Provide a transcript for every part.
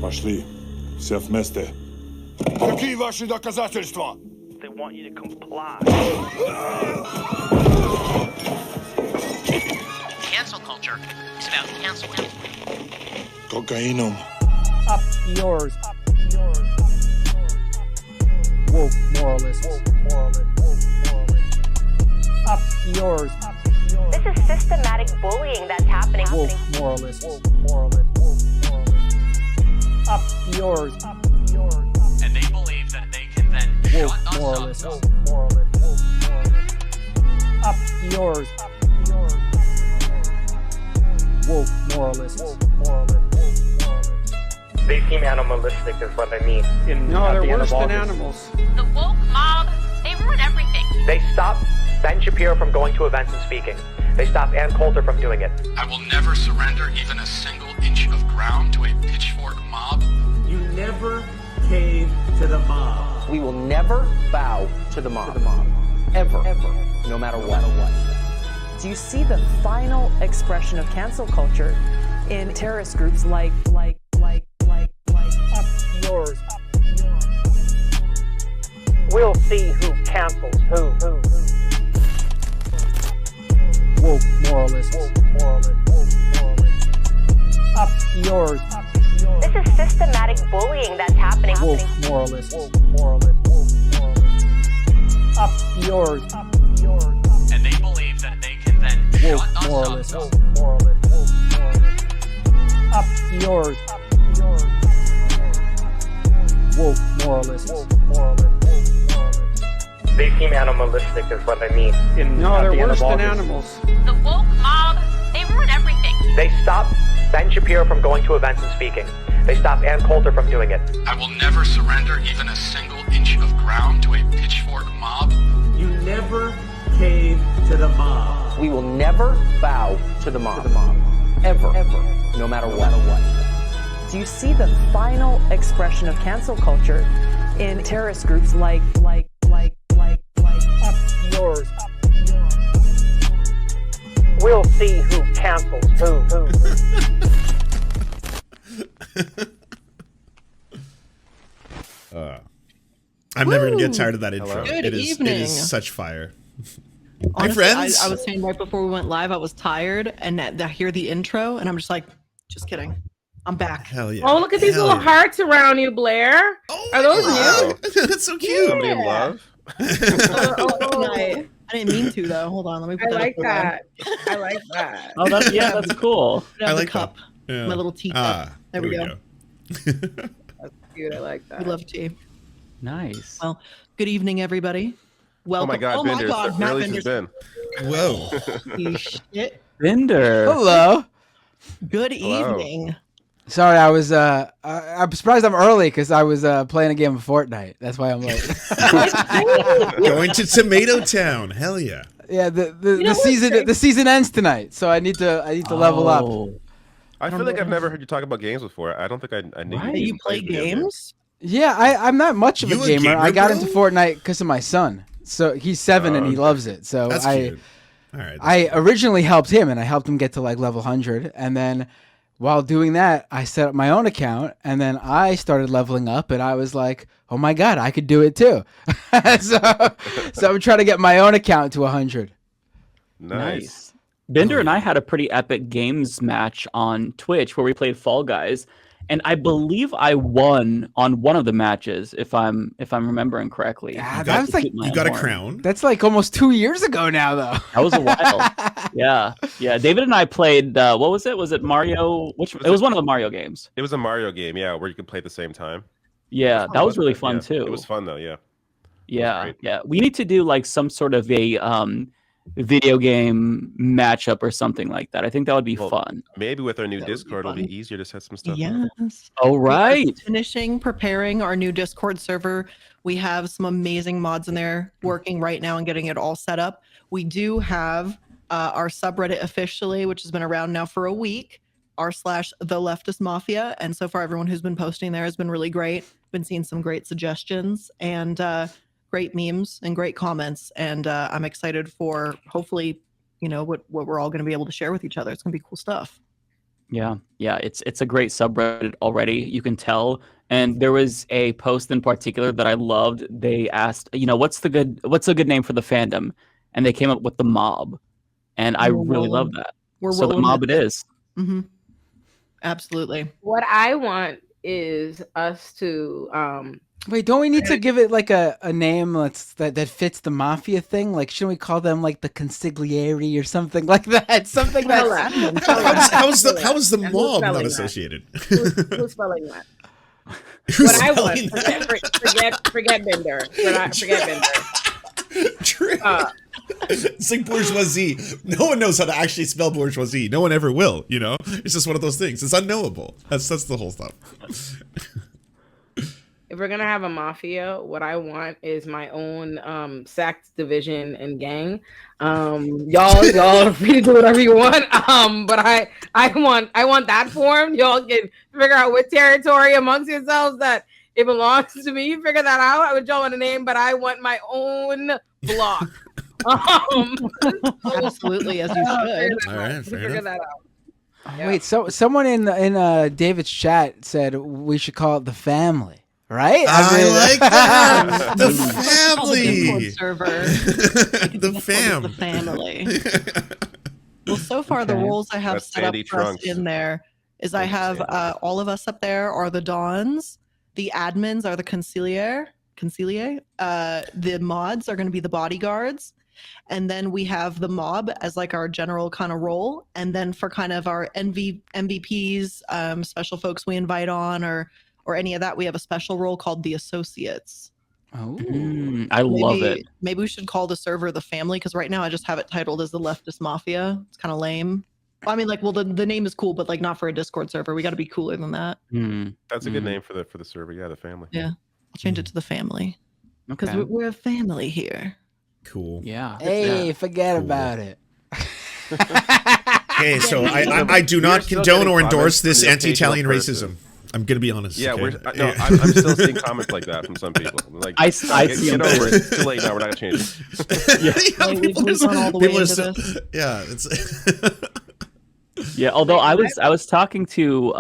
Пошли. Все вместе. Какие ваши доказательства? They want you to comply. Cancel culture is about canceling. Кокаином. Up yours. Woke moralists. Up yours. This is systematic bullying that's happening. Woke moralists. Up yours. And they believe that they can then Woke shut us moralists. up. Up yours. Woke moralists. They seem animalistic is what I mean. No, they're worse than animals. The woke mob, they ruin everything. They stop Ben Shapiro from going to events and speaking. They stop Ann Coulter from doing it. I will never surrender even a single inch of ground to a pitchfork mob. You never cave to the mob. We will never bow to the mob. Ever. No matter what. Do you see the final expression of cancel culture in terrorist groups like Up yours. We'll see who cancels who. Woke moralists. Up yours. This is systematic bullying that's happening. Woke moralists. Up yours. And they believe that they can then Woke shut us moralists. up. Up yours. Woke moralists. They seem animalistic is what I mean. No, they're worse than animals. The woke mob, they ruin everything. They stop Ben Shapiro from going to events and speaking. They stop Ann Coulter from doing it. I will never surrender even a single inch of ground to a pitchfork mob. You never cave to the mob. We will never bow to the mob. Ever. No matter what. do you see the final expression of cancel culture in terrorist groups like Up yours. We'll see who cancels who. I'm never gonna get tired of that intro. Good It evening. is such fire. Honestly, My friends. I was saying right before we went live, I was tired, and I hear the intro, and I'm just like, just kidding. I'm back. Hell yeah. Oh, look at these little hearts around you, Blair. Oh, are those wow. new? That's so cute. Somebody in love. I didn't mean to though. Hold on, let me. Put I that like up that. I like that. Oh, that's that's cool. I like the cup. that. Yeah. My little teacup. There we go. That's cute. I like that. We love tea. Nice. Well, good evening, everybody. Welcome. Oh my God, Bender. Matt Early since Bender's. Ben. Whoa. Holy shit. Bender. Hello. Good evening. Sorry, I was I'm surprised I'm early because I was playing a game of Fortnite. That's why I'm late. Going to Tomato Town. Hell yeah. Yeah, the season ends tonight, so I need to level up. I feel like I've never heard you talk about games before. I don't think I knew You play games? Yeah, I'm not much of a You a gamer. gamer, I got bro? into Fortnite because of my son. So he's 7 and he loves it. So That's cute. All right. I originally helped him, and I helped him get to like level 100, and then while doing that, I set up my own account, and then I started leveling up, and I was like, oh my God, I could do it too. so I'm trying to get my own account to 100. Nice. Bender and I had a pretty epic games match on Twitch where we played Fall Guys, and I believe I won on one of the matches, if I'm remembering correctly. Yeah, that was like You got a crown. That's like almost 2 years ago now, though. That was a while. Yeah. David and I played. What was it? Was it Mario? It was one of the Mario games. It was a Mario game, yeah, where you could play at the same time. Yeah, that was really fun Yeah. too. It was fun though, yeah. Yeah. We need to do like some sort of a video game matchup or something like that. I think that would be fun. Maybe with our new Discord, it'll be easier to set some stuff up. Yes. Oh, right. Preparing our new Discord server. We have some amazing mods in there working right now and getting it all set up. We do have our subreddit officially, which has been around now for a week, r/the Leftist Mafia. And so far, everyone who's been posting there has been really great. Been seeing some great suggestions and great memes and great comments. And I'm excited for hopefully, what we're all going to be able to share with each other. It's going to be cool stuff. Yeah, it's a great subreddit already. You can tell. And there was a post in particular that I loved. They asked, what's a good name for the fandom? And they came up with the mob. And I really love that. So the mob it is. Mm-hmm. Absolutely. What I want is us to Wait, don't we need to give it like a name that fits the mafia thing? Like, shouldn't we call them like the consigliere or something like that? Something that's how is the mob not associated? Who's spelling that? What I want, forget Bender. Forget Bender. True. It's like bourgeoisie. No one knows how to actually spell bourgeoisie. No one ever will. It's just one of those things. It's unknowable. That's the whole stuff. If we're gonna have a mafia, what I want is my own sex division and gang. Y'all are free to do whatever you want. But I want that formed. Y'all can figure out what territory amongst yourselves that it belongs to me. Figure that out. I would y'all want a name, but I want my own block. Absolutely, as you should. All right, figure that out. Yeah. Wait, so someone in David's chat said we should call it the family. Right? I like that. The family. The fam. The family. Well, so far the roles I have set up for us in there is I have all of us up there are the Dons. The admins are the consigliere. The mods are going to be the bodyguards. And then we have the mob as like our general kind of role. And then for kind of our MVPs, special folks we invite on or any of that, we have a special role called the Associates. Oh, I love it. Maybe we should call the server the family, because right now I just have it titled as the Leftist Mafia. It's kind of lame. I mean, the name is cool, but like not for a Discord server. We got to be cooler than that. That's a good name for the server. Yeah, the family. Yeah, I'll change it to the family because we're a family here. Cool. Yeah. Hey, forget about it. Okay, so I do not condone or endorse this anti-Italian racism. I'm gonna be honest. Yeah, okay? I'm still seeing comments like that from some people. Like, I see get over it. It's too late now. We're not gonna change it. Yeah, it's. Yeah, although I was talking to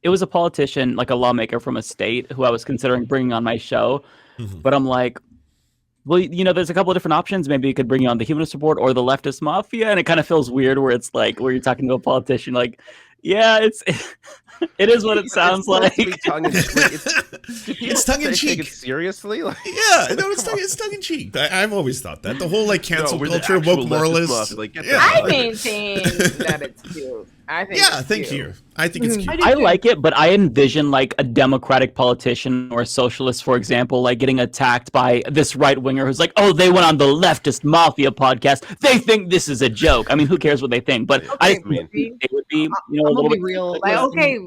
it was a politician, like a lawmaker from a state who I was considering bringing on my show, but I'm like, well, there's a couple of different options. Maybe you could bring you on the Humanist Report or the Leftist Mafia, and it kind of feels weird where it's like where you're talking to a politician, like, yeah, it is what it sounds like. It's tongue in cheek. Seriously, like, yeah, no, it's tongue in cheek. I've always thought that the whole like cancel culture, woke moralists. I maintain that it's cute. Thank you. I think it's cute. I like it, but I envision like a Democratic politician or a socialist, for example, like getting attacked by this right winger who's like, "Oh, they went on the Leftist Mafia podcast. They think this is a joke." I mean, who cares what they think? But I think it would be, a little bit real. Like, okay.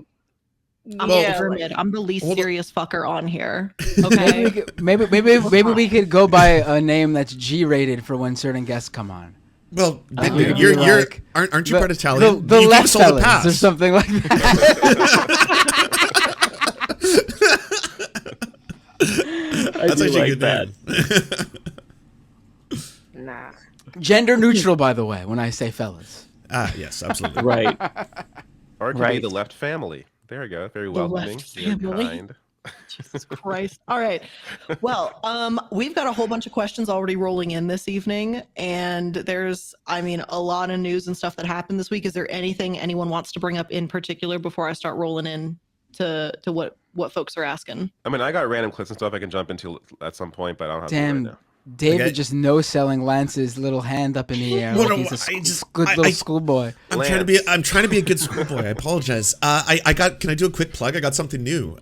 I'm the least serious fucker on here. Okay. maybe we could go by a name that's G-rated for when certain guests come on. Well, aren't you part Italian? The left fellas or something like that. That's actually a good name. Nah. Gender neutral, by the way, when I say fellas. Yes, absolutely. Right. Or it could be the left family. There you go. Very welcoming. Very kind. Jesus Christ. All right. Well, we've got a whole bunch of questions already rolling in this evening, and there's, a lot of news and stuff that happened this week. Is there anything anyone wants to bring up in particular before I start rolling in to what folks are asking? I mean, I got random clips and stuff I can jump into at some point, but I don't have time right now. David just no-selling Lance's little hand up in the air. Well, like he's a good little schoolboy. I'm trying to be a good schoolboy. I apologize. Can I do a quick plug? I got something new.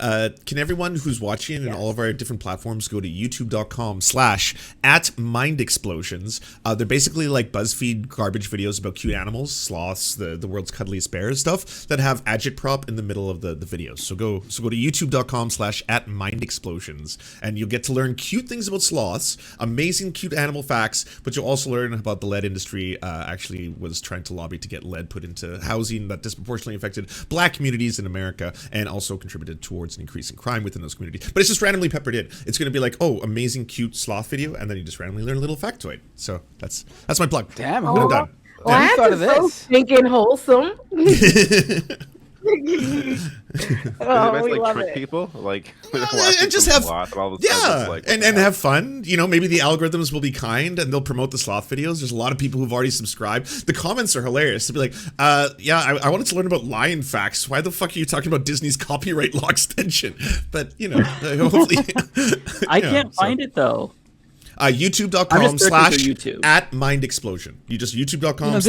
Can everyone who's watching in all of our different platforms go to youtube.com/@mindexplosions. They're basically like BuzzFeed garbage videos about cute animals, sloths, the world's cuddliest bears, stuff that have agitprop in the middle of the videos. So go to youtube.com/@mindexplosions, and you'll get to learn cute things about sloths, amazing cute animal facts, but you'll also learn about the lead industry actually was trying to lobby to get lead put into housing that disproportionately affected black communities in America and also contributed towards an increase in crime within those communities. But it's just randomly peppered in. It's going to be like, oh, amazing cute sloth video, and then you just randomly learn a little factoid. So that's my plug. Damn, I'm done. Lance thought of is so this? stinking wholesome. Oh, we like love trick it. people, like and just have like, and have fun. You know, maybe the algorithms will be kind and they'll promote the sloth videos. There's a lot of people who've already subscribed. The comments are hilarious. To be like, yeah, I wanted to learn about lion facts. Why the fuck are you talking about Disney's copyright law extension? But you know, hopefully, I can't find it though. YouTube.com/ at Mind Explosion. You just YouTube.com/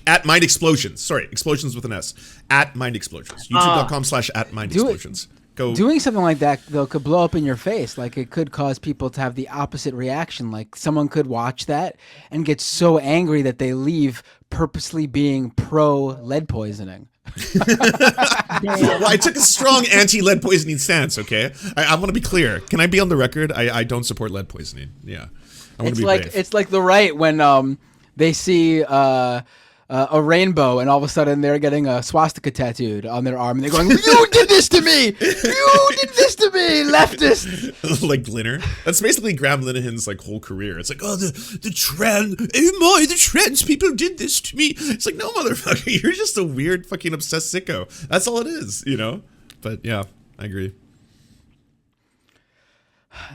at Mind Explosions. Sorry, explosions with an S. At Mind Explosions. YouTube.com/ at Mind Explosions. Doing something like that though could blow up in your face. Like it could cause people to have the opposite reaction. Like someone could watch that and get so angry that they leave purposely being pro lead poisoning. Well, I took a strong anti-lead poisoning stance. Okay, I want to be clear. Can I be on the record? I don't support lead poisoning. Yeah. It's like the right when they see a rainbow and all of a sudden they're getting a swastika tattooed on their arm and they're going, "You did this to me! You did this to me, leftist!" Like Glinner. That's basically Graham Linehan's like whole career. It's like, oh, the trans people did this to me. It's like, no, motherfucker, you're just a weird fucking obsessed sicko. That's all it is, you know. But yeah, I agree.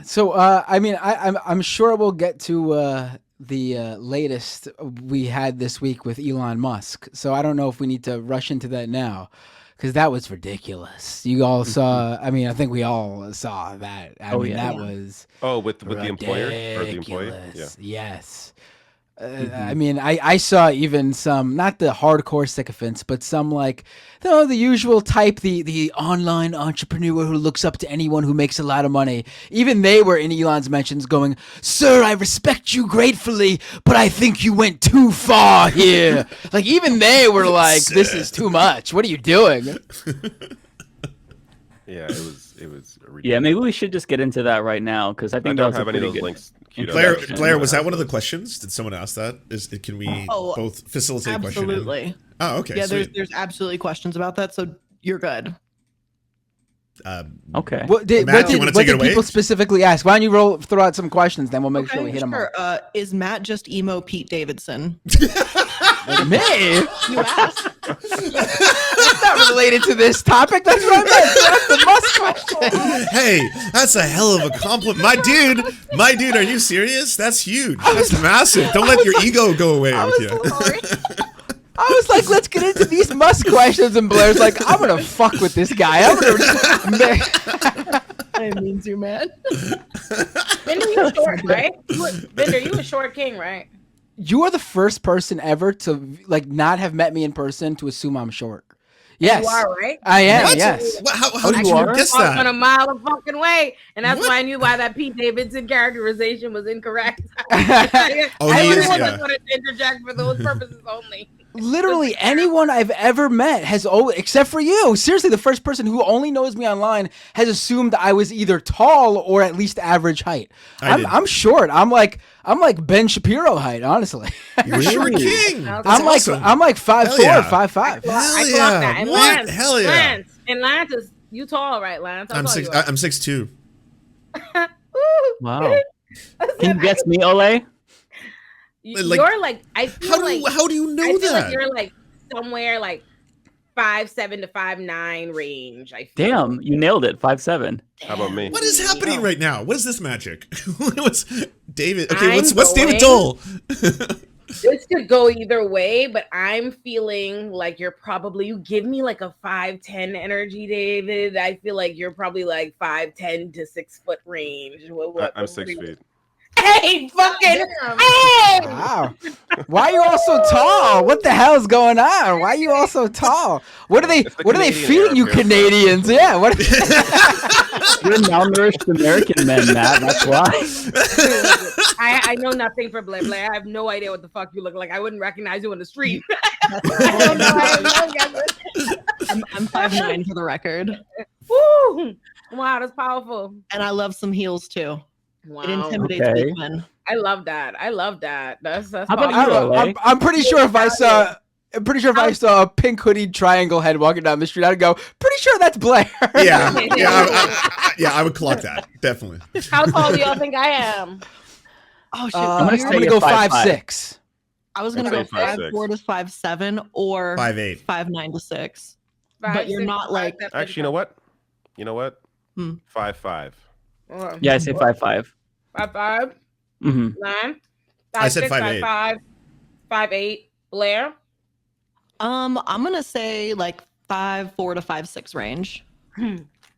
So, I mean, I'm sure we'll get to the latest we had this week with Elon Musk. So I don't know if we need to rush into that now, because that was ridiculous. You all saw. I mean, I think we all saw that. I mean, that was. Oh, with the employer or the employee. Yeah. Yes. I mean, I saw even some, not the hardcore sycophants, but some like, the usual type, the online entrepreneur who looks up to anyone who makes a lot of money. Even they were in Elon's mentions going, "Sir, I respect you gratefully, but I think you went too far here." Like even they were like, "This is too much. What are you doing?" Yeah, it was ridiculous. Yeah, maybe we should just get into that right now because I think don't that's have a any of pretty those good links. Blair, was that one of the questions? Did someone ask that? Can we both facilitate a question? Absolutely. Oh, okay. Yeah, sweet. there's absolutely questions about that, so you're good. Okay. What did people specifically ask? Why don't you throw out some questions, then we'll make sure we hit them all. Is Matt just emo Pete Davidson? Me? You asked. That's not related to this topic. That's what I meant. That's the Musk question. Hey, that's a hell of a compliment. My dude, are you serious? That's huge. That's massive. Don't let your ego go away with you. I was like, let's get into these Musk questions, and Blair's like, I'm gonna fuck with this guy. I'm gonna. I mean to, man. Bender, you short, right? Bender, you a short king, right? You are the first person ever to like not have met me in person to assume I'm short. Yes, you are, right? I am. What? Yes. How did you guess that? On a mile of fucking way, and that's why I knew why that Pete Davidson characterization was incorrect. I just wanted to interject for those purposes only. Literally anyone I've ever met has always, except for you, seriously, the first person who only knows me online has assumed I was either tall or at least average height. I'm short. I'm like Ben Shapiro height, honestly. You're short king. I'm like 5'4", 5'5". Hell yeah! And What? Lance, Hell yeah! Lance is you tall, right, Lance? I'm 6'2". Wow. Can you guess me, Olay? You're like, I feel how do you know I feel that? like you're like somewhere like 5'7" to 5'9" range. I feel. Damn, you nailed it. 5'7". How about me? What is happening right now? What is this magic? What's David? Okay, what's David Doel? This could go either way, but I'm feeling like you give me like a 5'10" energy, David. I feel like you're probably like 5'10" to 6 foot range. I'm 6 feet. Hey, fucking hey! Wow. Why are you all so tall? What the hell is going on? Why are you all so tall? What are they feeding you Canadians? Yeah. What? You're malnourished American men, Matt. That's why. I know nothing for Blair. I have no idea what the fuck you look like. I wouldn't recognize you in the street. I'm 5'9" for the record. Woo! Wow, that's powerful. And I love some heels too. Wow. It intimidates big men. I love that. That's How about you, I'm pretty sure if I saw a pink hooded triangle head walking down the street, I'd go, pretty sure that's Blair. Yeah, I would clock that, definitely. How tall do y'all think I am? Oh shit! I'm gonna go 5'6". I was gonna I'd go say 5'6". 5'4" to 5'7" or 5'8". 5'9" to 6. 5'6", But you're not like. Actually, you know what? 5'5". Yeah, I say 5'5". 5'5". Mm-hmm. 9. I said 5'6", 5'8". 5'8". Blair. I'm gonna say like 5'4" to 5'6" range.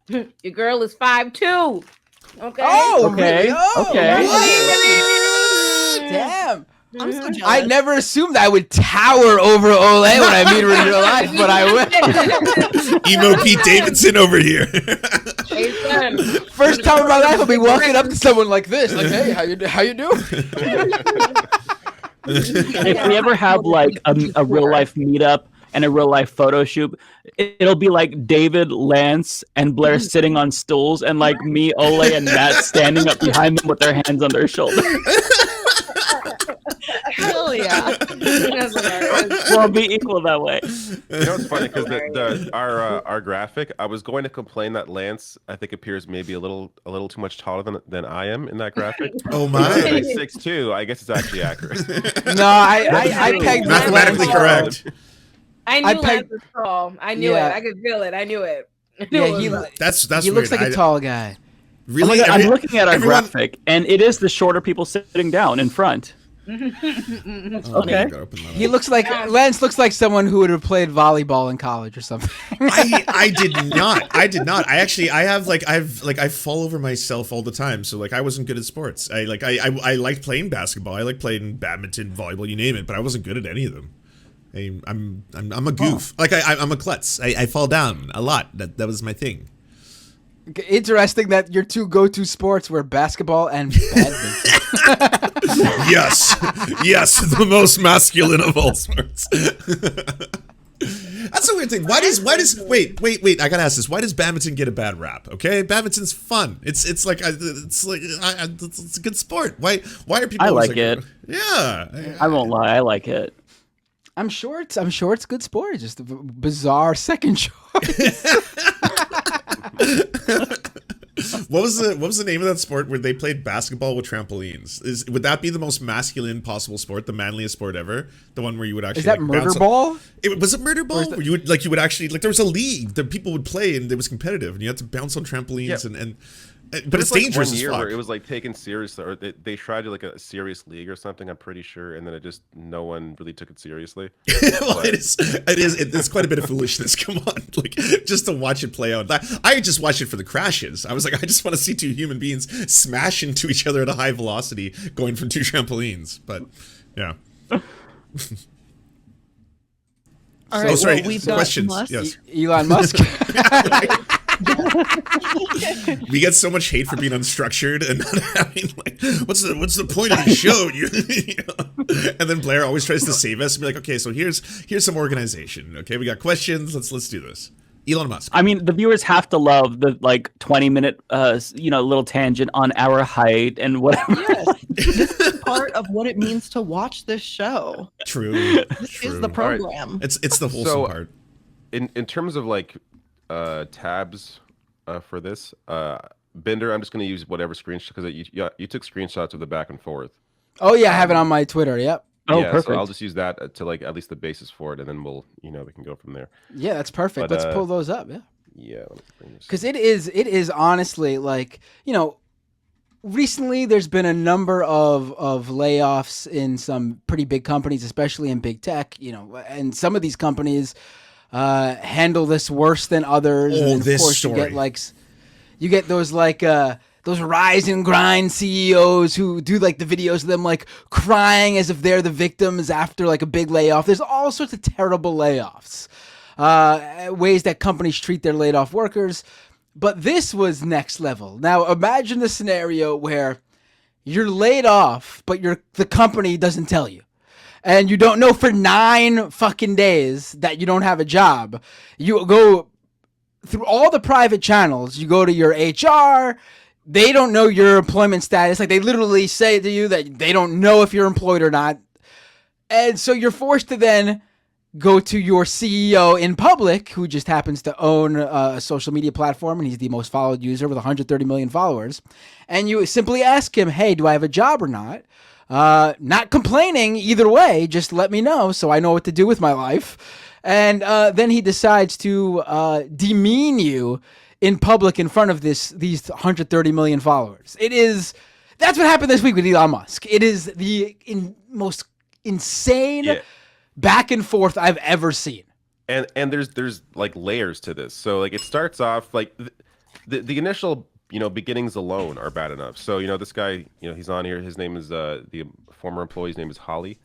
Your girl is 5'2". Okay. Oh, Okay. really? Oh, Okay. Damn. I'm so jealous. I never assumed I would tower over Olay when I meet her in real life, but I will. Emo Pete Davidson over here. First time in my life I'll be walking up to someone like this, like, hey, how you doing? If we ever have like a real life meetup and a real life photo shoot, it'll be like David, Lance, and Blair sitting on stools, and like me, Olay, and Matt standing up behind them with their hands on their shoulders. Hell yeah. We'll be equal that way. You know, it's funny because our graphic, I was going to complain that Lance, I think, appears maybe a little too much taller than I am in that graphic. Oh my! 6'2". I guess it's actually accurate. No, I pegged mathematically correct. I knew Lance was tall. I knew it. I could feel it. I knew it. That's he looks like a tall guy. Really? Oh God, I'm looking at our graphic, and it is the shorter people sitting down in front. Okay. He looks like Lance looks like someone who would have played volleyball in college or something. I did not. I fall over myself all the time. So like I wasn't good at sports. I liked playing basketball. I liked playing badminton, volleyball, you name it, but I wasn't good at any of them. I'm a goof. Like I'm a klutz. I fall down a lot. That was my thing. Interesting that your two go-to sports were basketball and badminton. Yes, the most masculine of all sports. That's a weird thing. Wait, I gotta ask this. Why does badminton get a bad rap? Okay, badminton's fun. It's a good sport. Why are people? I like it. Yeah, I won't lie. I like it. I'm sure it's a good sport. It's just a bizarre second choice. What was the name of that sport where they played basketball with trampolines? Would that be the most masculine possible sport, the manliest sport ever? The one where you would actually murder ball? Was it murder ball? Where you would actually there was a league that people would play and it was competitive and you had to bounce on trampolines but it's dangerous one as year fuck. Where it was like taken seriously, or they tried to like a serious league or something. I'm pretty sure, and then no one really took it seriously. Well, it's quite a bit of foolishness. Come on, like just to watch it play out. I just watched it for the crashes. I was like, I just want to see two human beings smash into each other at a high velocity, going from two trampolines. But yeah. All right, sorry. we've Questions? got Yes. Elon Musk. We get so much hate for being unstructured and not having what's the point of the show? You know? And then Blair always tries to save us and be like, okay, so here's some organization. Okay, we got questions. Let's do this. Elon Musk. I mean, the viewers have to love the 20-minute little tangent on our height and whatever. Yes, this is part of what it means to watch this show. True. This is the program. Right. It's the wholesome part. In terms of tabs for this, Bender, I'm just going to use whatever screenshot because you took screenshots of the back and forth. Oh yeah, I have it on my Twitter. Yep. Oh, perfect. So I'll just use that to at least the basis for it, and then we can go from there. Yeah, that's perfect. Let's pull those up. Yeah. Yeah. Because it is honestly recently there's been a number of layoffs in some pretty big companies, especially in big tech. And some of these companies handle this worse than others. Oh, and of course story. You get those those rise and grind CEOs who do the videos of them crying as if they're the victims after a big layoff. There's all sorts of terrible layoffs, ways that companies treat their laid off workers. But this was next level. Now imagine the scenario where you're laid off, but the company doesn't tell you. And you don't know for 9 fucking days that you don't have a job. You go through all the private channels. You go to your HR. They don't know your employment status. They literally say to you that they don't know if you're employed or not. And so you're forced to then go to your CEO in public, who just happens to own a social media platform, and he's the most followed user with 130 million followers. And you simply ask him, hey, do I have a job or not? Not complaining either way. Just let me know so I know what to do with my life. And then he decides to demean you in public in front of these 130 million followers. That's what happened this week with Elon Musk. It is the most insane back and forth I've ever seen. And there's like layers to this. So like it starts off like the initial beginnings alone are bad enough. So this guy, he's on here. His name is the former employee's name is Holly.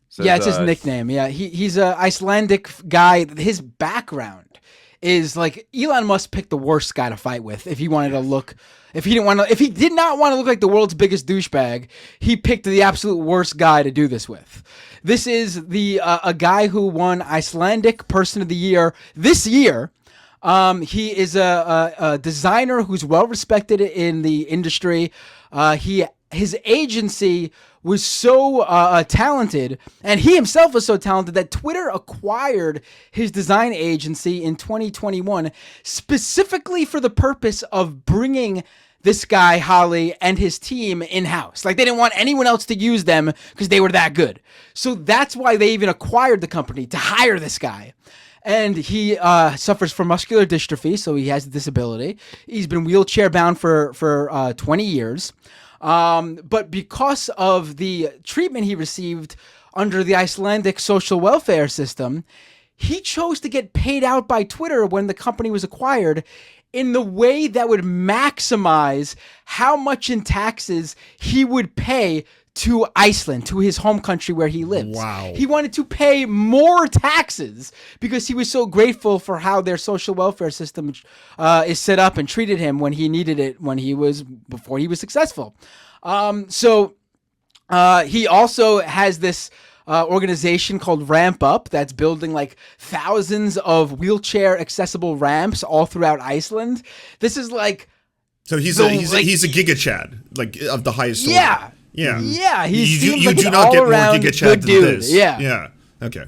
Says, it's his nickname. Yeah, he's a Icelandic guy. His background is like Elon Musk picked the worst guy to fight with. If he wanted to look, if he did not want to look like the world's biggest douchebag, he picked the absolute worst guy to do this with. This is a guy who won Icelandic Person of the Year this year. He is a designer who's well respected in the industry. His agency was so talented, and he himself was so talented that Twitter acquired his design agency in 2021 specifically for the purpose of bringing this guy, Holly, and his team in-house. Like, they didn't want anyone else to use them because they were that good. So that's why they even acquired the company, to hire this guy. And he suffers from muscular dystrophy, so he has a disability. He's been wheelchair bound for 20 years. But because of the treatment he received under the Icelandic social welfare system, he chose to get paid out by Twitter when the company was acquired in the way that would maximize how much in taxes he would pay to Iceland, to his home country where he lives. Wow. He wanted to pay more taxes because he was so grateful for how their social welfare system is set up and treated him when he needed it before he was successful. So he also has this organization called Ramp Up that's building like thousands of wheelchair accessible ramps all throughout Iceland. This is like, so he's a Giga Chad, like of the highest order. Yeah. Yeah. Yeah. You do not get more Giga Chad than this. Yeah. Yeah. Okay.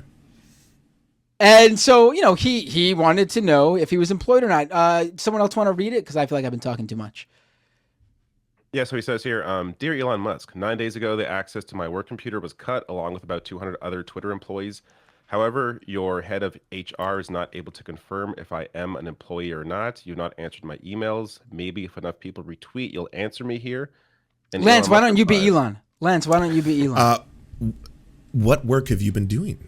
And so, he wanted to know if he was employed or not. Someone else want to read it? Because I feel like I've been talking too much. Yeah, so he says here, Dear Elon Musk, 9 days ago, the access to my work computer was cut along with about 200 other Twitter employees. However, your head of HR is not able to confirm if I am an employee or not. You've not answered my emails. Maybe if enough people retweet, you'll answer me here. And Lance, why don't you be Elon? Lance, why don't you be Elon? What work have you been doing?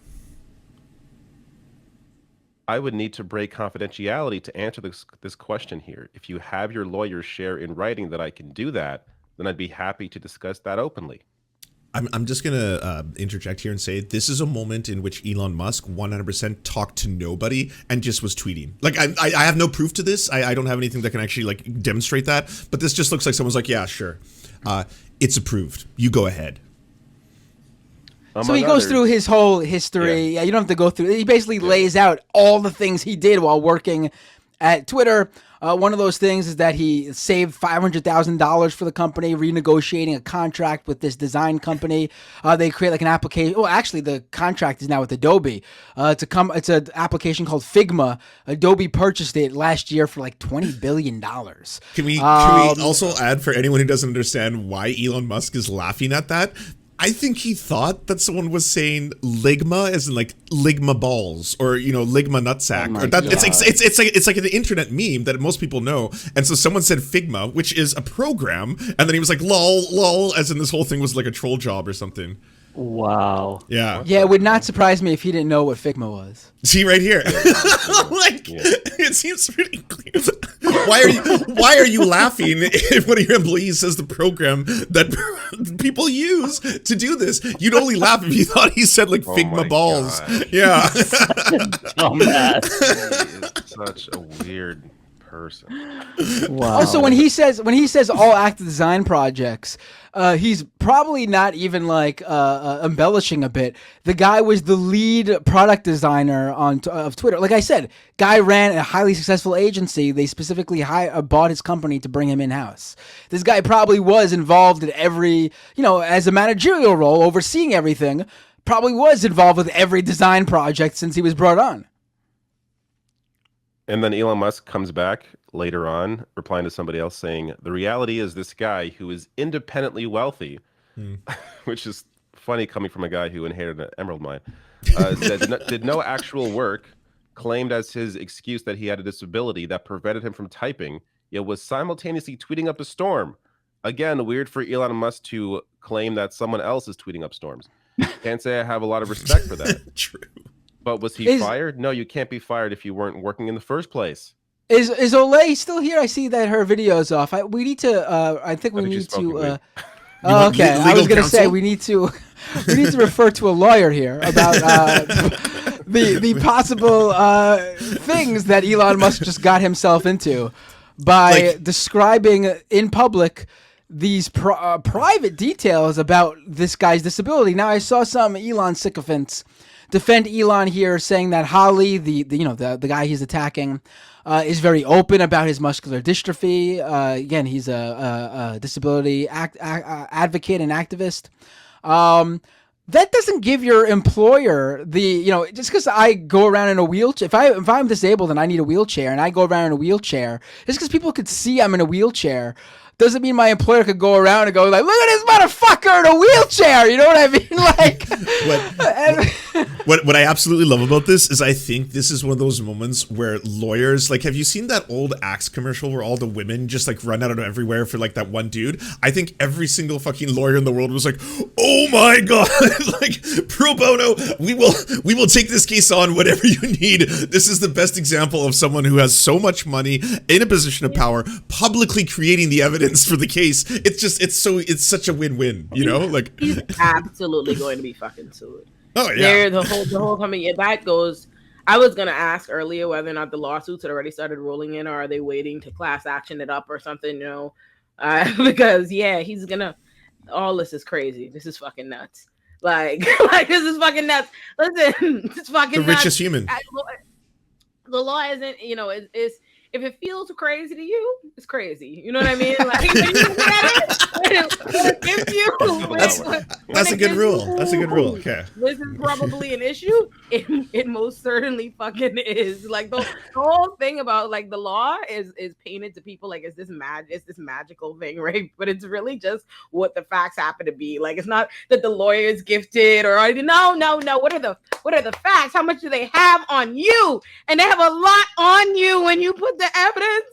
I would need to break confidentiality to answer this question here. If you have your lawyers share in writing that I can do that, then I'd be happy to discuss that openly. I'm just going to interject here and say this is a moment in which Elon Musk 100% talked to nobody and just was tweeting. Like, I have no proof to this. I don't have anything that can actually like demonstrate that. But this just looks like someone's like, yeah, sure. It's approved. You go ahead. So he goes through his whole history. Yeah, you don't have to go through. He basically lays out all the things he did while working at Twitter. One of those things is that he saved $500,000 for the company, renegotiating a contract with this design company. They create like an application. Well, actually, the contract is now with Adobe. It's an application called Figma. Adobe purchased it last year for like $20 billion. Can we also add, for anyone who doesn't understand why Elon Musk is laughing at that? I think he thought that someone was saying ligma as in like ligma balls or ligma nutsack. It's like an internet meme that most people know. And so someone said Figma, which is a program, and then he was like lol, as in this whole thing was like a troll job or something. Wow. Yeah. Yeah, it would not surprise me if he didn't know what Figma was. See right here. It seems pretty clear. Why are you laughing if one of your employees says the program that people use to do this? You'd only laugh if you thought he said like Figma balls. God. Yeah. Dumbass. Such a weird person. Wow. Also, when he says all active design projects, he's probably not even like embellishing a bit. The guy was the lead product designer of Twitter. Like I said, guy ran a highly successful agency. They specifically bought his company to bring him in-house. This guy probably was involved in every, as a managerial role, overseeing everything. Probably was involved with every design project since he was brought on. And then Elon Musk comes back later on, replying to somebody else saying, the reality is this guy who is independently wealthy which is funny coming from a guy who inherited an emerald mine. Said, did no actual work, claimed as his excuse that he had a disability that prevented him from typing, yet was simultaneously tweeting up a storm. Again, weird for Elon Musk to claim that someone else is tweeting up storms. Can't say I have a lot of respect for that. True. But was he fired? No, you can't be fired if you weren't working in the first place. Is Olay still here? I see that her video is off. We need to. I think we need to. Okay, I was gonna say we need to refer to a lawyer here about the possible things that Elon Musk just got himself into by describing in public these private details about this guy's disability. Now, I saw some Elon sycophants defend Elon here, saying that Holly, the guy he's attacking, is very open about his muscular dystrophy. Again, he's a disability advocate and activist. That doesn't give your employer just because I go around in a wheelchair. If I'm disabled and I need a wheelchair and I go around in a wheelchair, just because people could see I'm in a wheelchair doesn't mean my employer could go around and go like, look at this motherfucker in a wheelchair. You know what I mean? Like, what I absolutely love about this is I think this is one of those moments where lawyers, like, have you seen that old Axe commercial where all the women just like run out of everywhere for like that one dude? I think every single fucking lawyer in the world was like, oh my God, like pro bono, we will take this case on, whatever you need. This is the best example of someone who has so much money in a position of power, publicly creating the evidence for the case. It's such a win-win, you know? Like, he's absolutely going to be fucking sued. Oh yeah. The whole coming. Yeah, that goes. I was gonna ask earlier whether or not the lawsuits had already started rolling in, or are they waiting to class action it up or something? Because he's gonna. All this is crazy. This is fucking nuts. Like this is fucking nuts. Listen, it's fucking the nuts. richest human. The law isn't. It's if it feels crazy to you, it's crazy. You know what I mean? Like, that's a good rule. That's a good rule. Okay. This is probably an issue. It most certainly fucking is. Like the whole thing about like the law is painted to people like it's this magical thing, right? But it's really just what the facts happen to be. Like it's not that the lawyer is gifted or no. What are the facts? How much do they have on you? And they have a lot on you when you put the evidence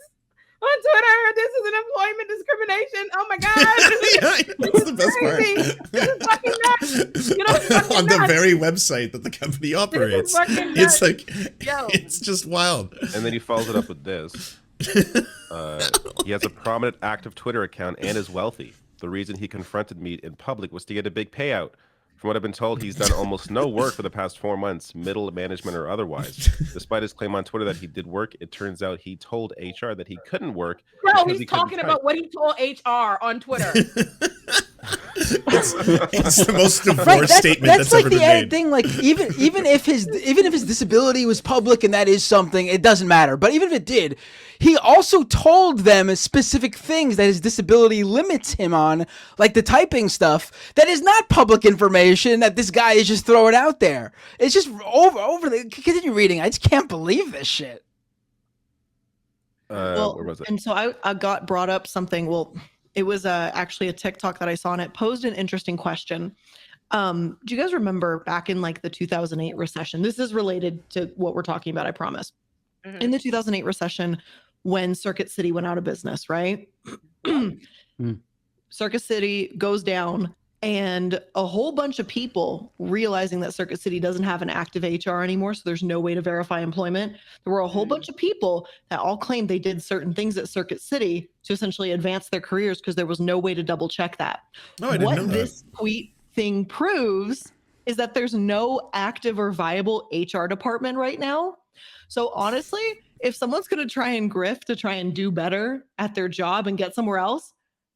on Twitter. This is an employment discrimination. Oh my God. That's the best part. On the very website that the company operates. It's like, it's just wild. And then he follows it up with this. He has a prominent active Twitter account and is wealthy. The reason he confronted me in public was to get a big payout. From what I've been told, he's done almost no work for the past 4 months, middle management or otherwise. Despite his claim on Twitter that he did work, it turns out he told HR that he couldn't work. Bro, he's talking about what he told HR on Twitter. It's the most divorced statement that's like ever been the made. thing. Like even if his disability was public and that is something, it doesn't matter. But even if it did, he also told them specific things that his disability limits him on, like the typing stuff that is not public information that this guy is just throwing out there. It's just over. Continue reading. I just can't believe this shit. Where was it? And so I got brought up something. Well, it was actually a TikTok that I saw, and it posed an interesting question. Do you guys remember back in like the 2008 recession? This is related to what we're talking about, I promise. Mm-hmm. In the 2008 recession, when Circuit City went out of business, right? Circuit City goes down, and a whole bunch of people realizing that Circuit City doesn't have an active HR anymore, so there's no way to verify employment. There were a whole bunch of people that all claimed they did certain things at Circuit City to essentially advance their careers because there was no way to double check that. Oh, I didn't know that. This tweet thing proves is that there's no active or viable HR department right now. So honestly, if someone's going to try and grift to try and do better at their job and get somewhere else,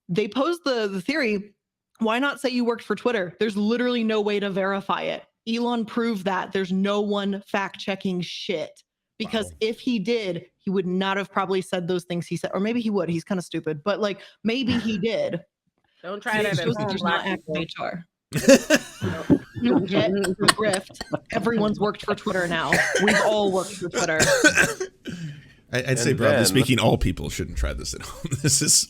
they pose the theory, why not say you worked for Twitter? There's literally no way to verify it. Elon proved that. There's no one fact-checking shit. Because if he did, he would not have probably said those things he said. Or maybe he would. He's kind of stupid. But like, maybe he did. Don't try that at home. There's not active HR. Get the grift. Everyone's worked for Twitter now. We've all worked for Twitter. I'd say, broadly speaking, all people shouldn't try this at home. This is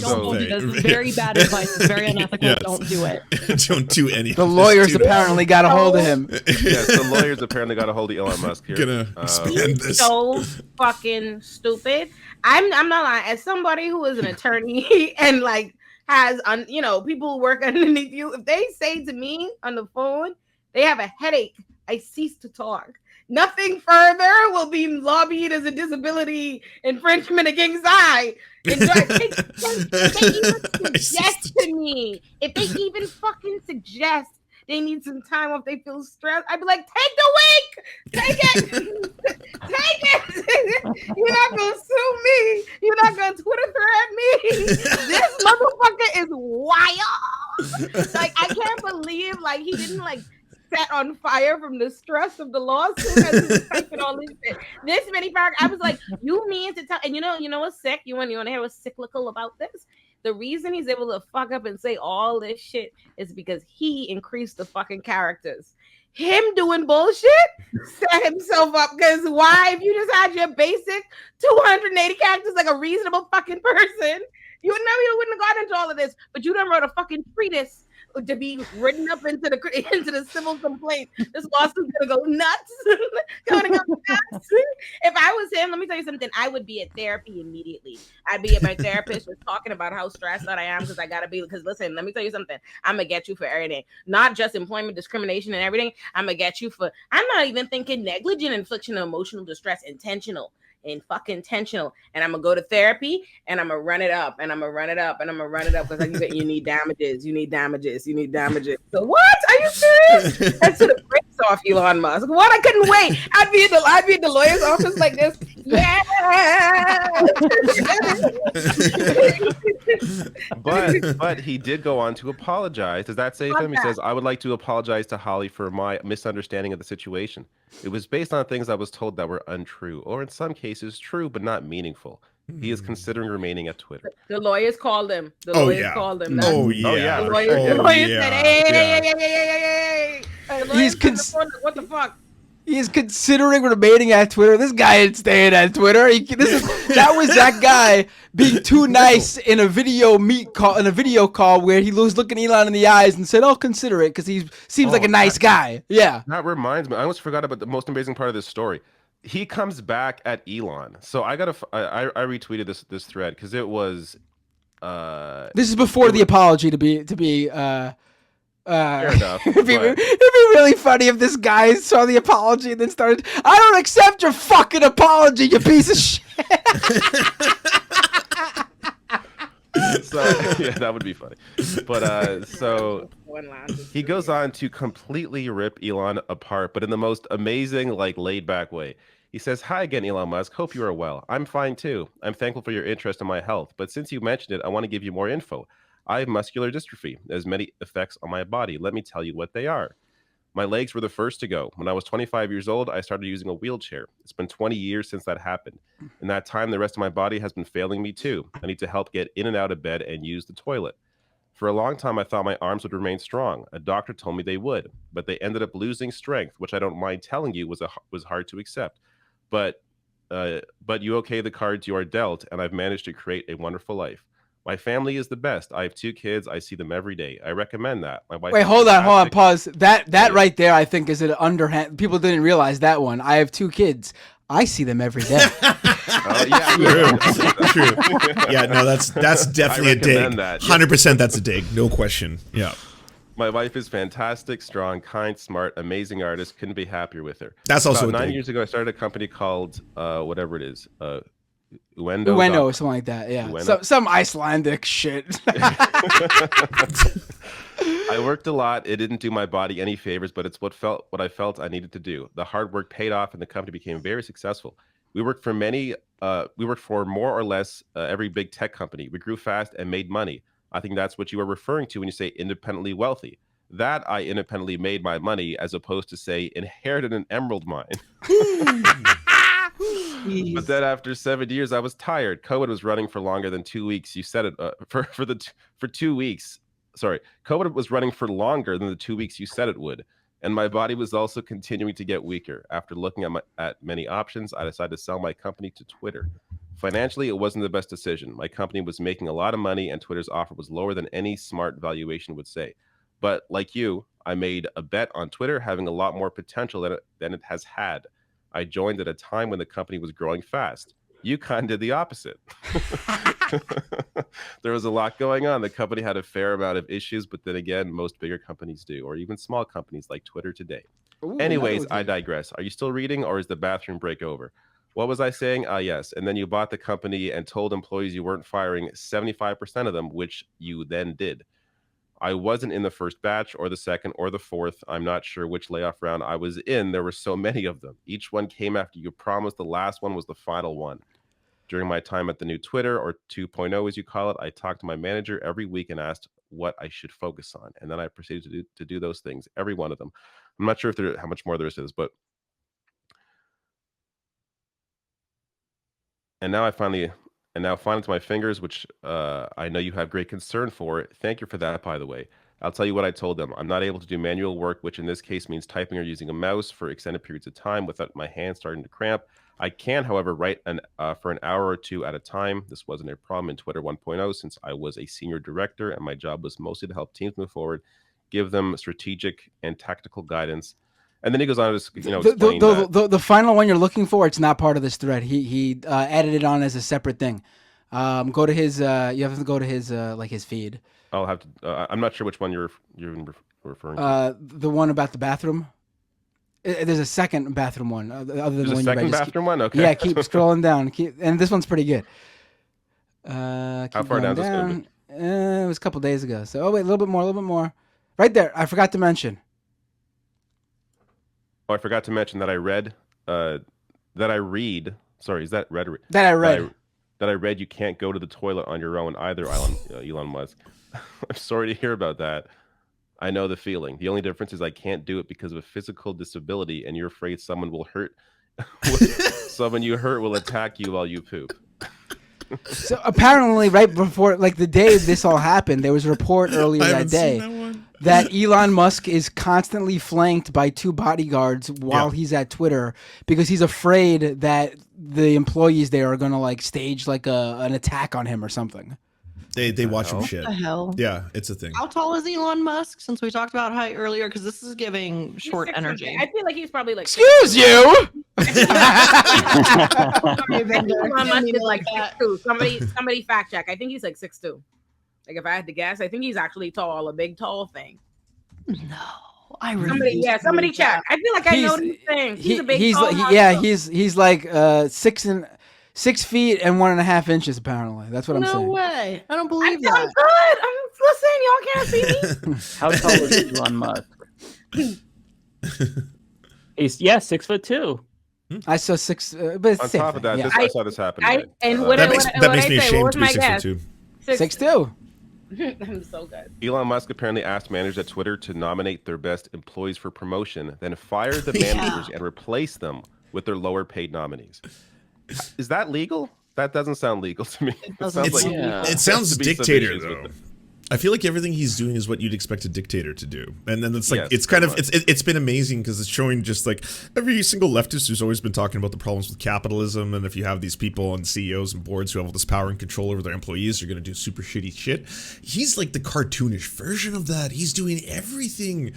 Don't do this. This is very bad advice. It's very unethical. Yes. Don't do it. Don't do any. The lawyers apparently got a hold of him. Yes, the lawyers apparently got a hold of Elon Musk here. He's so fucking stupid. I'm not lying. As somebody who is an attorney and like has people who work underneath you, if they say to me on the phone they have a headache, I cease to talk. Nothing further will be lobbied as a disability infringement against I. If they even suggest to me, if they even fucking suggest they need some time off, they feel stressed, I'd be like, take the week! Take it! Take it! You're not gonna sue me! You're not gonna Twitter thread me! This motherfucker is wild! Like, I can't believe, like, he didn't, like, set on fire from the stress of the lawsuit as he was typing all this shit. This many paragraphs. I was like, you mean to tell? And you know what's sick? You want to hear what's cyclical about this? The reason he's able to fuck up and say all this shit is because he increased the fucking characters. Him doing bullshit set himself up. Because why? If you just had your basic 280 characters like a reasonable fucking person, you wouldn't have gotten into all of this. But you done wrote a fucking treatise to be written up into the civil complaint. This lawsuit's gonna go nuts. If I was him, let me tell you something. I would be at therapy immediately. I'd be at my therapist just talking about how stressed out I am because I gotta be. Because listen, let me tell you something. I'm gonna get you for everything, not just employment discrimination and everything. I'm gonna get you for. I'm not even thinking negligent infliction of emotional distress, intentional. And fucking intentional, and I'm gonna go to therapy, and I'm gonna run it up, and I'm gonna run it up, and I'm gonna run it up because you need damages, you need damages. So what? Are you serious? That's the brakes off Elon Musk. What? I couldn't wait. I'd be in the lawyer's office like this. Yeah. but he did go on to apologize. Does that save him? He says, "I would like to apologize to Holly for my misunderstanding of the situation. It was based on things I was told that were untrue, or in some cases true but not meaningful. He is considering remaining at Twitter." The lawyers called him. The lawyers called him. The lawyers said, hey. What the fuck? He's considering remaining at Twitter. This guy ain't staying at Twitter. That was that guy being too nice in a video call where he was looking Elon in the eyes and said, "I'll consider it," because he seems like a nice guy. Yeah. That reminds me. I almost forgot about the most amazing part of this story. He comes back at Elon. So I retweeted this thread because it was. This is before the apology to be. Fair enough, it'd be really funny if this guy saw the apology and then started, "I don't accept your fucking apology, you piece of shit." So yeah, that would be funny. But so he goes on to completely rip Elon apart, but in the most amazing, like, laid back way. He says, "Hi again, Elon Musk. Hope you are well. I'm fine too. I'm thankful for your interest in my health. But since you mentioned it, I want to give you more info. I have muscular dystrophy. There's many effects on my body. Let me tell you what they are. My legs were the first to go. When I was 25 years old, I started using a wheelchair. It's been 20 years since that happened. In that time, the rest of my body has been failing me too. I need to help get in and out of bed and use the toilet. For a long time, I thought my arms would remain strong. A doctor told me they would, but they ended up losing strength, which I don't mind telling you was hard to accept. But you okay the cards you are dealt, and I've managed to create a wonderful life. My family is the best. I have 2 kids. I see them every day. I recommend that. My wife. Wait, hold on, pause. That right there, I think, is an underhand. People didn't realize that one. I have 2 kids. I see them every day. True. Yeah, no, that's definitely a dig. 100%, that's a dig. No question. Yeah. My wife is fantastic, strong, kind, smart, amazing artist. Couldn't be happier with her. That's also about a 9 dig. years ago. I started a company called whatever it is. Uendo or something like that, yeah. Some Icelandic shit. I worked a lot. It didn't do my body any favors, but it's what I felt I needed to do. The hard work paid off, and the company became very successful. We worked for more or less every big tech company. We grew fast and made money. I think that's what you are referring to when you say independently wealthy. That I independently made my money, as opposed to, say, inherited an emerald mine. But then after 7 years, I was tired. COVID was running for longer than 2 weeks. You said it for 2 weeks. Sorry, COVID was running for longer than the 2 weeks you said it would. and my body was also continuing to get weaker. After looking at many options, I decided to sell my company to Twitter. Financially, it wasn't the best decision. My company was making a lot of money, and Twitter's offer was lower than any smart valuation would say. But like you, I made a bet on Twitter having a lot more potential than it has had. I joined at a time when the company was growing fast. You kind of did the opposite. There was a lot going on. The company had a fair amount of issues, but then again, most bigger companies do, or even small companies like Twitter today. Ooh, anyways, I digress. Are you still reading, or is the bathroom break over? What was I saying? Yes. And then you bought the company and told employees you weren't firing 75% of them, which you then did. I wasn't in the first batch or the second or the fourth. I'm not sure which layoff round I was in. There were so many of them. Each one came after you promised the last one was the final one. During my time at the new Twitter, or 2.0 as you call it, I talked to my manager every week and asked what I should focus on. And then I proceeded to do those things, every one of them. I'm not sure if how much more there is to this, but And now finally to my fingers, which I know you have great concern for. Thank you for that, by the way. I'll tell you what I told them. I'm not able to do manual work, which in this case means typing or using a mouse for extended periods of time without my hands starting to cramp. I can, however, write for an hour or two at a time. This wasn't a problem in Twitter 1.0 since I was a senior director and my job was mostly to help teams move forward, give them strategic and tactical guidance. And then he goes on to explain the final one you're looking for. It's not part of this thread. He added it on as a separate thing. Go to his. You have to go to his like his feed. I'll have to. I'm not sure which one you're referring to. The one about the bathroom. There's a second bathroom one. Other than There's the one a second bathroom one. Okay. Yeah, keep scrolling down. And this one's pretty good. How far down is this going to be? It was a couple days ago. So wait, a little bit more. Right there. I forgot to mention. Oh, I forgot to mention that I read. Sorry, is that read? That I read. That I read. You can't go to the toilet on your own either, Elon Musk. I'm sorry to hear about that. I know the feeling. The only difference is I can't do it because of a physical disability, and you're afraid someone will hurt. Someone you hurt will attack you while you poop. So apparently, right before, like the day this all happened, there was a report earlier that day that Elon Musk is constantly flanked by 2 bodyguards while he's at Twitter because he's afraid that the employees there are going to like stage like an attack on him or something. They watch him shit. What the hell? Yeah, it's a thing. How tall is Elon Musk? Since we talked about height earlier, because this is giving short energy. I feel like he's probably like. Excuse you. Elon Musk is like 6'2". Somebody fact check. I think he's like 6'2". Like if I had to guess, I think he's actually tall, a big tall thing. No, I really. Somebody check. I feel like I know these things. He's a big tall. He's like 6 feet and 1.5 inches. Apparently, that's what I'm saying. No way! I don't believe that. I'm good. Listen, y'all can't see me. How tall is Elon Musk? He's 6'2". I saw 6, but it's on same top of that, thing, I saw this happen. That makes me ashamed to be 6'2". 6'2". I'm so good. Elon Musk apparently asked managers at Twitter to nominate their best employees for promotion, then fire the managers and replace them with their lower paid nominees. Is that legal? That doesn't sound legal to me. It sounds dictator though. I feel like everything he's doing is what you'd expect a dictator to do, and then it's like it's been amazing because it's showing just like every single leftist who's always been talking about the problems with capitalism, and if you have these people and CEOs and boards who have all this power and control over their employees, you're going to do super shitty shit. He's like the cartoonish version of that. He's doing everything,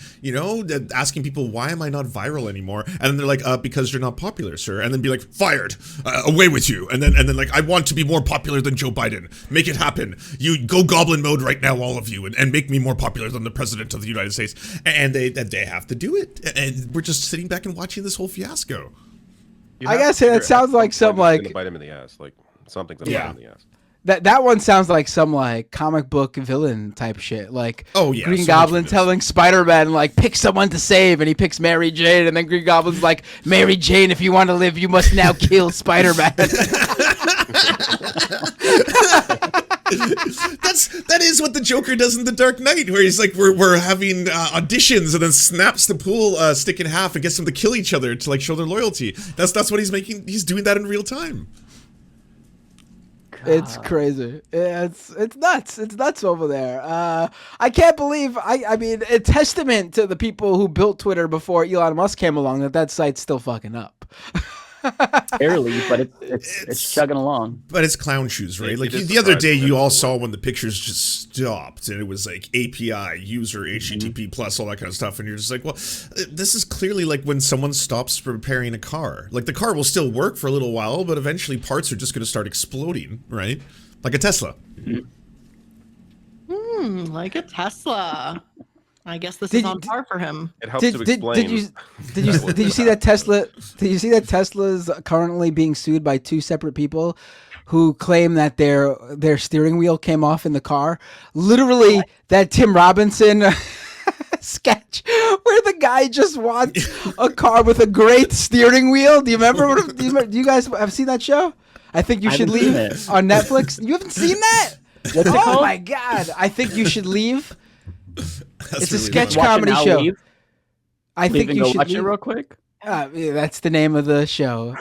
asking people, why am I not viral anymore? And then they're like, because you're not popular, sir. And then be like, fired, away with you. And then like, I want to be more popular than Joe Biden. Make it happen. You go goblin mode right now, all of you, and make me more popular than the president of the United States. And they have to do it, and we're just sitting back and watching this whole fiasco. I gotta say that sounds like some like bite him in the ass, like something's gonna bite him in the ass. That one sounds like some like comic book villain type shit, like Green Goblin telling Spider-Man like pick someone to save, and he picks Mary Jane, and then Green Goblin's like, Mary Jane, if you want to live, you must now kill Spider-Man. That is what the Joker does in The Dark Knight, where he's like, we're having auditions, and then snaps the pool stick in half and gets them to kill each other to like show their loyalty. That's what he's making. He's doing that in real time. It's crazy. It's nuts. It's nuts over there. I can't believe. I mean, a testament to the people who built Twitter before Elon Musk came along that site's still fucking up. Barely, but it's chugging along. But it's clown shoes, right? Like the other day, you all saw when the pictures just stopped, and it was like API, user, HTTP plus, all that kind of stuff, and you're just like, well, this is clearly like when someone stops repairing a car. Like the car will still work for a little while, but eventually parts are just going to start exploding, right? Like a Tesla. Like a Tesla. I guess this is on par for him. It helps to explain. Did you see that Tesla? Did you see that Tesla's currently being sued by two separate people who claim that their steering wheel came off in the car? Literally, that Tim Robinson sketch where the guy just wants a car with a great steering wheel. Do you remember? Do you guys have seen that show? I think you should leave on Netflix. You haven't seen that? What's it called? Oh my god! I think you should leave. It's a really sketch funny. comedy show. Leave? I think you go should watch leave. it real quick. Yeah, that's the name of the show.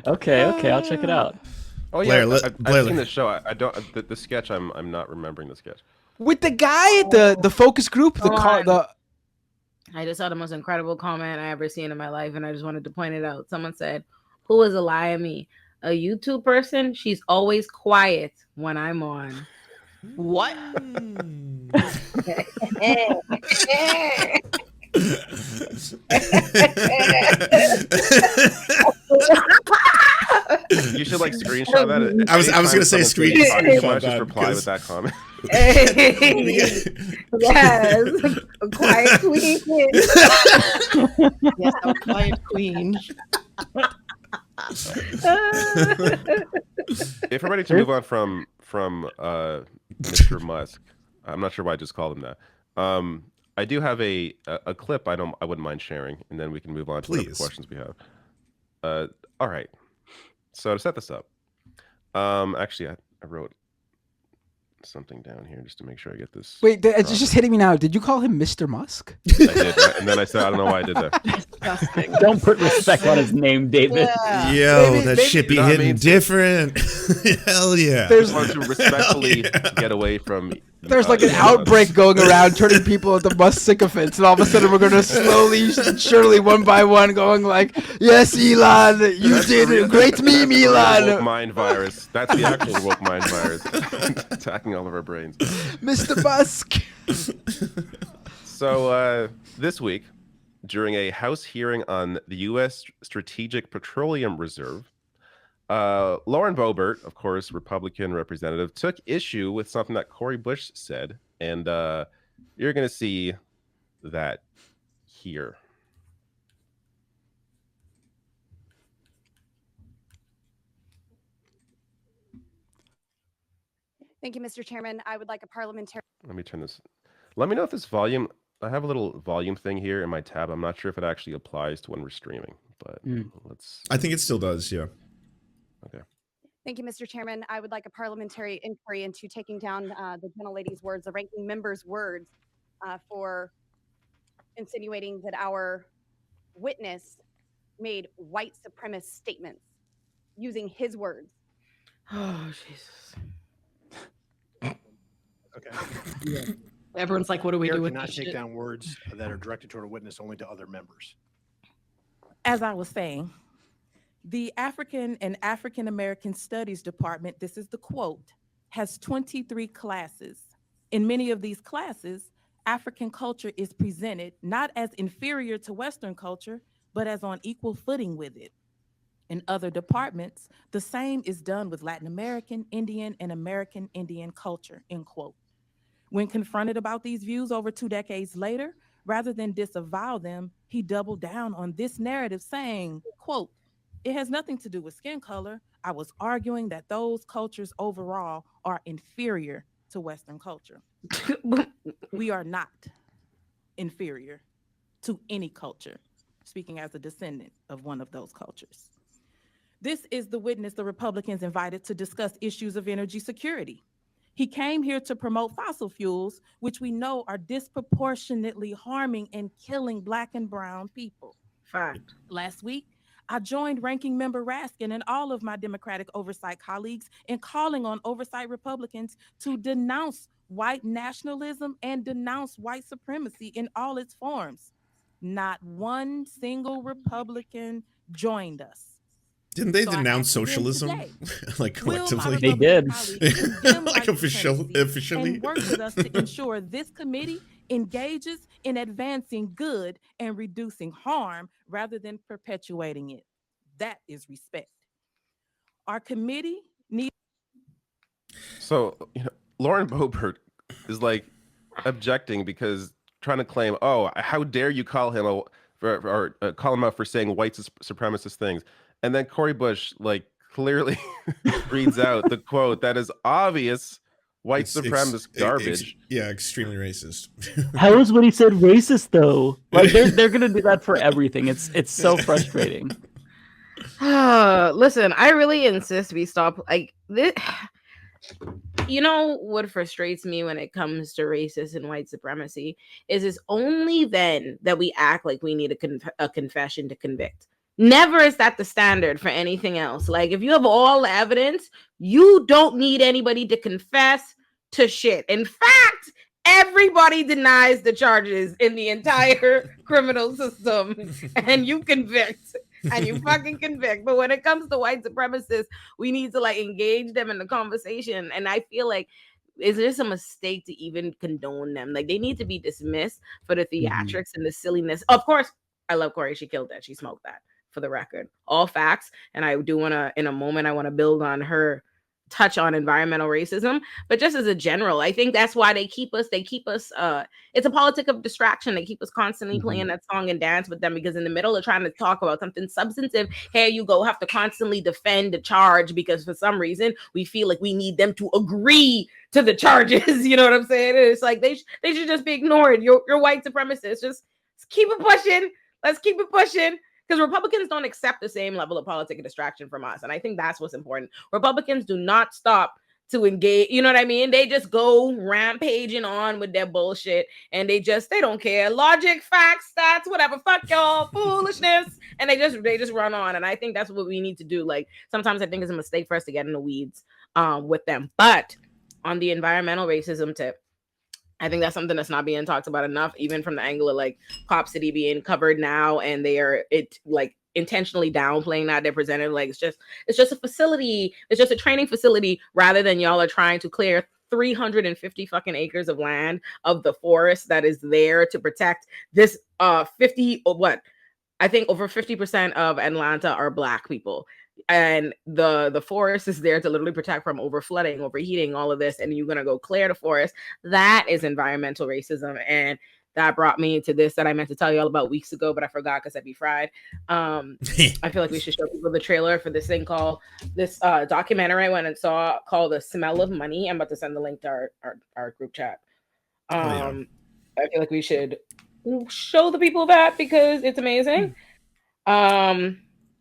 Okay, I'll check it out. Oh yeah, Blair, I've seen the show. I don't the sketch. I'm not remembering the sketch. With the guy at the focus group, I just saw the most incredible comment I ever seen in my life, and I just wanted to point it out. Someone said, "Who is Olayemi? A YouTube person? She's always quiet when I'm on." What? You should like screenshot that. I was gonna say screenshot Just reply with that comment. Yes, a quiet queen. Yes, a quiet queen. If we're ready to move on from Mr. Musk, I'm not sure why I just called him that. I do have a clip I wouldn't mind sharing, and then we can move on to the questions we have. All right. So to set this up, actually I wrote something down here just to make sure I get this. Wait, it's just hitting me now. Did you call him Mr. Musk? I did, and then I said I don't know why I did that. Don't put respect on his name, David. Yeah. Yo, that shit be hitting different. Hell yeah. I want to respectfully get away from. There's like an outbreak going around, turning people into Musk sycophants, and all of a sudden we're going to slowly, surely, one by one, going like, "Yes, Elon, you did a great meme, Elon." Woke mind virus. That's the actual woke mind virus attacking all of our brains. Mr. Musk. So this week, during a House hearing on the U.S. Strategic Petroleum Reserve, Lauren Boebert, of course, Republican representative, took issue with something that Cori Bush said, and you're going to see that here. Thank you, Mr. Chairman. I would like a parliamentary. Let me turn this. Let me know if this volume. I have a little volume thing here in my tab. I'm not sure if it actually applies to when we're streaming, but let's. I think it still does. Yeah. Okay. Thank you, Mr. Chairman. I would like a parliamentary inquiry into taking down the gentlelady's words, the ranking member's words, for insinuating that our witness made white supremacist statements using his words. Oh, Jesus. Okay. Everyone's like, what do we do with cannot this take shit? down words that are directed toward a witness only to other members. As I was saying, the African and African American Studies Department, this is the quote, has 23 classes. In many of these classes, African culture is presented not as inferior to Western culture, but as on equal footing with it. In other departments, the same is done with Latin American, Indian, and American Indian culture, end quote. When confronted about these views over 2 decades later, rather than disavow them, he doubled down on this narrative saying, quote, "It has nothing to do with skin color. I was arguing that those cultures overall are inferior to Western culture." We are not inferior to any culture, speaking as a descendant of one of those cultures. This is the witness the Republicans invited to discuss issues of energy security. He came here to promote fossil fuels, which we know are disproportionately harming and killing Black and brown people. Fact. Last week, I joined Ranking Member Raskin and all of my Democratic oversight colleagues in calling on oversight Republicans to denounce white nationalism and denounce white supremacy in all its forms. Not one single Republican joined us. Didn't they So I denounce ask again socialism? today, Like will my collectively? They did. colleagues condemn Like white officially. supremacy and work with us to ensure this committee engages in advancing good and reducing harm rather than perpetuating it. That is respect. Our committee needs. So, Lauren Boebert is like objecting because trying to claim, oh, how dare you call him call him out for saying white supremacist things, and then Cori Bush like clearly reads out the quote that is obvious white supremacist garbage. Yeah, extremely racist. How is what he said racist though? Like they're gonna do that for everything. It's so frustrating. Listen, I really insist we stop like this. You know what frustrates me when it comes to racist and white supremacy is it's only then that we act like we need a confession to convict. Never is that the standard for anything else. Like if you have all the evidence, you don't need anybody to confess to shit. In fact, everybody denies the charges in the entire criminal system and you convict. And you fucking convict. But when it comes to white supremacists, we need to like engage them in the conversation. And I feel like is this a mistake to even condone them? Like they need to be dismissed for the theatrics and the silliness. Of course, I love Cori. She killed that. She smoked that, for the record. All facts. And I do want to, in a moment, I want to build on her touch on environmental racism, but just as a general, I think that's why they keep us, it's a politic of distraction. They keep us constantly playing that song and dance with them because in the middle of trying to talk about something substantive, here you go, have to constantly defend the charge because for some reason we feel like we need them to agree to the charges. You know what I'm saying? It's like they should just be ignored. You're white supremacists. Just keep it pushing. Let's keep it pushing. Because Republicans don't accept the same level of politic distraction from us. And I think that's what's important. Republicans do not stop to engage. You know what I mean? They just go rampaging on with their bullshit. And they don't care. Logic, facts, stats, whatever. Fuck y'all, foolishness. And they just run on. And I think that's what we need to do. Like sometimes I think it's a mistake for us to get in the weeds with them. But on the environmental racism tip, I think that's something that's not being talked about enough, even from the angle of like Pop City being covered now, and they are intentionally downplaying that. They're presented like it's just a facility, it's just a training facility, rather than y'all are trying to clear 350 fucking acres of land of the forest that is there to protect this I think over 50% of Atlanta are Black people. And the forest is there to literally protect from over flooding, overheating, all of this, and you're gonna go clear the forest. That is environmental racism, and that brought me to this that I meant to tell you all about weeks ago, but I forgot because I'd be fried. I feel like we should show people the trailer for this thing called this documentary I went and saw called "The Smell of Money." I'm about to send the link to our group chat. I feel like we should show the people that because it's amazing.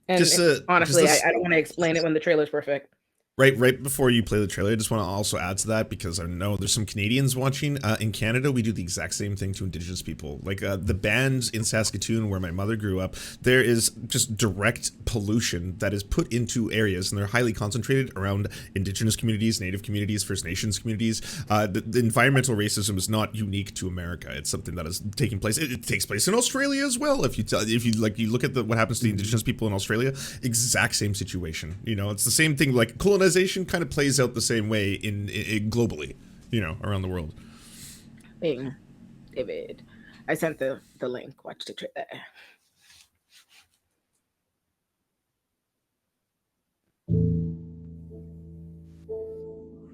And honestly, I don't want to explain it when the trailer's perfect. Right before you play the trailer, I just want to also add to that because I know there's some Canadians watching. In Canada, we do the exact same thing to Indigenous people. Like the bands in Saskatoon, where my mother grew up, there is just direct pollution that is put into areas, and they're highly concentrated around Indigenous communities, Native communities, First Nations communities. The environmental racism is not unique to America. It's something that is taking place. It takes place in Australia as well. If you look at what happens to the Indigenous people in Australia, exact same situation. You know, it's the same thing. Like colonization kind of plays out the same way in globally, around the world. Bing, David, I sent the link. Watch the trailer.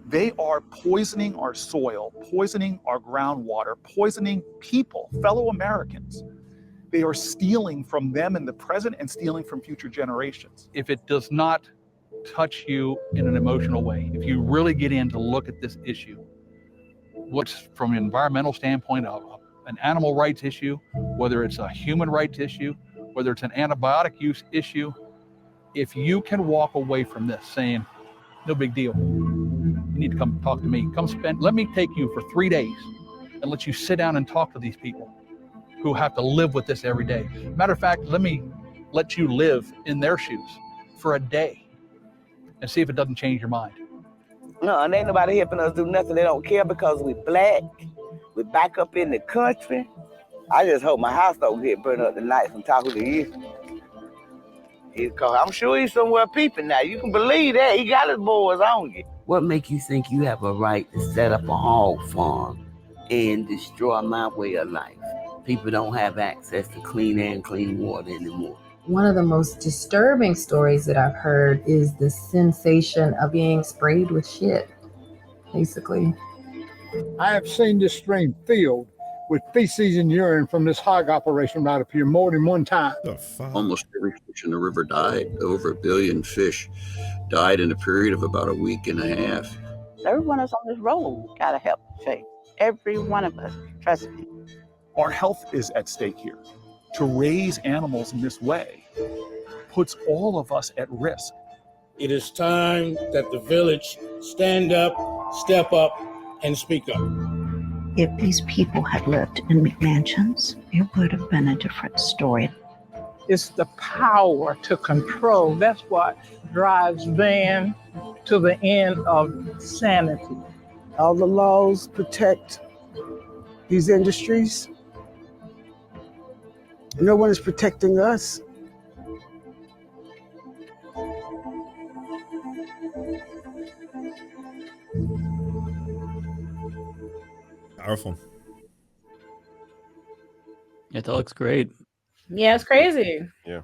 They are poisoning our soil, poisoning our groundwater, poisoning people, fellow Americans. They are stealing from them in the present and stealing from future generations. If it does not touch you in an emotional way, if you really get in to look at this issue, what's from an environmental standpoint, an animal rights issue, whether it's a human rights issue, whether it's an antibiotic use issue, if you can walk away from this saying, no big deal, you need to come talk to me, let me take you for 3 days and let you sit down and talk to these people who have to live with this every day. Matter of fact, let me let you live in their shoes for a day and see if it doesn't change your mind. No, and ain't nobody helping us do nothing. They don't care because we black. We back up in the country. I just hope my house don't get burned up tonight from talking to you. I'm sure he's somewhere peeping now. You can believe that. He got his boys on you. What make you think you have a right to set up a hog farm and destroy my way of life? People don't have access to clean air and clean water anymore. One of the most disturbing stories that I've heard is the sensation of being sprayed with shit, basically. I have seen this stream filled with feces and urine from this hog operation right up here more than one time. Almost every fish in the river died. Over 1 billion fish died in a period of about a week and a half. Everyone that's on this road got to help Faith. Every one of us, trust me. Our health is at stake here. To raise animals in this way puts all of us at risk. It is time that the village stand up, step up, and speak up. If these people had lived in McMansions, it would have been a different story. It's the power to control. That's what drives Van to the end of sanity. All the laws protect these industries. No one is protecting us. Powerful. Yeah, that looks great. Yeah, it's crazy. Yeah.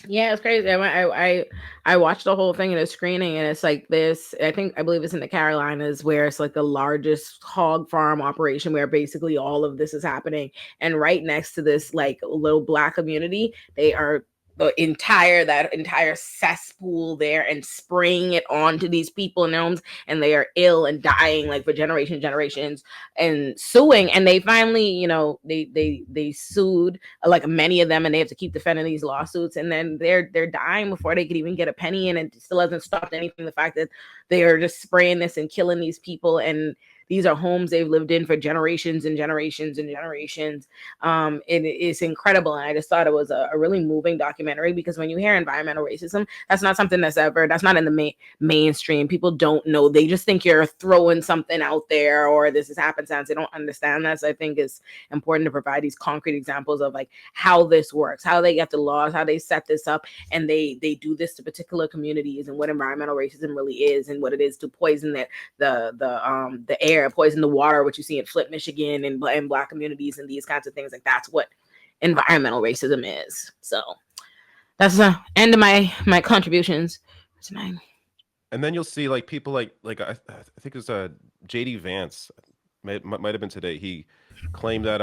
Yeah, it's crazy. I watched the whole thing in a screening, and it's like this. I believe it's in the Carolinas, where it's like the largest hog farm operation, where basically all of this is happening. And right next to this like little Black community, they are that entire cesspool there and spraying it onto these people in their homes, and they are ill and dying like for generations and suing. And they finally, they sued like many of them, and they have to keep defending these lawsuits, and then they're dying before they could even get a penny, and it still hasn't stopped anything. The fact that they are just spraying this and killing these people, and these are homes they've lived in for generations and generations and generations. It is incredible. And I just thought it was a really moving documentary, because when you hear environmental racism, that's not something that's not in the mainstream. People don't know. They just think you're throwing something out there, or this is happenstance. They don't understand that. So I think it's important to provide these concrete examples of like how this works, how they get the laws, how they set this up, and they do this to particular communities, and what environmental racism really is, and what it is to poison the air, poison the water, which you see in Flint, Michigan, and Black communities, and these kinds of things. Like that's what environmental racism is. So that's the end of my contributions tonight. And then you'll see like people like I think it was JD Vance, might have been today. He claimed that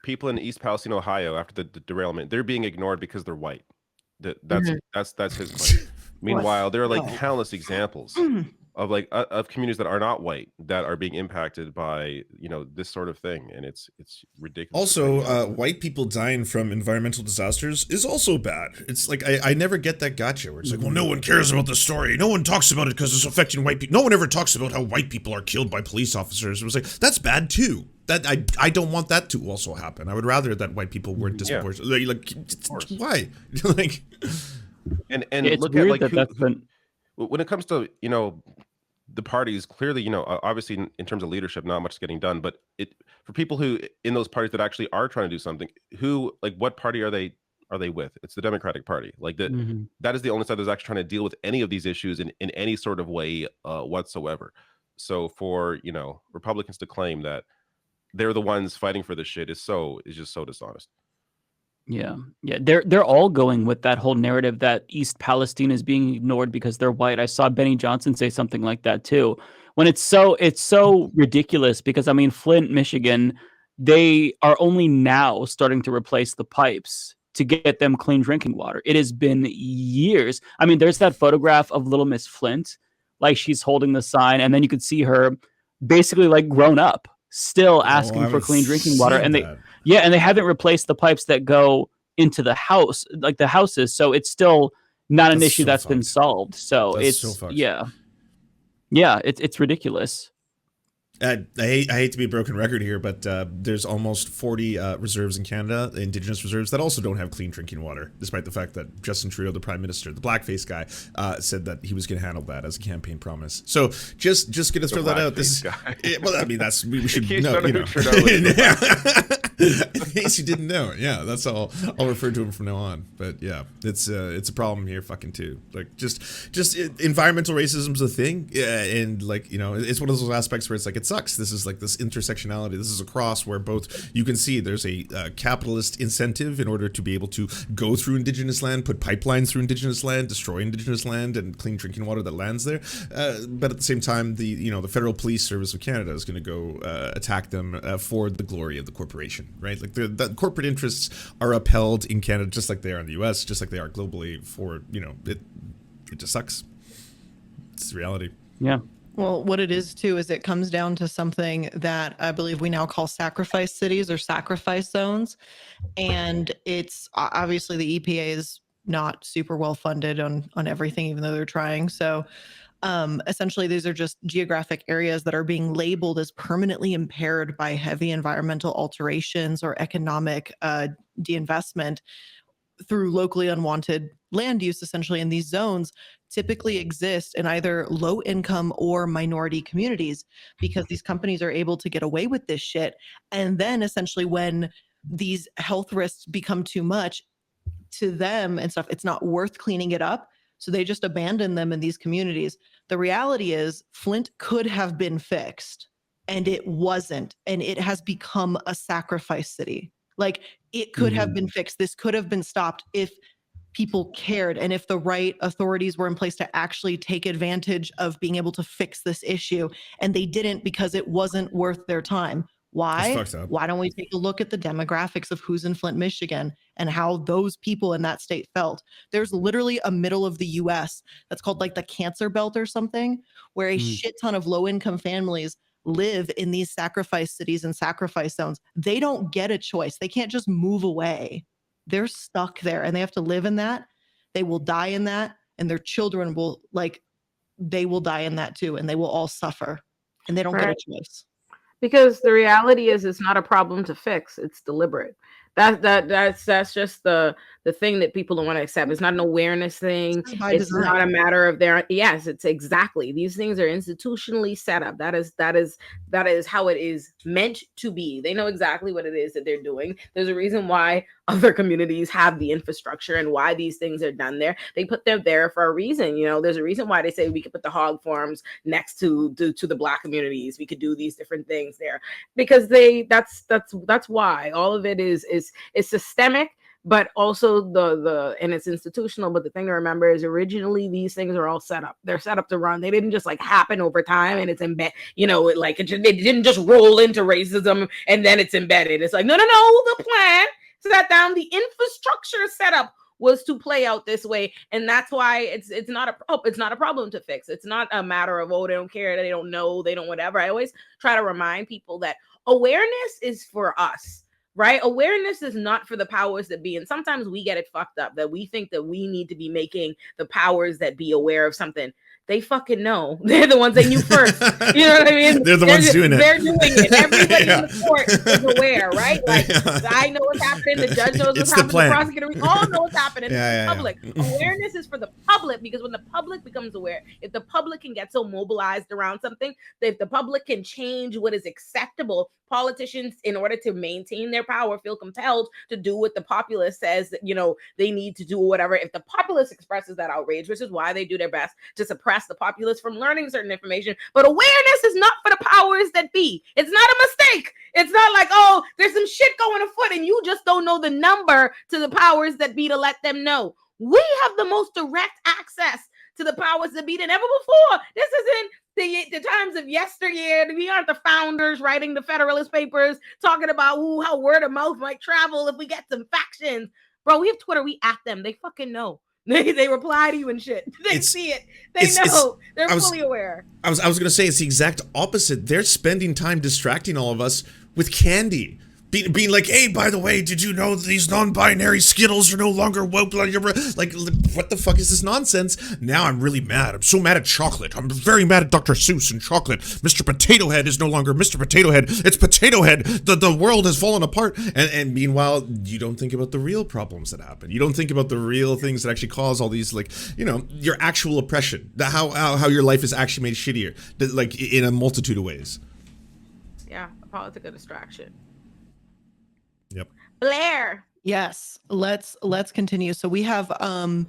people in East Palestine, Ohio, after the derailment, they're being ignored because they're white. That's his claim. Meanwhile, there are like countless examples of of communities that are not white that are being impacted by this sort of thing, and it's ridiculous. Also, white people dying from environmental disasters is also bad. It's like I never get that gotcha where it's like, well, no one cares about the story, no one talks about it because it's affecting white people. No one ever talks about how white people are killed by police officers. It was like, that's bad too. That I don't want that to also happen. I would rather that white people weren't disproportionate. Why? like, and it's look weird at that's been. When it comes to the parties, clearly obviously in terms of leadership, not much is getting done. But for people who in those parties that actually are trying to do something, who what party are they with? It's the Democratic Party. That is the only side that's actually trying to deal with any of these issues in any sort of way whatsoever. So for Republicans to claim that they're the ones fighting for this shit is just so dishonest. Yeah, they're all going with that whole narrative that East Palestine is being ignored because they're white. I saw Benny Johnson say something like that too. When it's so ridiculous, because I mean, Flint, Michigan, they are only now starting to replace the pipes to get them clean drinking water. It has been years. I mean, there's that photograph of Little Miss Flint, like she's holding the sign, and then you could see her basically like grown up, still asking for clean drinking water, and they haven't replaced the pipes that go into the house, like the houses. So it's still not an issue that's been solved. So it's it's ridiculous. I hate to be a broken record here, but there's almost 40 reserves in Canada, Indigenous reserves, that also don't have clean drinking water, despite the fact that Justin Trudeau, the Prime Minister, the blackface guy, said that he was going to handle that as a campaign promise. So just going to throw that out. Well, I mean, we should know. You know. In case you didn't know, yeah, that's all. I'll refer to him from now on. But yeah, it's a problem here, fucking too. Like just environmental racism's a thing, and like, you know, it's one of those aspects where it's like it sucks. This is like this intersectionality. This is a cross where both you can see there's a capitalist incentive in order to be able to go through Indigenous land, put pipelines through Indigenous land, destroy Indigenous land, and clean drinking water that lands there. But at the same time, the Federal Police Service of Canada is going to go attack them for the glory of the corporation, right? Like the corporate interests are upheld in Canada just like they are in the U.S., just like they are globally. For it just sucks. It's the reality. Yeah. Well, what it is too is it comes down to something that I believe we now call sacrifice cities or sacrifice zones. And it's obviously the EPA is not super well funded on everything, even though they're trying. So essentially, these are just geographic areas that are being labeled as permanently impaired by heavy environmental alterations or economic deinvestment through locally unwanted land use. Essentially, in these zones typically exist in either low income or minority communities, because these companies are able to get away with this shit. And then essentially when these health risks become too much to them and stuff, it's not worth cleaning it up. So they just abandon them in these communities. The reality is Flint could have been fixed, and it wasn't. And it has become a sacrifice city. Like, it could have been fixed. This could have been stopped if people cared and if the right authorities were in place to actually take advantage of being able to fix this issue. And they didn't, because it wasn't worth their time. Why? Why don't we take a look at the demographics of who's in Flint, Michigan, and how those people in that state felt? There's literally a middle of the US that's called like the Cancer Belt or something, where a shit ton of low-income families live in these sacrifice cities and sacrifice zones. They don't get a choice. They can't just move away. They're stuck there and they have to live in that. They will die in that, and their children will, they will die in that too, and they will all suffer, and they don't get a choice. Because the reality is, it's not a problem to fix. It's deliberate. That's just the thing that people don't want to accept. It's not an awareness thing. It's not a matter of yes, it's exactly. These things are institutionally set up. That is how it is meant to be. They know exactly what it is that they're doing. There's a reason why other communities have the infrastructure and why these things are done there. They put them there for a reason. There's a reason why they say we could put the hog farms next to the Black communities. We could do these different things there because that's why all of it is systemic, but also and it's institutional. But the thing to remember is, originally these things are all set up. They're set up to run. They didn't just happen over time and it's embedded. It didn't just roll into racism and then it's embedded. It's like no. The plan set down, the infrastructure setup was to play out this way, and that's why it's not a problem to fix. It's not a matter of they don't care, they don't know, they don't whatever. I always try to remind people that awareness is for us. Right? Awareness is not for the powers that be. And sometimes we get it fucked up that we think that we need to be making the powers that be aware of something. They fucking know. They're the ones they knew first. You know what I mean? They're the ones doing it. They're doing it. Everybody in the court is aware, right? I know what's happening. The judge knows what's happening. The prosecutor, we all know what's happening. The public. Awareness is for the public, because when the public becomes aware, if the public can get so mobilized around something, if the public can change what is acceptable, politicians, in order to maintain their power, feel compelled to do what the populace says that, they need to do, or whatever. If the populace expresses that outrage, which is why they do their best to suppress the populace from learning certain information. But awareness is not for the powers that be. It's not a mistake. It's not like, there's some shit going afoot and you just don't know the number to the powers that be to let them know. We have the most direct access to the powers that be than ever before. This isn't the times of yesteryear. We aren't the founders writing the Federalist Papers talking about how word of mouth might travel if we get some factions. Bro, we have Twitter. We at them. They fucking know. They reply to you and shit. They see it. They know. They're fully aware. I was going to say it's the exact opposite. They're spending time distracting all of us with candy. being like, hey, by the way, did you know these non-binary Skittles are no longer woke? Like, what the fuck is this nonsense? Now I'm really mad. I'm so mad at chocolate. I'm very mad at Dr. Seuss and chocolate. Mr. Potato Head is no longer Mr. Potato Head. It's Potato Head. The world has fallen apart. And meanwhile, you don't think about the real problems that happen. You don't think about the real things that actually cause all these, like, you know, your actual oppression. How your life is actually made shittier, like, in a multitude of ways. Yeah, a political distraction. Yep. Blair. Yes, let's continue. So we have a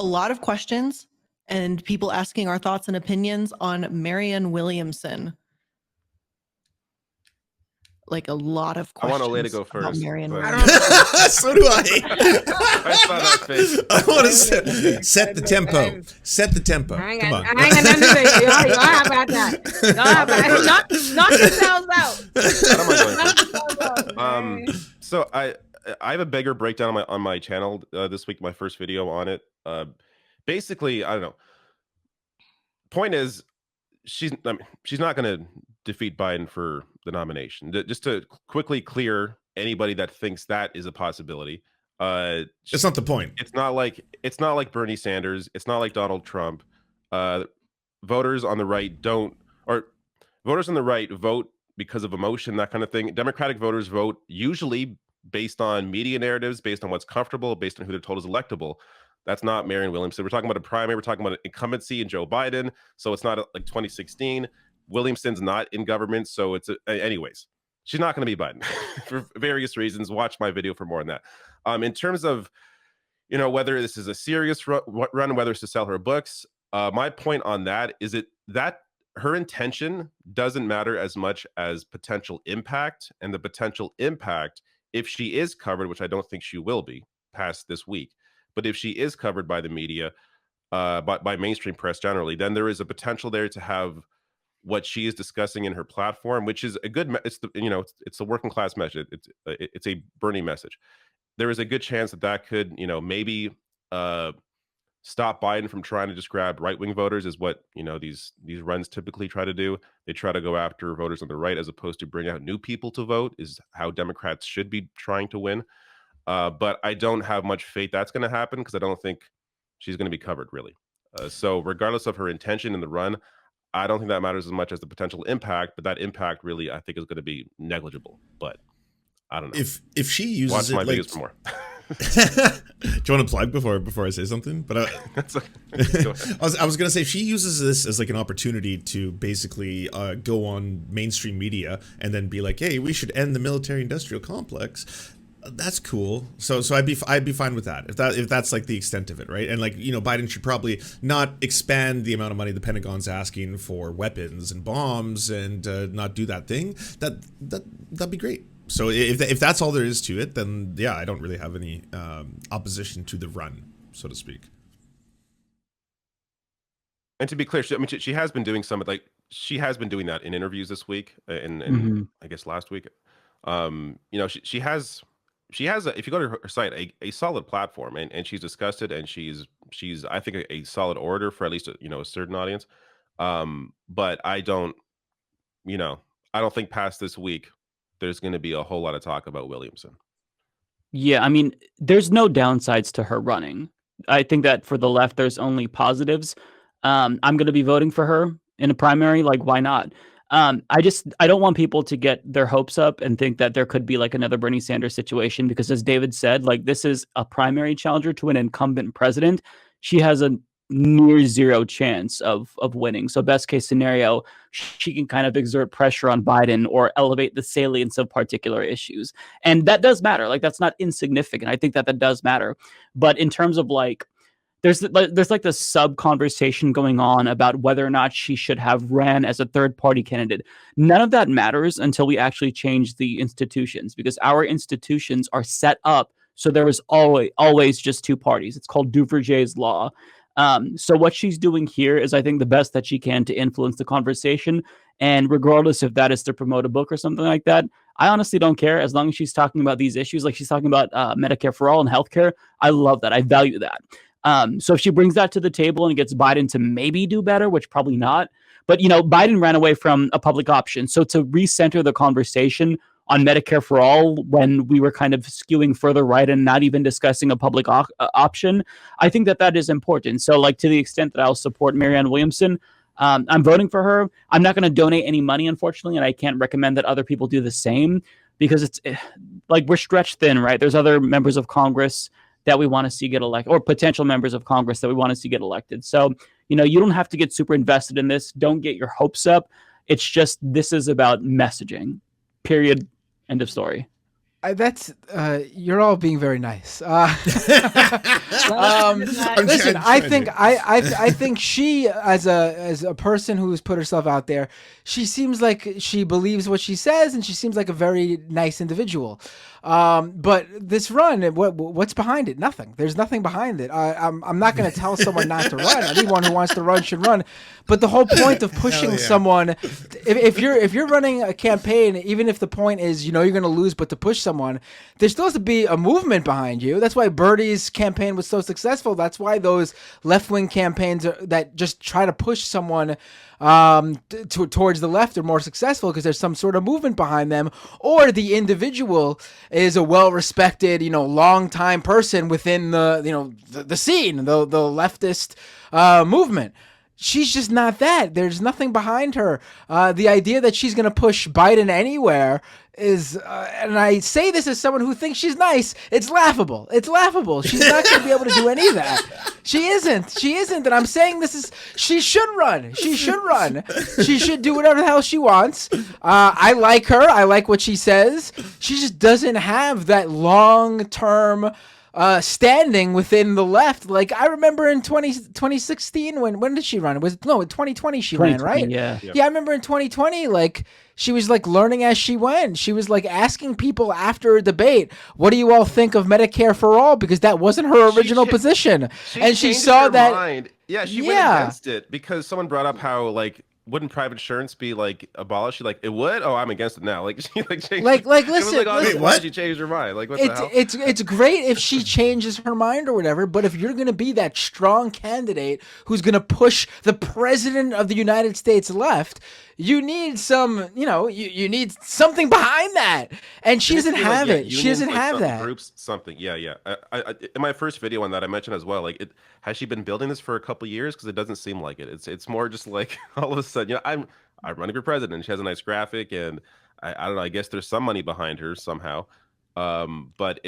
lot of questions and people asking our thoughts and opinions on Marianne Williamson. Like a lot of questions. I want Olay to go first. Marianne So do I. I saw that face. I want to set the tempo. Set the tempo. Come on. I ain't got nothing to say. Y'all have about that. Y'all have about that. Knock yourselves out. So I have a bigger breakdown on my channel this week. My first video on it. Basically, I don't know. Point is, she's not going to defeat Biden for the nomination. Just to quickly clear anybody that thinks that is a possibility. It's not the point. It's not like Bernie Sanders. It's not like Donald Trump. Voters on the right voters on the right vote because of emotion, that kind of thing. Democratic voters vote usually based on media narratives, based on what's comfortable, based on who they're told is electable. That's not Marianne Williamson. We're talking about a primary. We're talking about an incumbency in Joe Biden. So it's not like 2016. Williamson's not in government. So it's anyways, she's not going to be Biden for various reasons. Watch my video for more on that. In terms of, you know, whether this is a serious run, whether it's to sell her books, my point on that is that her intention doesn't matter as much as potential impact, and the potential impact, if she is covered, which I don't think she will be past this week, but if she is covered by the media, by mainstream press generally, then there is a potential there to have what she is discussing in her platform, which is a good, it's the working class message. It's a Bernie message. There is a good chance that could, maybe stop Biden from trying to just grab right-wing voters, is what, these runs typically try to do. They try to go after voters on the right as opposed to bring out new people to vote, is how Democrats should be trying to win. But I don't have much faith that's going to happen, because I don't think she's going to be covered, really. So regardless of her intention in the run, I don't think that matters as much as the potential impact, but that impact really, I think, is going to be negligible. But I don't know. If she uses watch my videos for more. Do you want to plug before I say something? But I was going to say, if she uses this as like an opportunity to basically go on mainstream media and then be like, hey, we should end the military-industrial complex. That's cool. So I'd be fine with that if that's like the extent of it, right? And like, Biden should probably not expand the amount of money the Pentagon's asking for weapons and bombs, and not do that thing. That'd be great. So if that's all there is to it, then yeah, I don't really have any opposition to the run, so to speak. And to be clear, she has been doing she has been doing that in interviews this week, and I guess last week. She has if you go to her site, a solid platform, and she's discussed it, and she's I think a solid orator for at least a certain audience. But I don't think past this week there's going to be a whole lot of talk about Williamson. Yeah, I mean, there's no downsides to her running. I think that for the left, there's only positives. I'm going to be voting for her in a primary. Like, why not? I don't want people to get their hopes up and think that there could be like another Bernie Sanders situation, because as David said, like, this is a primary challenger to an incumbent president. She has a near zero chance of winning. So best case scenario, she can kind of exert pressure on Biden or elevate the salience of particular issues. And that does matter. Like, that's not insignificant. I think that does matter. But in terms of like, there's like this sub conversation going on about whether or not she should have ran as a third party candidate. None of that matters until we actually change the institutions, because our institutions are set up so there is always just two parties. It's called Duverger's law. So what she's doing here is, I think, the best that she can to influence the conversation. And regardless if that is to promote a book or something like that, I honestly don't care, as long as she's talking about these issues, like she's talking about Medicare for all and healthcare. I love that. I value that. So if she brings that to the table and gets Biden to maybe do better, which probably not, but Biden ran away from a public option. So to recenter the conversation, on Medicare for all when we were kind of skewing further right and not even discussing a public option. I think that is important. So like to the extent that I'll support Marianne Williamson, I'm voting for her. I'm not going to donate any money, unfortunately, and I can't recommend that other people do the same because it's like we're stretched thin, right? There's other members of Congress that we want to see get elected, or potential members of Congress that we want to see get elected. So, you know, you don't have to get super invested in this. Don't get your hopes up. It's just, this is about messaging, period. End of story. That's you're all being very nice. Listen, I think she, as a person who's put herself out there, she seems like she believes what she says, and she seems like a very nice individual. But this run, what's behind it? Nothing. There's nothing behind it. I'm not going to tell someone not to run. Anyone who wants to run should run. But the whole point of pushing someone, if you're running a campaign, even if the point is you know you're going to lose, but to push someone, there's supposed to be a movement behind you. That's why Bertie's campaign was so successful. That's why those left-wing campaigns that just try to push someone towards the left are more successful, because there's some sort of movement behind them, or the individual is a well-respected, long-time person within the scene, the leftist movement. She's just not that. There's nothing behind her. The idea that she's going to push Biden anywhere is, and I say this as someone who thinks she's nice, it's laughable. It's laughable. She's not going to be able to do any of that. She isn't. And I'm saying she should run. She should run. She should do whatever the hell she wants. I like her. I like what she says. She just doesn't have that long-term standing within the left. Like I remember in 2016 when did she run? In 2020 she ran, right? Yeah, I remember in 2020 like she was like learning as she went. She was like asking people after a debate, what do you all think of Medicare for all? Because that wasn't her original position. And she saw that mind. Yeah, she went against it because someone brought up how like wouldn't private insurance be like abolished? She like it would. Oh, I'm against it now. Like she like changed. Listen. Wait, what? She changed her mind. Like what the hell? It's great if she changes her mind or whatever. But if you're gonna be that strong candidate who's gonna push the president of the United States left, you need some. You need something behind that. And she doesn't have it. She doesn't have that. Groups something. Yeah. I in my first video on that I mentioned as well. Like has she been building this for a couple years? Because it doesn't seem like it. It's more just like all of a sudden, I'm running for president. She has a nice graphic, and I don't know. I guess there's some money behind her somehow. But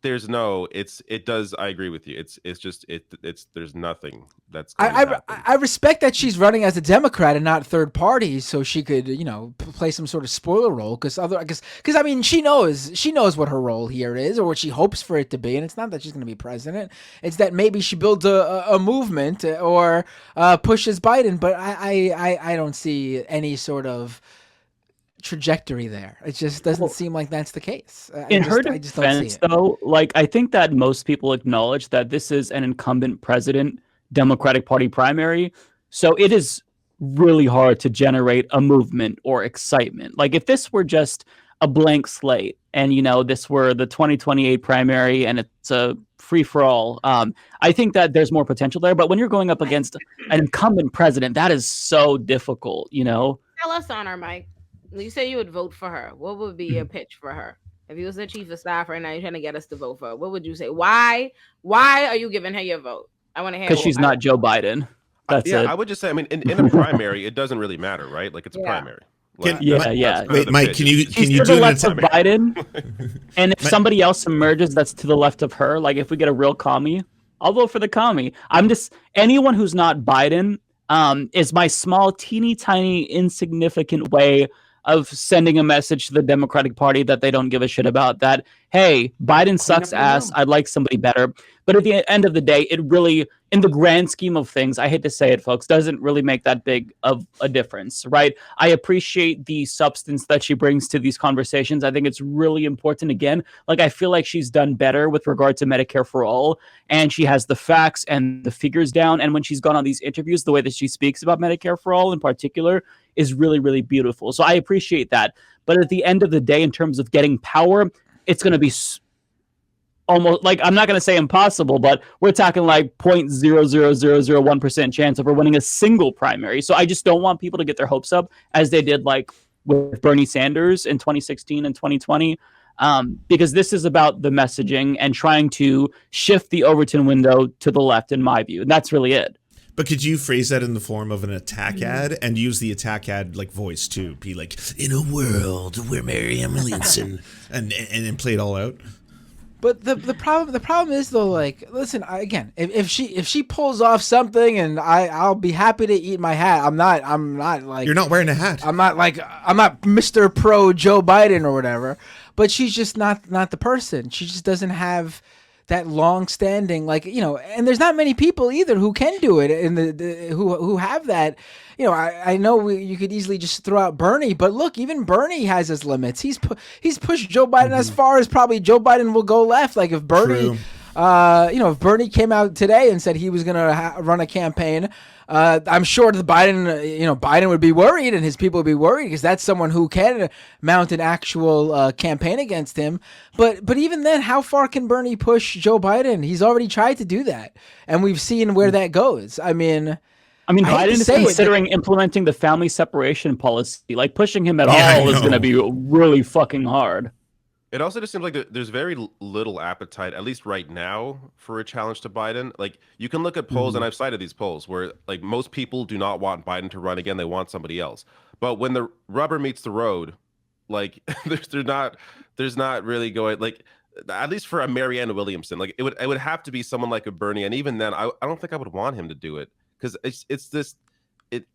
there's no. It does. I agree with you. It's just there's nothing that's. I respect that she's running as a Democrat and not third party, so she could play some sort of spoiler role. Because I mean she knows what her role here is, or what she hopes for it to be, and it's not that she's going to be president. It's that maybe she builds a movement or pushes Biden. But I don't see any sort of trajectory there. It just doesn't seem like that's the case. In her defense, though, like I think that most people acknowledge that this is an incumbent president Democratic Party primary, so it is really hard to generate a movement or excitement. Like if this were just a blank slate and this were the 2028 primary and it's a free for all, I think that there's more potential there. But when you're going up against an incumbent president, that is so difficult. Tell us on her, Mike. You say you would vote for her. What would be your pitch for her? If you was the chief of staff right now, you're trying to get us to vote for her, what would you say? Why are you giving her your vote? I want to hear. Because she's not Joe Biden. That's it. I would just say, I mean, in a primary, it doesn't really matter, right? Like it's a primary. Wait, Mike, can you to do the left of Biden? And if somebody else emerges that's to the left of her, like if we get a real commie, I'll vote for the commie. I'm just anyone who's not Biden is my small, teeny tiny, insignificant way of sending a message to the Democratic Party that they don't give a shit about that. Hey, Biden sucks ass. I'd like somebody better. But at the end of the day, it really, in the grand scheme of things, I hate to say it, folks, doesn't really make that big of a difference, right? I appreciate the substance that she brings to these conversations. I think it's really important. Again, like I feel like she's done better with regard to Medicare for all, and she has the facts and the figures down. And when she's gone on these interviews, the way that she speaks about Medicare for all in particular is really, really beautiful. So I appreciate that. But at the end of the day, in terms of getting power, it's going to be almost like, I'm not going to say impossible, but we're talking like 0.00001% chance of her winning a single primary. So I just don't want people to get their hopes up as they did like with Bernie Sanders in 2016 and 2020, because this is about the messaging and trying to shift the Overton window to the left, in my view. And that's really it. But could you phrase that in the form of an attack ad and use the attack ad like voice too? Be like, in a world where Marianne Williamson and play it all out. But the problem is though, like, listen, if she pulls off something, and I'll be happy to eat my hat. I'm not like, you're not wearing a hat. I'm not Mr. Pro Joe Biden or whatever. But she's just not the person. She just doesn't have that long standing, like, you know, and there's not many people either who can do it in who have that. You know, I know you could easily just throw out Bernie, but look, even Bernie has his limits. He's pushed Joe Biden as far as probably Joe Biden will go left. Like if Bernie, if Bernie came out today and said he was going to run a campaign, I'm sure that Biden would be worried and his people would be worried because that's someone who can mount an actual campaign against him. But even then, how far can Bernie push Joe Biden? He's already tried to do that, and we've seen where that goes. I mean, Biden is considering implementing the family separation policy. Like pushing him at all is going to be really fucking hard. It also just seems like there's very little appetite, at least right now, for a challenge to Biden. Like you can look at polls, and I've cited these polls where like most people do not want Biden to run again; they want somebody else. But when the rubber meets the road, like there's not really going like. At least for a Marianne Williamson, like it would have to be someone like a Bernie, and even then, I don't think I would want him to do it because it's this.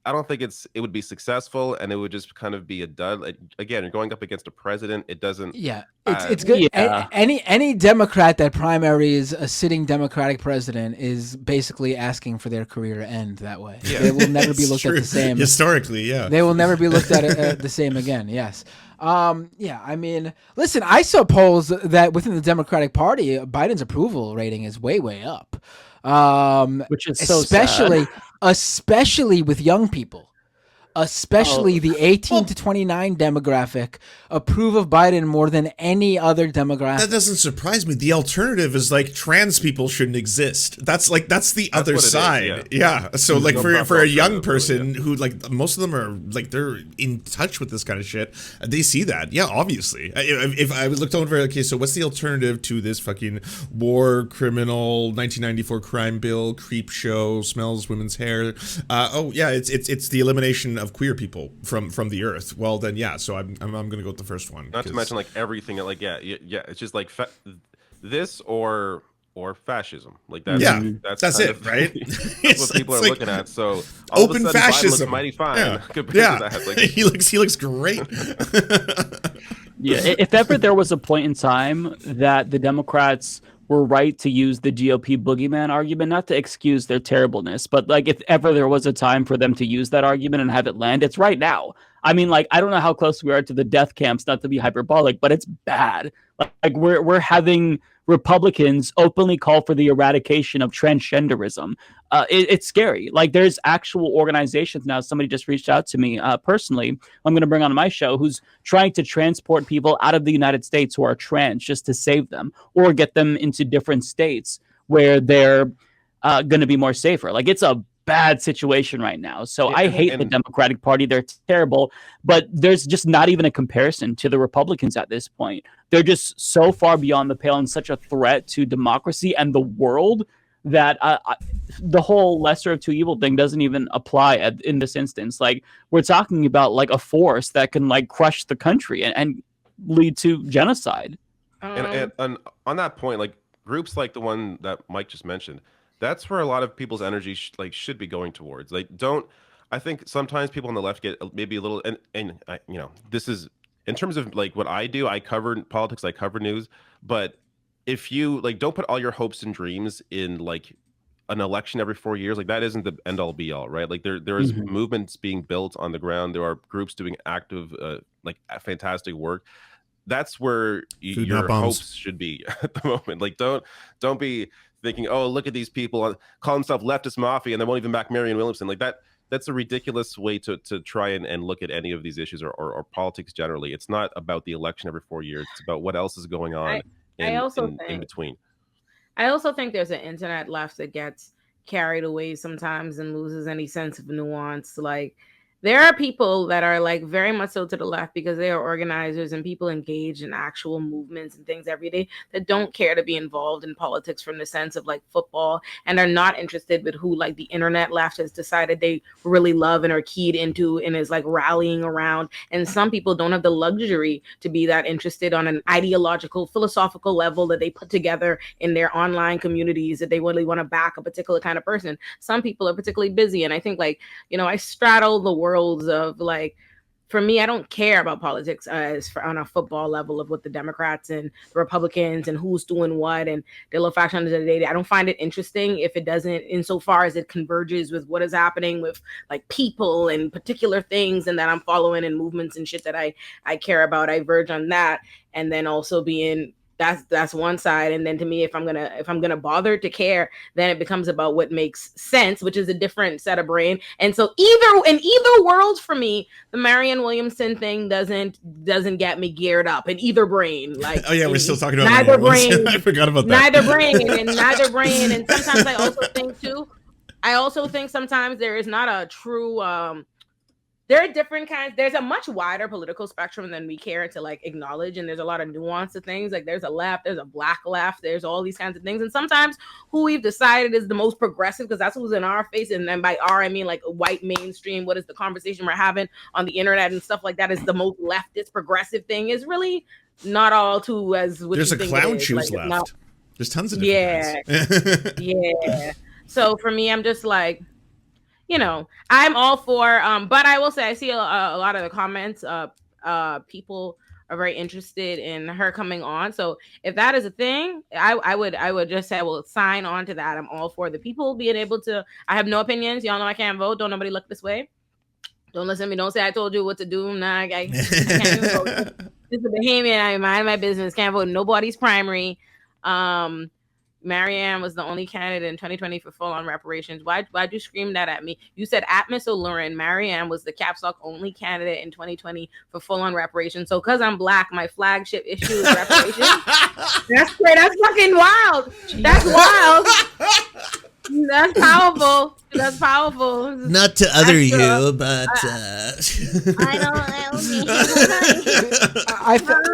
I don't think it would be successful, and it would just kind of be a dud. Like, again, you're going up against a president. It doesn't. Yeah, it's good. Yeah. Any Democrat that primaries a sitting Democratic president is basically asking for their career to end that way. Yeah. They will never be looked at the same. Historically, yeah. They will never be looked at the same again. Yes. I mean, listen, I saw polls that within the Democratic Party, Biden's approval rating is way up. Which is so sad. Especially with young people. Especially the 18 to 29 demographic approve of Biden more than any other demographic. That doesn't surprise me. The alternative is like trans people shouldn't exist. That's the other side. Yeah. So like for a young person who like most of them are like they're in touch with this kind of shit, they see that. Yeah, obviously. If I looked over, okay, so what's the alternative to this fucking war criminal 1994 crime bill, creep show, smells women's hair? It's the elimination of queer people from the earth. Well then, yeah. So I'm gonna go with the first one. Not to mention like everything. Like it's just like this or fascism. Like that's that's it, right? That's what people are like, looking at. So all open of a sudden, fascism Biden looks mighty fine compared to that. Like, he looks great. Yeah, if ever there was a point in time that the Democrats were right to use the GOP boogeyman argument, not to excuse their terribleness, but like if ever there was a time for them to use that argument and have it land, it's right now. I mean, like, I don't know how close we are to the death camps, not to be hyperbolic, but it's bad. Like we're having Republicans openly call for the eradication of transgenderism. It's scary. Like there's actual organizations now. Somebody just reached out to me personally. I'm going to bring on my show who's trying to transport people out of the United States who are trans just to save them or get them into different states where they're going to be more safer. Like it's a bad situation right now. So I hate the Democratic Party. They're terrible, but there's just not even a comparison to the Republicans at this point. They're just so far beyond the pale and such a threat to democracy and the world that the whole lesser of two evil thing doesn't even apply in this instance. Like we're talking about like a force that can like crush the country and lead to genocide. And on that point, like groups like the one that Mike just mentioned, that's where a lot of people's energy should be going towards. Like, I think sometimes people on the left get maybe a little, and this is in terms of like what I do. I cover politics, I cover news, but if you like, don't put all your hopes and dreams in like an election every 4 years. Like that isn't the end all be all, right? Like there is movements being built on the ground. There are groups doing active, fantastic work. That's where your hopes should be at the moment. Like don't be thinking, oh, look at these people call themselves Leftist Mafia and they won't even back Marianne Williamson. Like that's a ridiculous way to try and look at any of these issues or politics generally. It's not about the election every 4 years. It's about what else is going on in between. I also think there's an internet left that gets carried away sometimes and loses any sense of nuance. Like there are people that are like very much so to the left because they are organizers and people engaged in actual movements and things every day that don't care to be involved in politics from the sense of like football and are not interested with who like the internet left has decided they really love and are keyed into and is like rallying around. And some people don't have the luxury to be that interested on an ideological, philosophical level that they put together in their online communities that they really want to back a particular kind of person. Some people are particularly busy. And I think like, you know, I straddle the worlds of like, for me, I don't care about politics on a football level of what the Democrats and the Republicans and who's doing what and the little factions of the day. I don't find it interesting if it doesn't, insofar as it converges with what is happening with like people and particular things and that I'm following and movements and shit that I care about. I verge on that, and then also being. That's one side, and then to me, if I'm gonna bother to care, then it becomes about what makes sense, which is a different set of brain. And so in either world for me, the Marianne Williamson thing doesn't get me geared up in either brain. Like, oh yeah, we're still talking about neither brain. I forgot about that. Neither brain. And sometimes I also think sometimes there is not a true. There are different kinds. There's a much wider political spectrum than we care to like acknowledge, and there's a lot of nuance to things. Like there's a left, there's a black left, there's all these kinds of things. And sometimes who we've decided is the most progressive, because that's who's in our face, and then by our I mean like white mainstream. What is the conversation we're having on the internet and stuff like that is the most leftist progressive thing is really not all too as. What There's you a think clown it is. shoes like, left. There's tons of different kinds. Yeah. So for me, I'm just like. You know, I'm all for, but I will say I see a lot of the comments. People are very interested in her coming on. So if that is a thing, I would just say, well, sign on to that. I'm all for the people being able to. I have no opinions. Y'all know I can't vote. Don't nobody look this way. Don't listen to me. Don't say I told you what to do. Nah, I can't even vote. This is a Bahamian. I mind my business. Can't vote in nobody's primary. Marianne was the only candidate in 2020 for full-on reparations. Why'd you scream that at me? You said at Miss Allurin, Marianne was the caps lock only candidate in 2020 for full-on reparations. So because I'm black, my flagship issue is reparations. That's fucking wild. That's wild. That's powerful. That's powerful. Not to other you, but I don't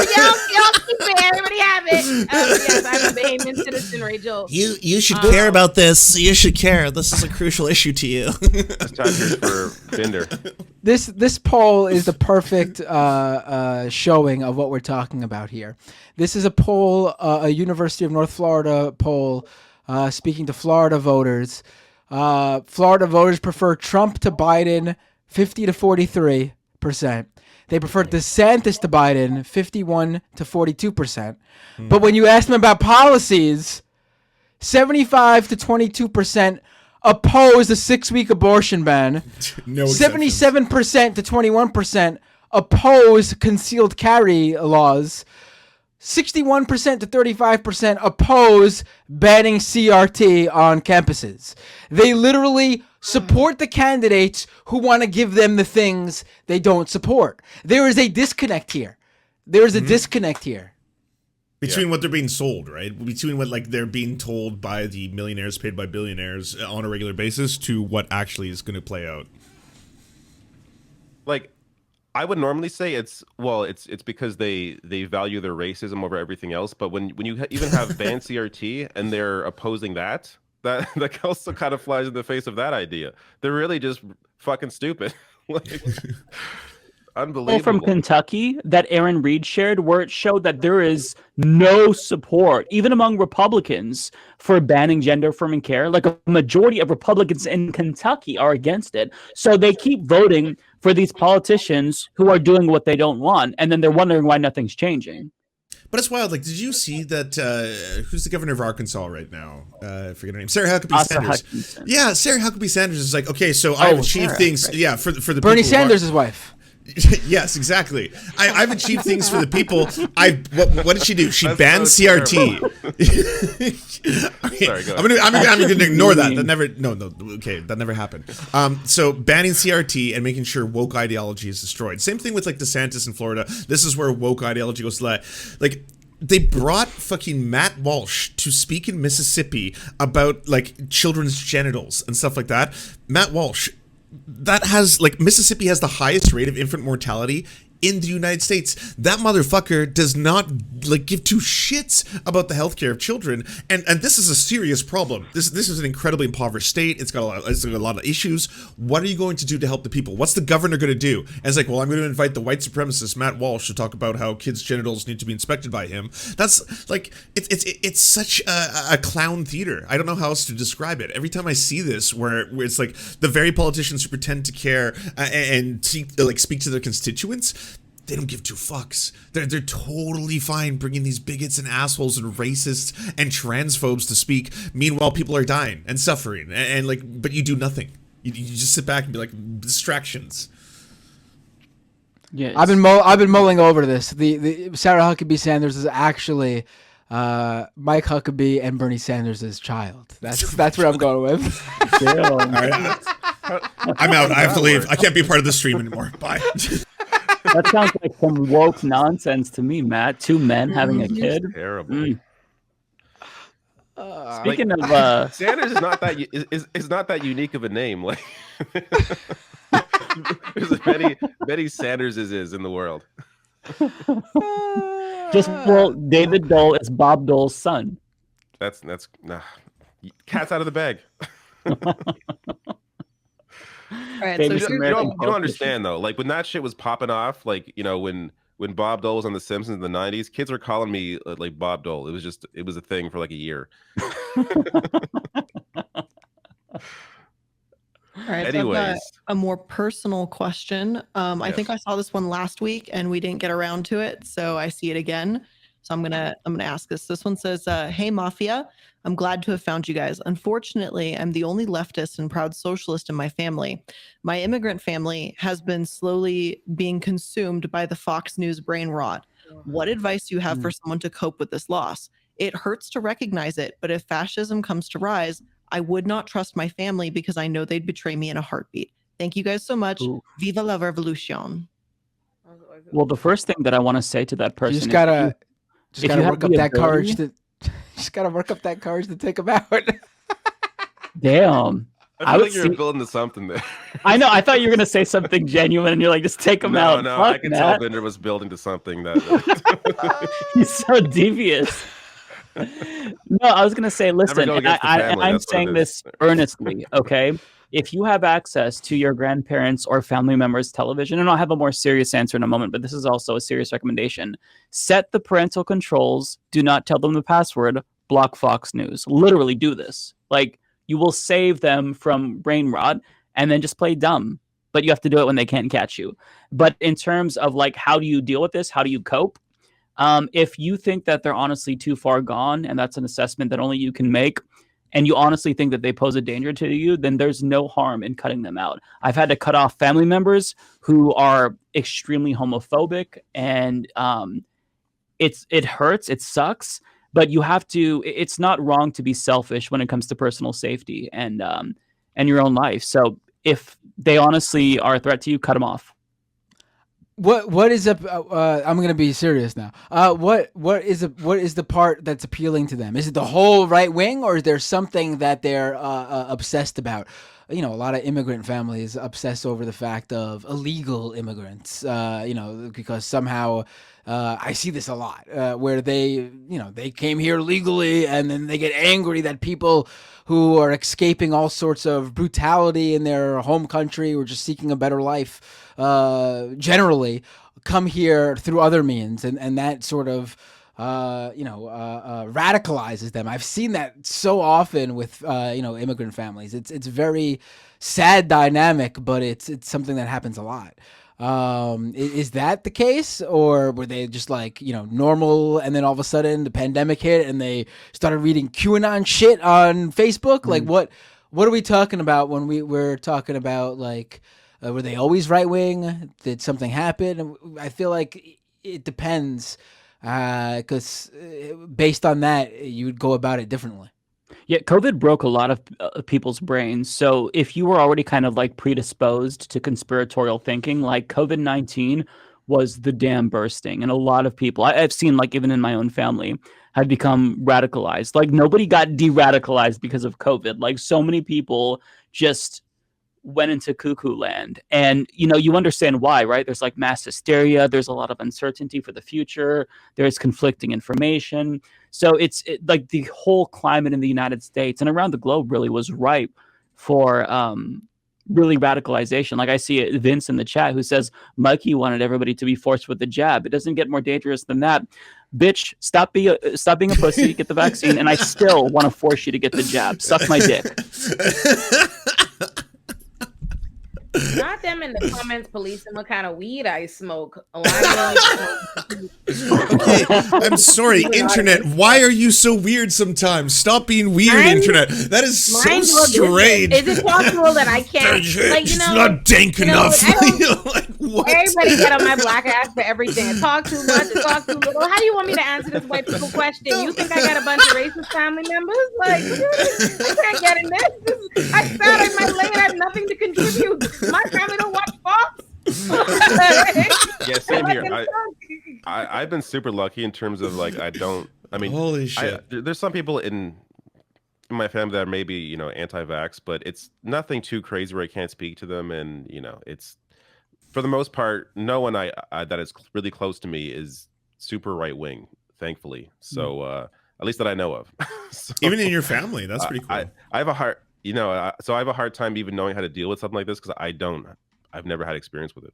y'all keep it. Everybody have it. Yes, I'm a Bahamian citizen, Rachel. You should care about this. You should care. This is a crucial issue to you. That's time for Binder. This poll is the perfect showing of what we're talking about here. This is a poll, a University of North Florida poll. Speaking to Florida voters, Florida voters prefer Trump to Biden 50 to 43%. They prefer DeSantis to Biden 51 to 42%. But when you ask them about policies, 75 to 22% oppose the 6-week abortion ban. No 77% to 21% oppose concealed carry laws. 61% to 35% oppose banning CRT on campuses. They literally support the candidates who want to give them the things they don't support. There is a disconnect here. There is a disconnect here. Between what they're being sold, right? Between what like they're being told by the millionaires paid by billionaires on a regular basis to what actually is going to play out. Like, I would normally say it's because they value their racism over everything else. But when you even have banned CRT and they're opposing that also kind of flies in the face of that idea. They're really just fucking stupid. Like, unbelievable. From Kentucky that Aaron Reed shared, where it showed that there is no support, even among Republicans, for banning gender-affirming care. Like a majority of Republicans in Kentucky are against it. So they keep voting for these politicians who are doing what they don't want, and then they're wondering why nothing's changing. But it's wild. Like, did you see that? Who's the governor of Arkansas right now? I forget her name. Sarah Huckabee Sanders. Hutchinson. Yeah, Sarah Huckabee Sanders is like, okay, so I've achieved things. Right. Yeah, for the Bernie people Sanders' wife. Yes, exactly. I've achieved things for the people. What did she do? She banned CRT. Okay, sorry, go I'm going to ignore that. That never happened. So banning CRT and making sure woke ideology is destroyed. Same thing with like DeSantis in Florida. This is where woke ideology goes to like. They brought fucking Matt Walsh to speak in Mississippi about like children's genitals and stuff like that. Matt Walsh that has, like, Mississippi has the highest rate of infant mortality in the United States. That motherfucker does not, like, give two shits about the healthcare of children, and this is a serious problem. This is an incredibly impoverished state. It's got a lot of issues. What are you going to do to help the people? What's the governor going to do? And it's like, well, I'm going to invite the white supremacist Matt Walsh to talk about how kids' genitals need to be inspected by him. That's like, it's such a clown theater. I don't know how else to describe it. Every time I see this, where it's like the very politicians who pretend to care and speak to their constituents, they don't give two fucks. They're totally fine bringing these bigots and assholes and racists and transphobes to speak. Meanwhile, people are dying and suffering, and like, but you do nothing. You just sit back and be like, distractions. Yeah, I've been mulling over this. The Sarah Huckabee Sanders is actually Mike Huckabee and Bernie Sanders' child. That's where I'm going with. All right. I'm out. I have to leave. I can't be a part of the stream anymore. Bye. That sounds like some woke nonsense to me, Matt. Two men having a kid. Terrible. Speaking of Sanders is not that unique of a name. Like there's many Sanderses in the world. David Doel is Bob Dole's son. That's nah. Cat's out of the bag. Right, you don't understand though. Like when that shit was popping off, like, you know, when Bob Dole was on The Simpsons in the 90s, kids were calling me like Bob Dole. It was a thing for like a year. All right, Anyways, so I've got a more personal question. I think I saw this one last week and we didn't get around to it, so I see it again. So I'm gonna ask this. This one says, "Hey Mafia, I'm glad to have found you guys. Unfortunately, I'm the only leftist and proud socialist in my family. My immigrant family has been slowly being consumed by the Fox News brain rot. What advice do you have for someone to cope with this loss? It hurts to recognize it, but if fascism comes to rise, I would not trust my family because I know they'd betray me in a heartbeat. Thank you guys so much. Ooh. Viva la revolution." Well, the first thing that I want to say to that person, You just gotta work up that ability- courage to. Just gotta work up that courage to take them out. Damn. I feel like you're building to something there. I know. I thought you were gonna say something genuine, and you're like, just take them out. No, Fuck, I can Matt. tell Binder was building to something that. He's so devious. No, I was gonna say, listen, go and against the family, I'm that's what saying it this earnestly, okay? If you have access to your grandparents' or family members' television, and I'll have a more serious answer in a moment, but this is also a serious recommendation. Set the parental controls. Do not tell them the password. Block Fox News. Literally do this. Like, you will save them from brain rot, and then just play dumb. But you have to do it when they can't catch you. But in terms of like, how do you deal with this? How do you cope? If you think that they're honestly too far gone, and that's an assessment that only you can make, and you honestly think that they pose a danger to you, then there's no harm in cutting them out. I've had to cut off family members who are extremely homophobic, and it hurts, it sucks, but you have to. It's not wrong to be selfish when it comes to personal safety and your own life. So if they honestly are a threat to you, cut them off. What is up? I'm gonna be serious now. What is the part that's appealing to them? Is it the whole right wing, or is there something that they're obsessed about? You know, a lot of immigrant families obsess over the fact of illegal immigrants. Because somehow I see this a lot, where they came here legally, and then they get angry that people who are escaping all sorts of brutality in their home country or just seeking a better life, generally come here through other means, and that sort of radicalizes them. I've seen that so often with immigrant families. It's very sad dynamic, but it's something that happens a lot. Is that the case, or were they just like normal, and then all of a sudden the pandemic hit and they started reading QAnon shit on Facebook? Like what are we talking about when we're talking about like were they always right wing? Did something happen? I feel like it depends, because based on that you would go about it differently. Yeah, COVID broke a lot of people's brains. So if you were already kind of like predisposed to conspiratorial thinking, like COVID-19 was the dam bursting. And a lot of people, I've seen like even in my own family, have become radicalized. Like nobody got de-radicalized because of COVID. Like so many people just went into cuckoo land. And, you know, you understand why, right? There's like mass hysteria. There's a lot of uncertainty for the future. There's conflicting information. So it's like the whole climate in the United States and around the globe really was ripe for really radicalization. Like I see Vince in the chat who says Mikey wanted everybody to be forced with the jab. It doesn't get more dangerous than that. Bitch, stop being a pussy, get the vaccine, and I still want to force you to get the jab. Suck my dick. Not them in the comments policing what kind of weed I smoke. Okay, I'm sorry, internet. Why are you so weird sometimes? Stop being weird, internet. That is so strange. Is it possible that I can't? Like, you know, it's not dank enough. Everybody get on my black ass for everything. I talk too much, I talk too little. How do you want me to answer this white people question? You think I got a bunch of racist family members? Like, I can't get in this. I sat in my lane. I have nothing to contribute. My family don't watch Fox. Yeah, same here. I've been super lucky in terms of like holy shit. There's some people in my family that are maybe, you know, anti-vax, but it's nothing too crazy where I can't speak to them, and you know, it's for the most part, no one that is really close to me is super right wing, thankfully. So at least that I know of. So, even in your family, that's pretty cool. I have a hard, you know, so I have a hard time even knowing how to deal with something like this because I've never had experience with it.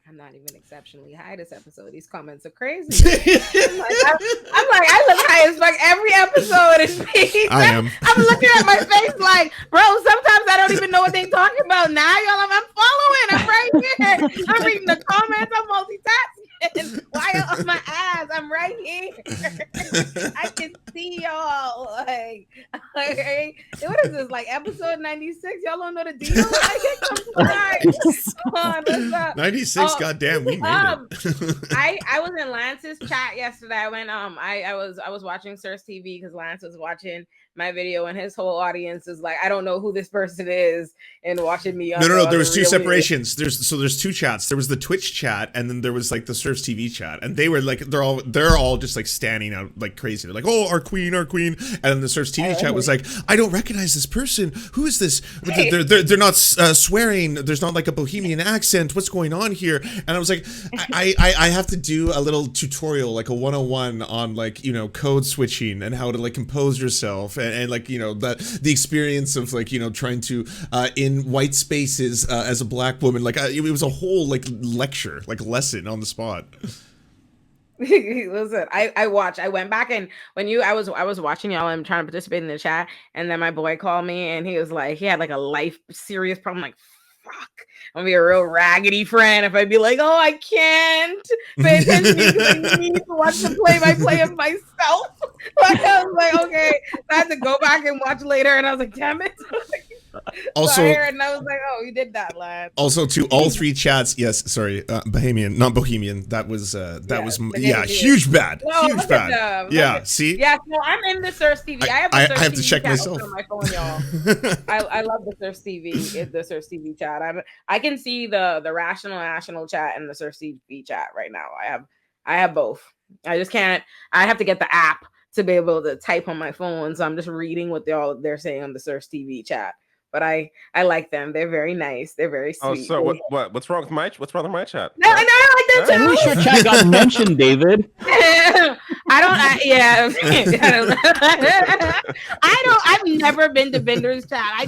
I'm not even exceptionally high this episode. These comments are crazy. I'm like, I look high as fuck every episode. Is me. I am. I'm looking at my face like, bro, sometimes I don't even know what they're talking about. Now I'm following. I'm right here. I'm reading the comments. I'm multitasking. Why on my ass? I'm right here. I can see y'all. Like, what is this? Like episode 96? Y'all don't know the deal? Come on, what's up? 96. Goddamn, we made it. I was in Lance's chat yesterday. I went I was watching Source TV because Lance was watching my video, and his whole audience is like, I don't know who this person is, and watching me. No. There was two separations. There's two chats. There was the Twitch chat, and then there was like the Source TV chat, and they were like they're all just like standing out like crazy. They're like, oh, our queen, and then the Source TV chat was like, I don't recognize this person. Who is this? They're not swearing. There's not like a Bohemian accent. What's going on here? And I was like, I have to do a little tutorial, like a 101 on like, you know, code switching and how to like compose yourself and like, you know, the experience of like, you know, trying to in white spaces as a black woman. Like it was a whole like lecture, like lesson on the spot. Listen, I went back, and when I was watching y'all and trying to participate in the chat, and then my boy called me and he was like, he had like a life serious problem. Like, fuck, I'm gonna be a real raggedy friend if I'd be like, oh, I can't pay attention because I need to watch the play-by-play of myself. Like, I was like, okay, so I had to go back and watch later, and I was like, damn it. Also, and I was like, oh, you did that, lad. Also, to all three chats, yes, sorry, Bohemian, not Bohemian. That was huge bad, huge bad. Yeah, see. Yeah, so I'm in the Source TV. I have to check myself on my phone, y'all. I love the Source TV. The Source TV chat. I can see the Rational National chat and the Source TV chat right now. I have both. I just can't. I have to get the app to be able to type on my phone, so I'm just reading what they're saying on the Source TV chat. But I like them. They're very nice. They're very sweet. Oh, so what's wrong with my chat? No, I like them too. At least your chat got mentioned, David. I've never been to Bender's chat. I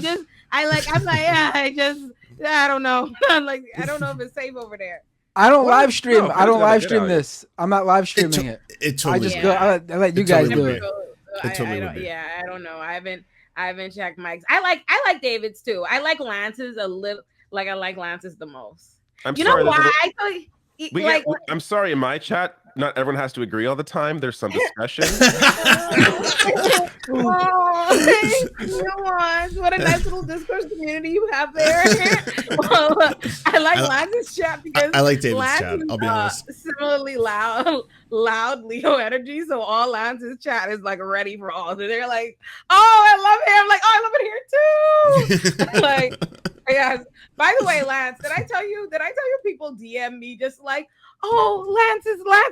don't know. Like, I don't know if it's safe over there. I don't live stream. I don't live stream this. I'm not live streaming it. It totally. I just go. I let you guys do it. I don't know. I haven't checked Mike's. I like David's too. I like Lance's a little. Like, I like Lance's the most. You know why? I'm sorry. In my chat, not everyone has to agree all the time. There's some discussion. What a nice little discourse community you have there. Well, I like Lance's chat because I like David's chat. I'll be honest. Similarly loud Leo energy. So all Lance's chat is like ready for all. So they're like, oh, I love him. Like, oh, I love it here too. Like, yes. By the way, Lance, did I tell you people DM me just like, oh, Lance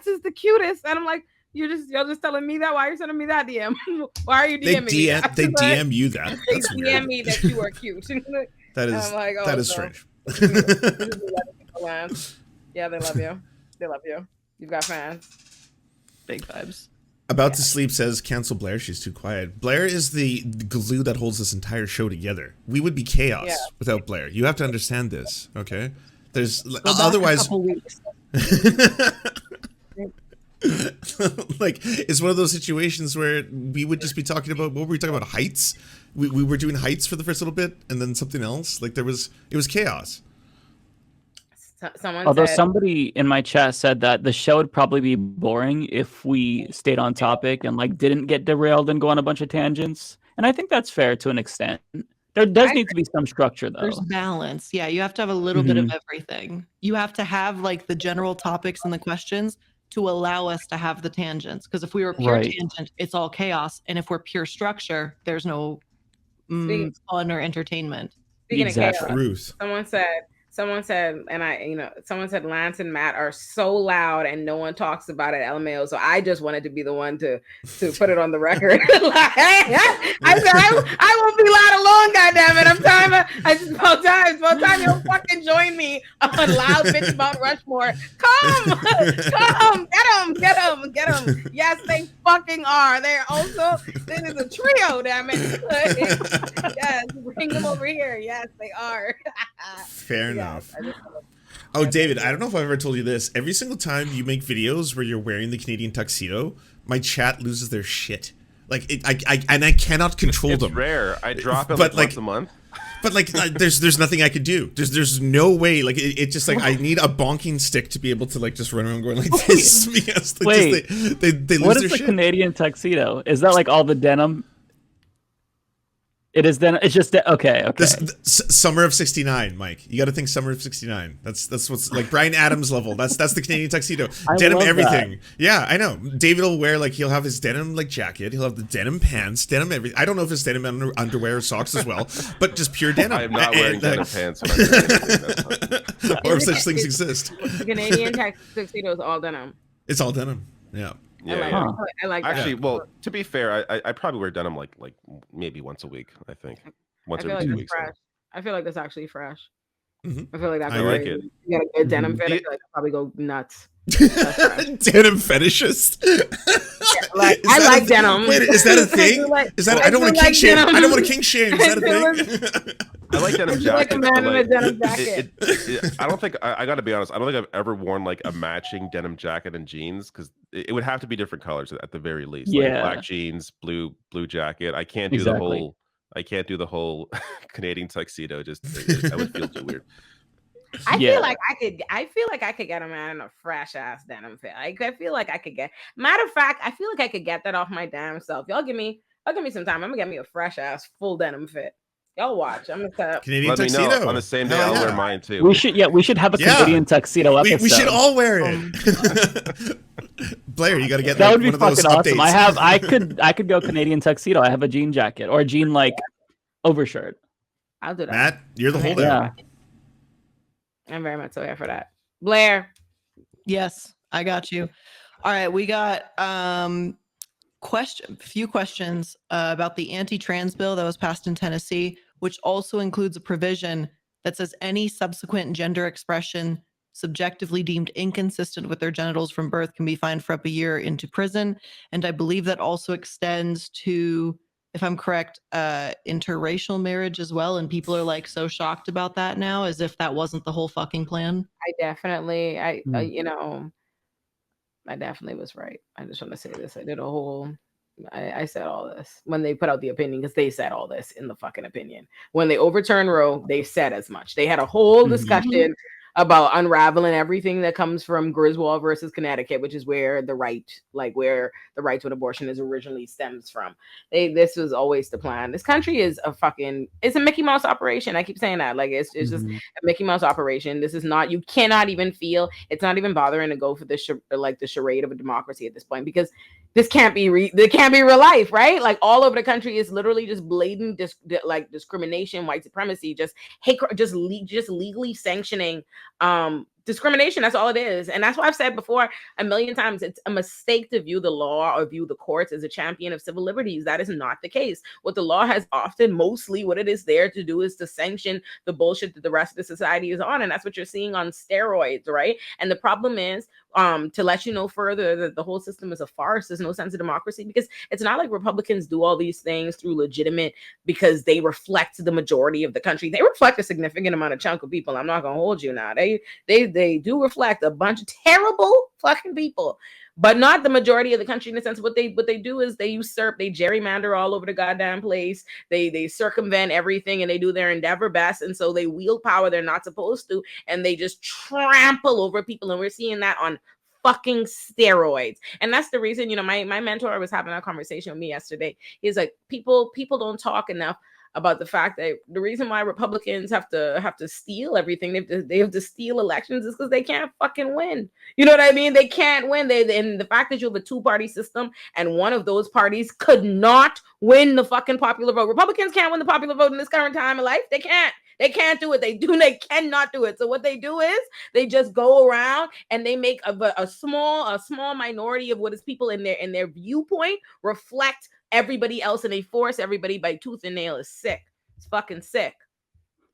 is the cutest, and I'm like, you're just telling me that? Why are you sending me that DM? Why are you DMing me? They DM you that. They DM me that you are cute. That is I'm like, oh, that is so strange. this is the other people land. Yeah, they love you. They love you. You've got fans. Big vibes. About to Sleep says, cancel Blair. She's too quiet. Blair is the glue that holds this entire show together. We would be chaos without Blair. You have to understand this, okay? There's otherwise. Like, it's one of those situations where we would just be talking about, what were we talking about? Heights? We were doing heights for the first little bit, and then something else. Like, it was chaos. Although somebody in my chat said that the show would probably be boring if we stayed on topic and like didn't get derailed and go on a bunch of tangents. And I think that's fair to an extent. There does need to be some structure though. There's balance. Yeah, you have to have a little bit of everything. You have to have like the general topics and the questions to allow us to have the tangents. Because if we were pure tangent, it's all chaos. And if we're pure structure, there's no fun or entertainment. Speaking of chaos, someone said, and someone said Lance and Matt are so loud and no one talks about it, LMAO. So I just wanted to be the one to put it on the record. I said, I won't be loud alone, goddammit. It's about time you'll fucking join me on Loud Bitch Mount Rushmore. Come, get them. Yes, they fucking are. They're also, this is a trio, damn it. Yes, bring them over here. Yes, they are. Fair enough. Oh, David, I don't know if I've ever told you this. Every single time you make videos where you're wearing the Canadian tuxedo, my chat loses their shit. Like, I cannot control them. It's rare. I drop it once a month. But like, there's nothing I could do. There's no way. Like, it just like I need a bonking stick to be able to like just run around going like this because they lose what their is the shit. Canadian tuxedo? Is that like all the denim? It is then. It's just okay. Summer of '69, Mike. You got to think Summer of '69. That's what's like Bryan Adams level. That's the Canadian tuxedo. Denim everything. That. Yeah, I know. David will wear like he'll have his denim like jacket. He'll have the denim pants, denim everything. I don't know if it's denim underwear or socks as well, but just pure denim. I am not wearing denim pants. Or if such things exist. The Canadian tuxedo is all denim. It's all denim. Yeah. Yeah, I like that. Actually, well, to be fair, I probably wear denim like maybe once a week. I think once every 2 weeks. Fresh. I feel like that's actually fresh. Mm-hmm. I feel like that's I like it. You got a good denim fit. I feel like I'll probably go nuts. Denim fetishist. I like denim. Wait, is that a thing? I don't want to kink shame. I don't want to kink shame. Is that a thing? I like denim Like jackets. a man in a denim jacket. I don't think I got to be honest. I don't think I've ever worn like a matching denim jacket and jeans because it would have to be different colors at the very least. Like black jeans, blue jacket. I can't do the whole Canadian tuxedo. Just that would feel too weird. I feel like I could get a man in a fresh ass denim fit. I feel like I could get. Matter of fact, I feel like I could get that off my damn self. Y'all give me some time. I'm gonna get me a fresh ass full denim fit. Y'all watch. I'm gonna set up. Canadian Let tuxedo. me know. On the same day, I'll wear mine too. We should have a Canadian tuxedo episode. We should all wear it. Blair, you got to get that like, would be one of those fucking awesome. updates. I could go Canadian tuxedo. I have a jean jacket or a jean like overshirt. I'll do that. Matt, you're the holdout. Yeah. I'm very much so here for that. Blair. Yes, I got you. All right, we got few questions about the anti-trans bill that was passed in Tennessee, which also includes a provision that says any subsequent gender expression subjectively deemed inconsistent with their genitals from birth can be fined for up a year into prison. And I believe that also extends to, if I'm correct, interracial marriage as well. And people are like so shocked about that now, as if that wasn't the whole fucking plan. I definitely was right. I just want to say this. I said all this when they put out the opinion because they said all this in the fucking opinion. When they overturned Roe, they said as much. They had a whole discussion about unraveling everything that comes from Griswold versus Connecticut, which is where the right to an abortion is originally stems from. This was always the plan. This country is it's a Mickey Mouse operation. I keep saying that. Like it's just a Mickey Mouse operation. This is not, you cannot even feel, it's not even bothering to go for the charade of a democracy at this point, because this can't be real life, right? Like all over the country is literally just blatant discrimination, white supremacy, just hate, just legally sanctioning discrimination. That's all it is. And that's why I've said before a million times, it's a mistake to view the law or view the courts as a champion of civil liberties. That is not the case. What the law has often, mostly what it is there to do is to sanction the bullshit that the rest of the society is on. And that's what you're seeing on steroids, right? And the problem is, to let you know further that the whole system is a farce. There's no sense of democracy, because it's not like Republicans do all these things through legitimate, because they reflect the majority of the country. They reflect a significant amount of chunk of people. I'm not gonna hold you now. They do reflect a bunch of terrible fucking people, but not the majority of the country, in the sense of what they do is they usurp, they gerrymander all over the goddamn place. They circumvent everything, and they do their endeavor best. And so they wield power they're not supposed to, and they just trample over people. And we're seeing that on fucking steroids. And that's the reason, my mentor was having a conversation with me yesterday. He's like, people don't talk enough about the fact that the reason why Republicans have to steal everything, they have to steal elections, is because they can't fucking win. You know what I mean? They can't win. And the fact that you have a two-party system and one of those parties could not win the fucking popular vote. Republicans can't win the popular vote in this current time of life. They can't. They can't do it. They cannot do it. So what they do is they just go around and they make a small minority of what is people in their viewpoint reflect everybody else, and they force everybody by tooth and nail. Is sick. It's fucking sick.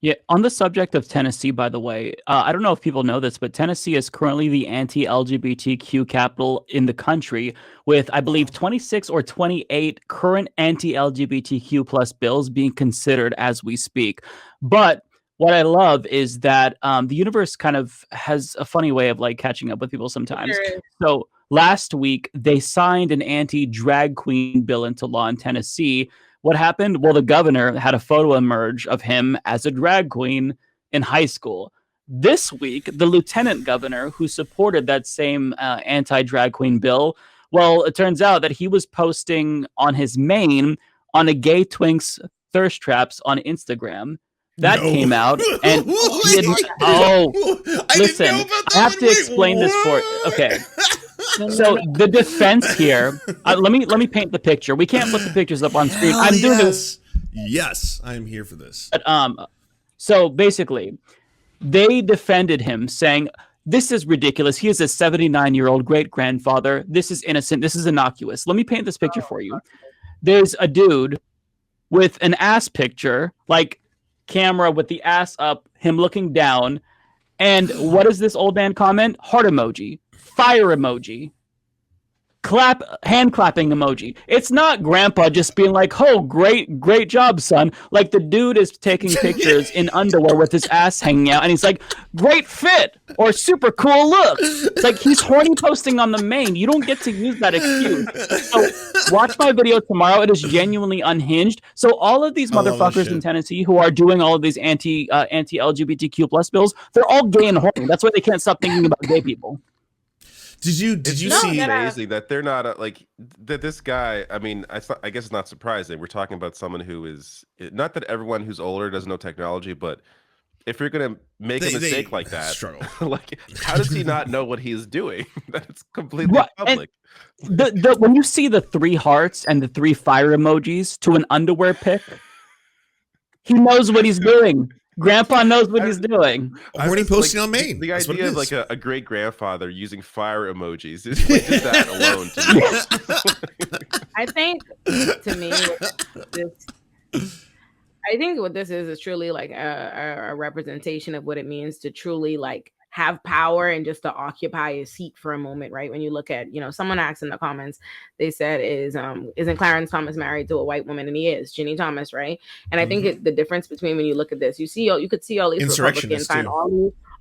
Yeah, on the subject of Tennessee, by the way, I don't know if people know this, but Tennessee is currently the anti-LGBTQ capital in the country, with, I believe, 26 or 28 current anti-LGBTQ plus bills being considered as we speak. But what I love is that the universe kind of has a funny way of like catching up with people sometimes. So last week, they signed an anti-drag queen bill into law in Tennessee. What happened? Well, the governor had a photo emerge of him as a drag queen in high school. This week, the lieutenant governor who supported that same anti-drag queen bill, well, it turns out that he was posting on his main on a gay twink's thirst traps on Instagram. That came out, and he had, listen, I have to explain this for. Okay, so the defense here. Let me paint the picture. We can't put the pictures up on screen. I'm doing this. Yes, I'm here for this. But, so basically, they defended him, saying this is ridiculous. He is a 79-year-old great grandfather. This is innocent. This is innocuous. Let me paint this picture for you. There's a dude with an ass picture, like camera with the ass up, him looking down, and what does this old man comment? Heart emoji, fire emoji, hand clapping emoji. It's not grandpa just being like, oh, great job, son. Like, the dude is taking pictures in underwear with his ass hanging out, and he's like, great fit or super cool look. It's like he's horny posting on the main. You don't get to use that excuse. So watch my video tomorrow. It is genuinely unhinged. So all of these motherfuckers in Tennessee who are doing all of these anti-LGBTQ plus bills, they're all gay and horny. That's why they can't stop thinking about gay people. Did you see amazing that they're not like that? This guy, I mean, I guess it's not surprising. We're talking about someone who is not that everyone who's older doesn't know technology, but if you're gonna make a mistake like that, like how does he not know what he's doing? That's completely public. When you see the 3 hearts and the 3 fire emojis to an underwear pic, he knows what he's doing. Grandpa knows what he's doing. Horny posting on main. The idea of like a great grandfather using fire emojis is like just that alone. To me. I think, to me, I think what this is truly like a representation of what it means to truly like have power and just to occupy a seat for a moment, right? When you look at, someone asked in the comments, they said, isn't Clarence Thomas married to a white woman? And he is, Ginny Thomas, right? And I think the difference between when you look at this, you could see all these Republicans find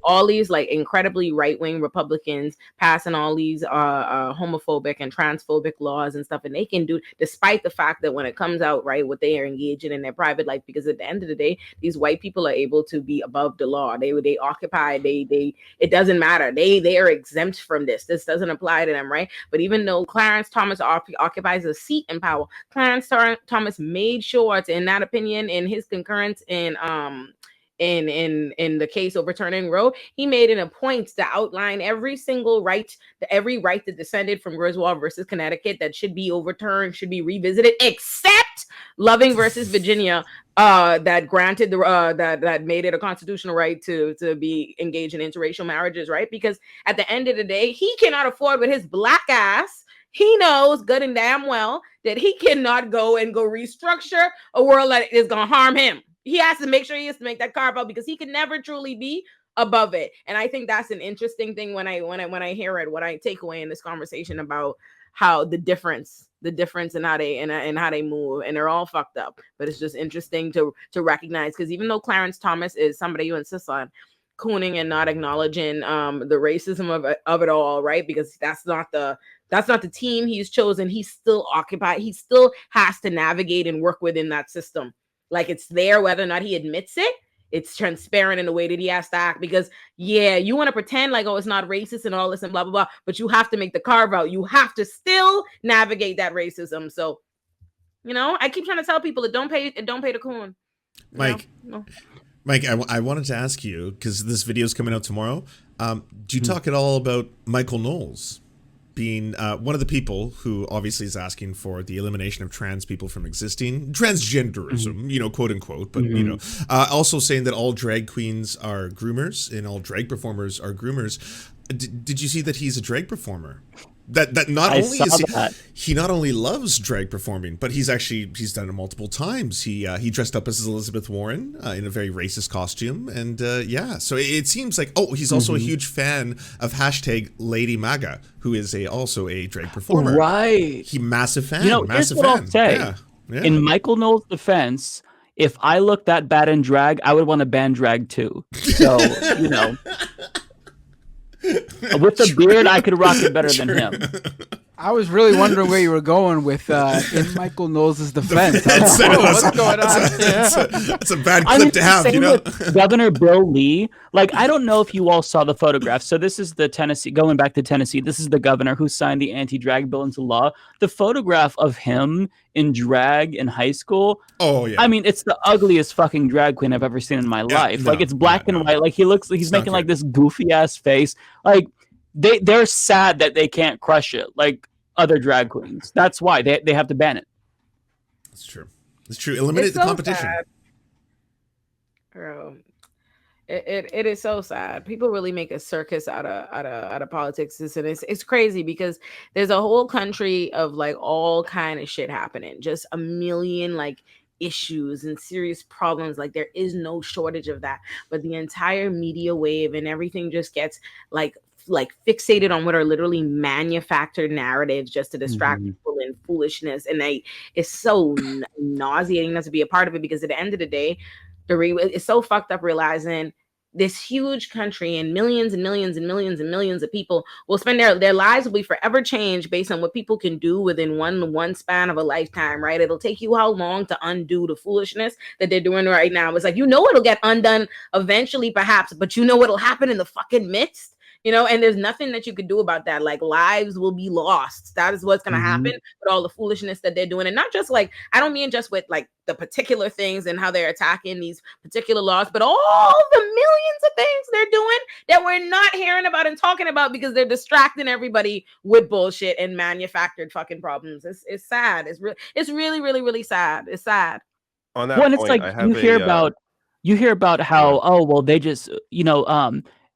all these like incredibly right-wing Republicans passing all these homophobic and transphobic laws and stuff, and they can do, despite the fact that when it comes out, right, what they are engaging in their private life, because at the end of the day, these white people are able to be above the law. They occupy, it doesn't matter. They are exempt from this. This doesn't apply to them, right? But even though Clarence Thomas occupies a seat in power, Clarence Thomas made sure to, in that opinion, in his concurrence in in the case overturning Roe, he made it a point to outline every single right, every right that descended from Griswold versus Connecticut that should be overturned, should be revisited, except Loving versus Virginia, that granted the that made it a constitutional right to be engaged in interracial marriages, right? Because at the end of the day, he cannot afford with his black ass. He knows good and damn well that he cannot go restructure a world that is going to harm him. He has to make sure he has to make that carve out because he can never truly be above it. And I think that's an interesting thing when I hear it, what I take away in this conversation about how the difference in how they move, and they're all fucked up. But it's just interesting to recognize, because even though Clarence Thomas is somebody you insist on cooning and not acknowledging the racism of it all, right? Because that's not the team he's chosen. He's still occupied. He still has to navigate and work within that system. Like, it's there, whether or not he admits it. It's transparent in the way that he has to act, because you want to pretend like, oh, it's not racist and all this and blah, blah, blah, but you have to make the carve out. You have to still navigate that racism. So, I keep trying to tell people that don't pay the coon. Mike, I wanted to ask you, because this video is coming out tomorrow. Do you talk at all about Michael Knowles being one of the people who obviously is asking for the elimination of trans people from existing, transgenderism, quote unquote, but also saying that all drag queens are groomers and all drag performers are groomers. Did you see that he's a drag performer? That not only is he not only loves drag performing, but he's done it multiple times. He dressed up as Elizabeth Warren in a very racist costume, and so it seems like he's also a huge fan of #Lady MAGA, who is also a drag performer. Right, he massive fan. Here's what I'll say. Yeah. In Michael Knowles' defense, if I look that bad in drag, I would want to ban drag too. So with a beard, I could rock it better than him. I was really wondering where you were going with in Michael Knowles' defense. What's going on? That's a bad clip to have, with Governor Bill Lee. Like, I don't know if you all saw the photograph. So this is the Tennessee, going back to Tennessee. This is the governor who signed the anti-drag bill into law. The photograph of him in drag in high school. Oh yeah. I mean, it's the ugliest fucking drag queen I've ever seen in my life. Like, it's black and white. Like, he's making like this goofy ass face. Like, they're sad that they can't crush it like other drag queens. That's why they have to ban it. It's true. It's true. Eliminate the competition. Sad. Bro, it is so sad. People really make a circus out of politics, and it's crazy because there's a whole country of like all kind of shit happening, just a million like issues and serious problems. Like, there is no shortage of that, but the entire media wave and everything just gets like fixated on what are literally manufactured narratives just to distract people in foolishness. And it's so nauseating not to be a part of it, because at the end of the day, it's so fucked up realizing this huge country and millions and millions and millions and millions of people will spend their lives will be forever changed based on what people can do within one span of a lifetime, right? It'll take you how long to undo the foolishness that they're doing right now. It's like, it'll get undone eventually, perhaps, but what'll happen in the fucking midst? And there's nothing that you could do about that. Like, lives will be lost. That is what's going to happen with all the foolishness that they're doing. And not just like, I don't mean just with like the particular things and how they're attacking these particular laws, but all the millions of things they're doing that we're not hearing about and talking about because they're distracting everybody with bullshit and manufactured fucking problems. It's sad. It's really, really, really sad. It's sad. On that point, it's like you hear about how, they just,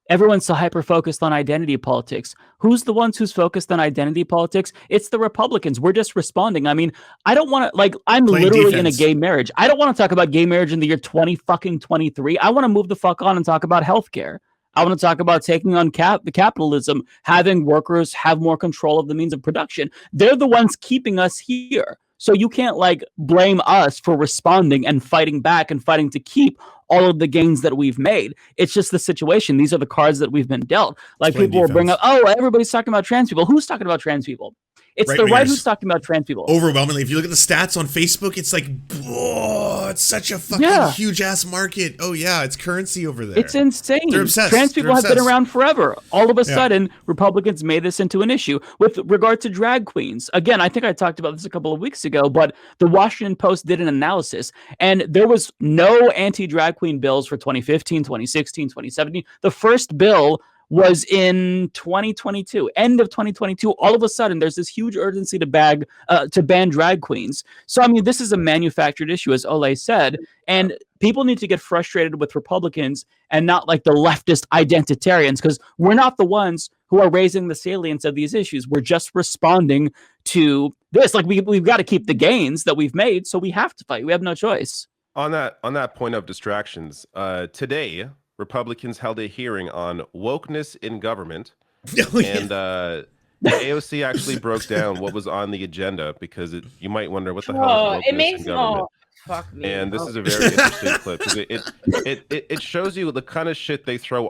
everyone's so hyper-focused on identity politics. Who's the ones who's focused on identity politics? It's the Republicans. We're just responding. I mean, I don't want to, I'm literally in a gay marriage. I don't want to talk about gay marriage in the year 2023. I want to move the fuck on and talk about healthcare. I want to talk about taking on the capitalism, having workers have more control of the means of production. They're the ones keeping us here. So you can't blame us for responding and fighting back and fighting to keep all of the gains that we've made. It's just the situation. These are the cards that we've been dealt. Like, people will bring up, everybody's talking about trans people. Who's talking about trans people? It's the right who's talking about trans people. Overwhelmingly, if you look at the stats on Facebook, it's like, oh, it's such a fucking huge ass market. Oh yeah, it's currency over there. It's insane. They're obsessed. Trans people have been around forever. All of a Yeah. sudden, Republicans made this into an issue. With regard to drag queens, again, I think I talked about this a couple of weeks ago, but the Washington Post did an analysis, and there was no anti-drag queen bills for 2015, 2016, 2017. The first bill was in 2022, end of 2022. All of a sudden, there's this huge urgency to ban drag queens. So, I mean, this is a manufactured issue, as Olay said, and people need to get frustrated with Republicans and not like the leftist identitarians, because we're not the ones who are raising the salience of these issues. We're just responding to this. Like, we've got to keep the gains that we've made, so we have to fight. We have no choice. On that point of distractions, today, Republicans held a hearing on wokeness in government, and the AOC actually broke down what was on the agenda, because you might wonder what the hell is wokeness in government. Fuck me. And this is a very interesting clip, because it shows you the kind of shit they throw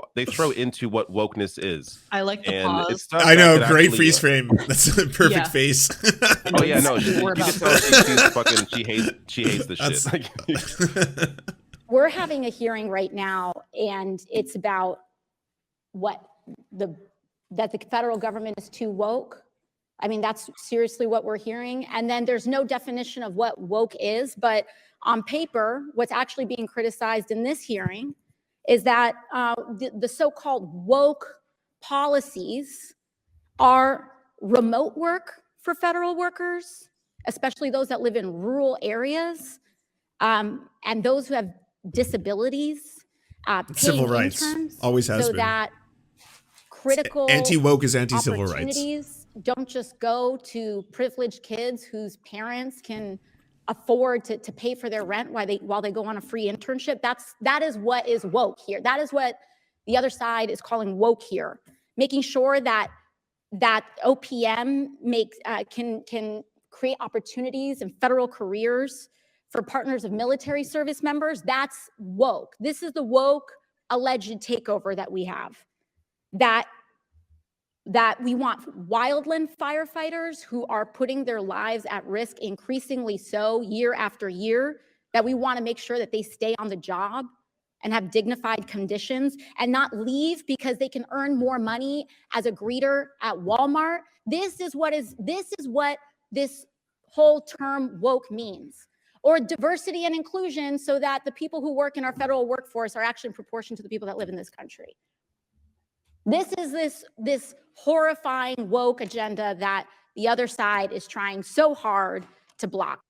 into what wokeness is. I like the And pause. it's stuff I know, that great actually- freeze frame. That's a perfect Yeah. face. Oh yeah, no, you can tell she's fucking. She hates the shit. We're having a hearing right now, and it's about that the federal government is too woke. I mean, that's seriously what we're hearing. And then there's no definition of what woke is, but on paper, what's actually being criticized in this hearing is that the so-called woke policies are remote work for federal workers, especially those that live in rural areas, and those who have disabilities, Civil rights. Always has so been. that critical Anti-woke is anti-civil rights. opportunities don't just go to privileged kids whose parents can afford to pay for their rent while they go on a free internship. That is what is woke here. That is what the other side is calling woke here. Making sure that OPM can create opportunities and federal careers for partners of military service members. That's woke. This is the woke alleged takeover that we have. That we want wildland firefighters who are putting their lives at risk, increasingly so year after year, that we want to make sure that they stay on the job and have dignified conditions and not leave because they can earn more money as a greeter at Walmart. This is what this whole term woke means. Or diversity and inclusion, so that the people who work in our federal workforce are actually in proportion to the people that live in this country. This is this horrifying woke agenda that the other side is trying so hard to block.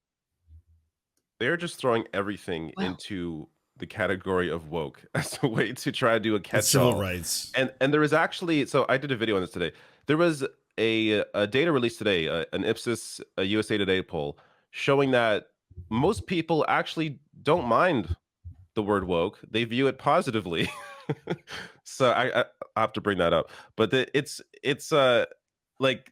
They're just throwing everything into the category of woke as a way to try to do a catch-all. Civil rights. And there was actually, so I did a video on this today. There was a data released today, an Ipsos USA Today poll, showing that most people actually don't mind the word woke. They view it positively. So I have to bring that up. But it's like,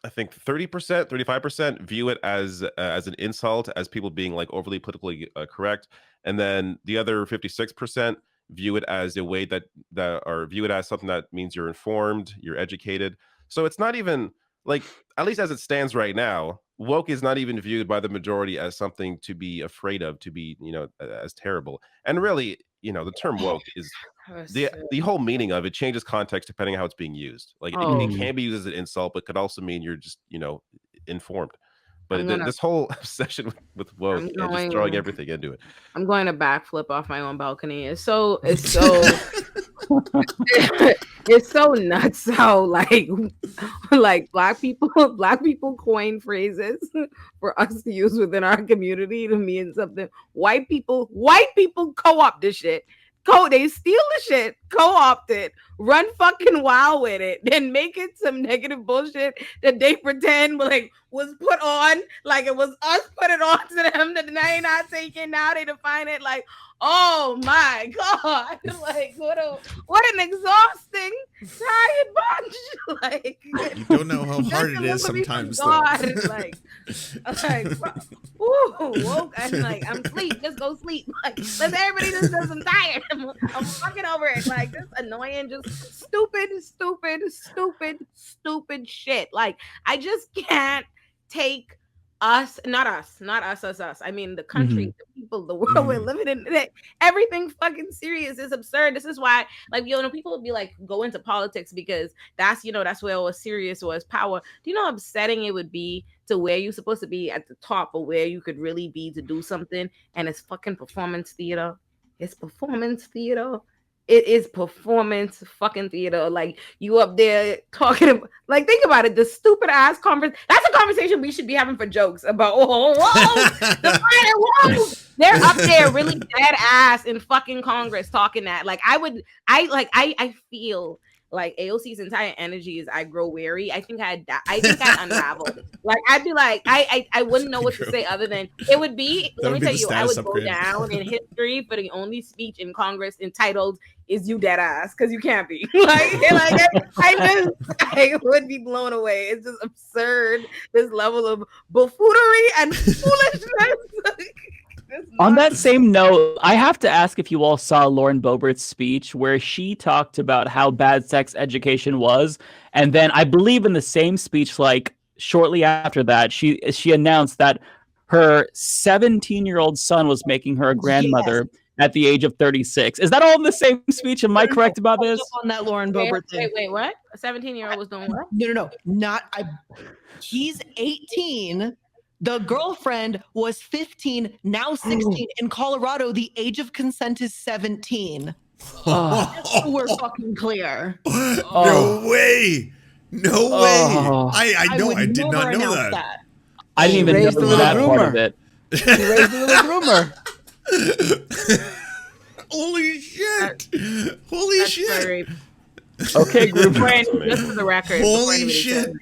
I think 30%, 35% view it as an insult, as people being like overly politically correct. And then the other 56% view it as a way that or view it as something that means you're informed, you're educated. So it's not even like, at least as it stands right now, woke is not even viewed by the majority as something to be afraid of, to be, as terrible. And really, the term woke is the whole meaning of it changes context depending on how it's being used. Like it can be used as an insult, but could also mean you're just, informed. But this whole obsession with woke and just throwing everything into it. I'm going to backflip off my own balcony. It's so it's so nuts how like black people coin phrases for us to use within our community to mean something. White people co-opt this shit. They steal the shit, co-opt it, run fucking wild with it, then make it some negative bullshit that they pretend was put on, like it was us put it on to them, that they not taking. Now they define it like, oh my God, like what an exhausting, tired bunch. Like you don't know how hard it is sometimes. Woke, and I'm sleep. Just go sleep. Like let's everybody just says I'm tired. I'm fucking over it. Like this annoying, just stupid shit. Like, I just can't take us. I mean, the country, the people, the world we're living in today. Everything fucking serious is absurd. This is why, like, people would be like, go into politics because that's where all serious was power. Do you know how upsetting it would be to where you're supposed to be at the top of where you could really be to do something, and it's fucking performance theater. It's performance theater. It is performance fucking theater. Like, you up there talking about, like, think about it, the stupid ass conference. That's a conversation we should be having for jokes about. They're up there really dead ass in fucking Congress talking that. Like, I feel like AOC's entire energy is I grow weary. I think I'd unravel. Like, I'd be like, I wouldn't know what to say other than it would be, let me tell you, I would go down in history for the only speech in Congress entitled "Is You Dead Ass?" Because you can't be. I would be blown away. It's just absurd, this level of buffoonery and foolishness. On that same note, I have to ask if you all saw Lauren Boebert's speech where she talked about how bad sex education was. And then I believe in the same speech, like shortly after that, she announced that her 17-year-old son was making her a grandmother at the age of 36. Is that all in the same speech? Am I correct about this? On that Lauren Boebert thing. Wait, what? A 17-year-old was doing what? No. He's 18. The girlfriend was 15, now 16. In Colorado, the age of consent is 17. Just so we're fucking clear. No way. No way. I know. I did not know that. I didn't even know that part of it. He raised a little groomer. Holy shit. Holy shit. Okay, Groomer. Just for the record. Holy shit.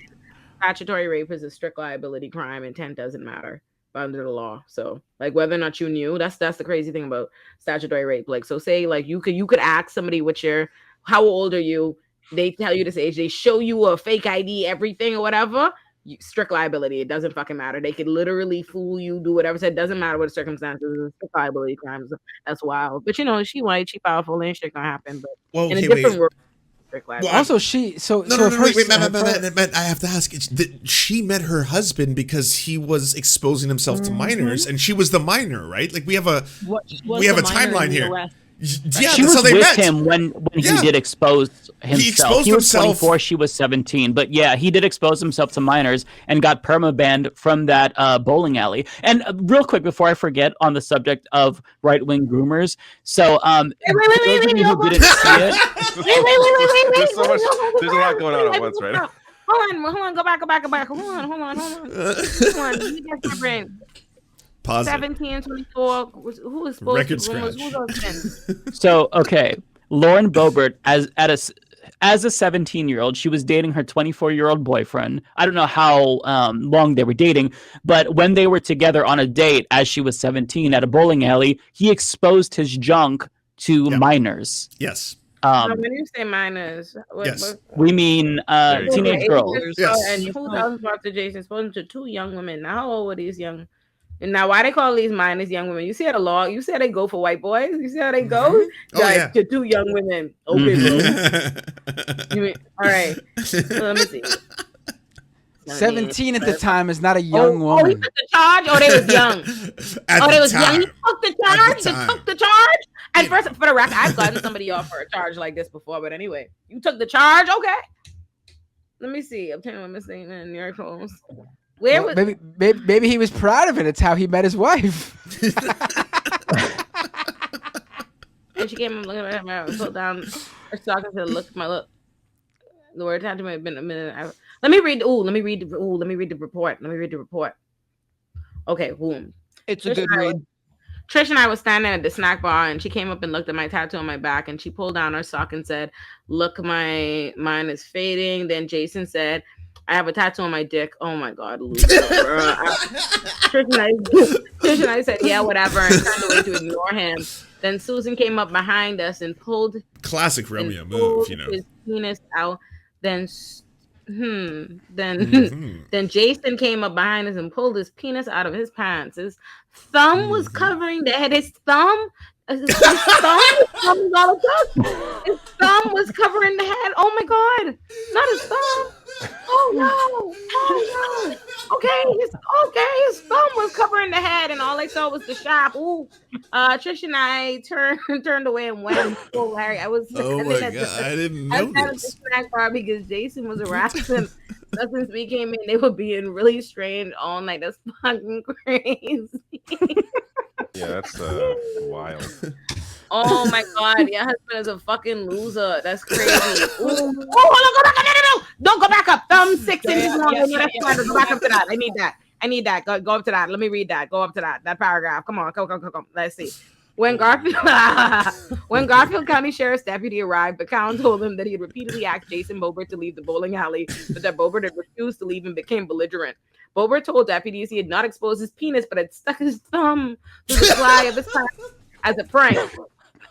Statutory rape is a strict liability crime. Intent doesn't matter under the law. So, like, whether or not you knew, that's the crazy thing about statutory rape. Like, so say, like, you could ask somebody how old are you? They tell you this age. They show you a fake ID, everything or whatever. Strict liability. It doesn't fucking matter. They could literally fool you, do whatever. So it doesn't matter what the circumstances. It's strict liability crimes. That's wild. But she white, she powerful, ain't shit gonna happen. But in a different world. Well, also, wait, Matt, I have to ask. She met her husband because he was exposing himself to minors, and she was the minor, right? Like, we have a timeline here. Yeah, she that's was how they with met. him when he did expose himself. He was 24, she was 17. But yeah, he did expose himself to minors and got permabanned from that bowling alley. And real quick, before I forget, on the subject of right-wing groomers, so wait, There's a lot going on at once, right? Hold on, go back. Hold on. You get my brain. Pause 17, 24. Who is supposed Record to groom us? scratch. Who's those So, okay, Lauren Boebert, as a 17-year-old, she was dating her 24-year-old boyfriend. I don't know how long they were dating, but when they were together on a date, as she was 17 at a bowling alley, he exposed his junk to minors. Yes. when you say minors, we mean teenage girls. And who else brought to Jason? Spoken to two young women. Now, how old were these young? And now, why they call these minors young women? You see how the law? You see how they go for white boys? You see how they go? To two young women. Okay, bro. All right. Let me see. 17 at the time is not a young woman. Oh, he took the charge? Oh, they was young. They was young. He took the charge? He took the charge? And first, for the record, I've gotten somebody off for a charge like this before, but anyway, you took the charge? Okay. Let me see. Obtain women staying in New York homes. Where was maybe he was proud of it. It's how he met his wife. And she came and looked at me, put down her sock and said, "Look at my look." The word had to have been a minute. Let me read the report. Let me read the report. Okay, boom. It's a good read. Trish and I was standing at the snack bar, and she came up and looked at my tattoo on my back, and she pulled down her sock and said, "Look, mine is fading." Then Jason said, "I have a tattoo on my dick." Oh my God, Trish and I said, "Yeah, whatever," and turned away to ignore him. Then Susan came up behind us and pulled classic Romeo move, you know. His penis out. Then Jason came up behind us and pulled his penis out of his pants. His thumb was covering the head. His thumb was all across. His thumb was covering the head. Oh my god, not his thumb. Oh no! Oh no! His thumb was covering the head, and all I saw was the shop. Ooh, Trish and I turned away and went. So Larry, I was. Oh my god, I didn't know I was this. at the snack bar because Jason was around, and since we came in, they were being really strange all night. That's fucking crazy. Yeah, that's wild. Oh my god, your husband is a fucking loser. That's crazy. Ooh. Oh, hold on, go back up. No. Don't go back up. Thumb 6 inches long. Go back up to that. I need that. Go up to that. Let me read that. Go up to that paragraph. Come on. Come. Let's see. When Garfield County Sheriff's deputy arrived, McCown told him that he had repeatedly asked Jason Boebert to leave the bowling alley, but that Boebert had refused to leave and became belligerent. Boebert told deputies he had not exposed his penis, but had stuck his thumb through the fly of his pants as a prank.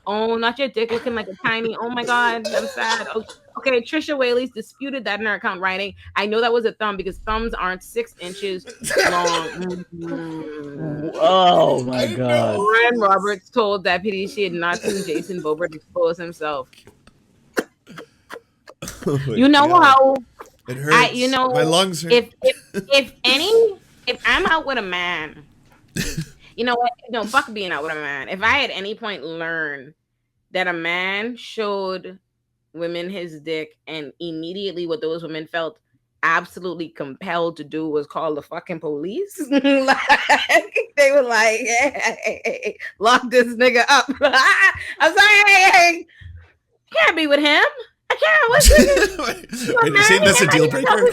Oh, not your dick looking like a tiny. Oh my god, I'm sad. Okay, Trisha Whaley's disputed that in her account, writing, I know that was a thumb because thumbs aren't 6 inches long. Oh my god. Lauren Roberts told deputies she had not seen Jason Boebert expose himself. You know how it hurts. My lungs hurt. If I'm out with a man, you know what? No, fuck being out with a man. If I at any point learn that a man showed women his dick and immediately what those women felt absolutely compelled to do was call the fucking police, like, they were like, hey, lock this nigga up. I was like, hey, can't be with him. I can't. What's this? Wait, you saying that's a deal breaker?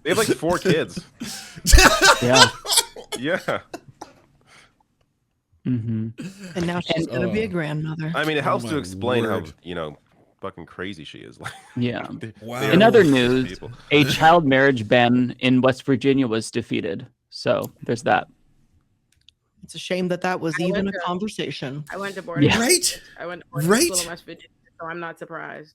They have like 4 kids. Yeah. Yeah. And now she's gonna be a grandmother. I mean, it helps Oh to my explain word. how fucking crazy she is. Like, Yeah. Wow. In other news, people. a child marriage ban in West Virginia was defeated. So there's that. It's a shame that was even a conversation. I went to boarding Yeah. Right? I went to boarding school in West Virginia, so I'm not surprised.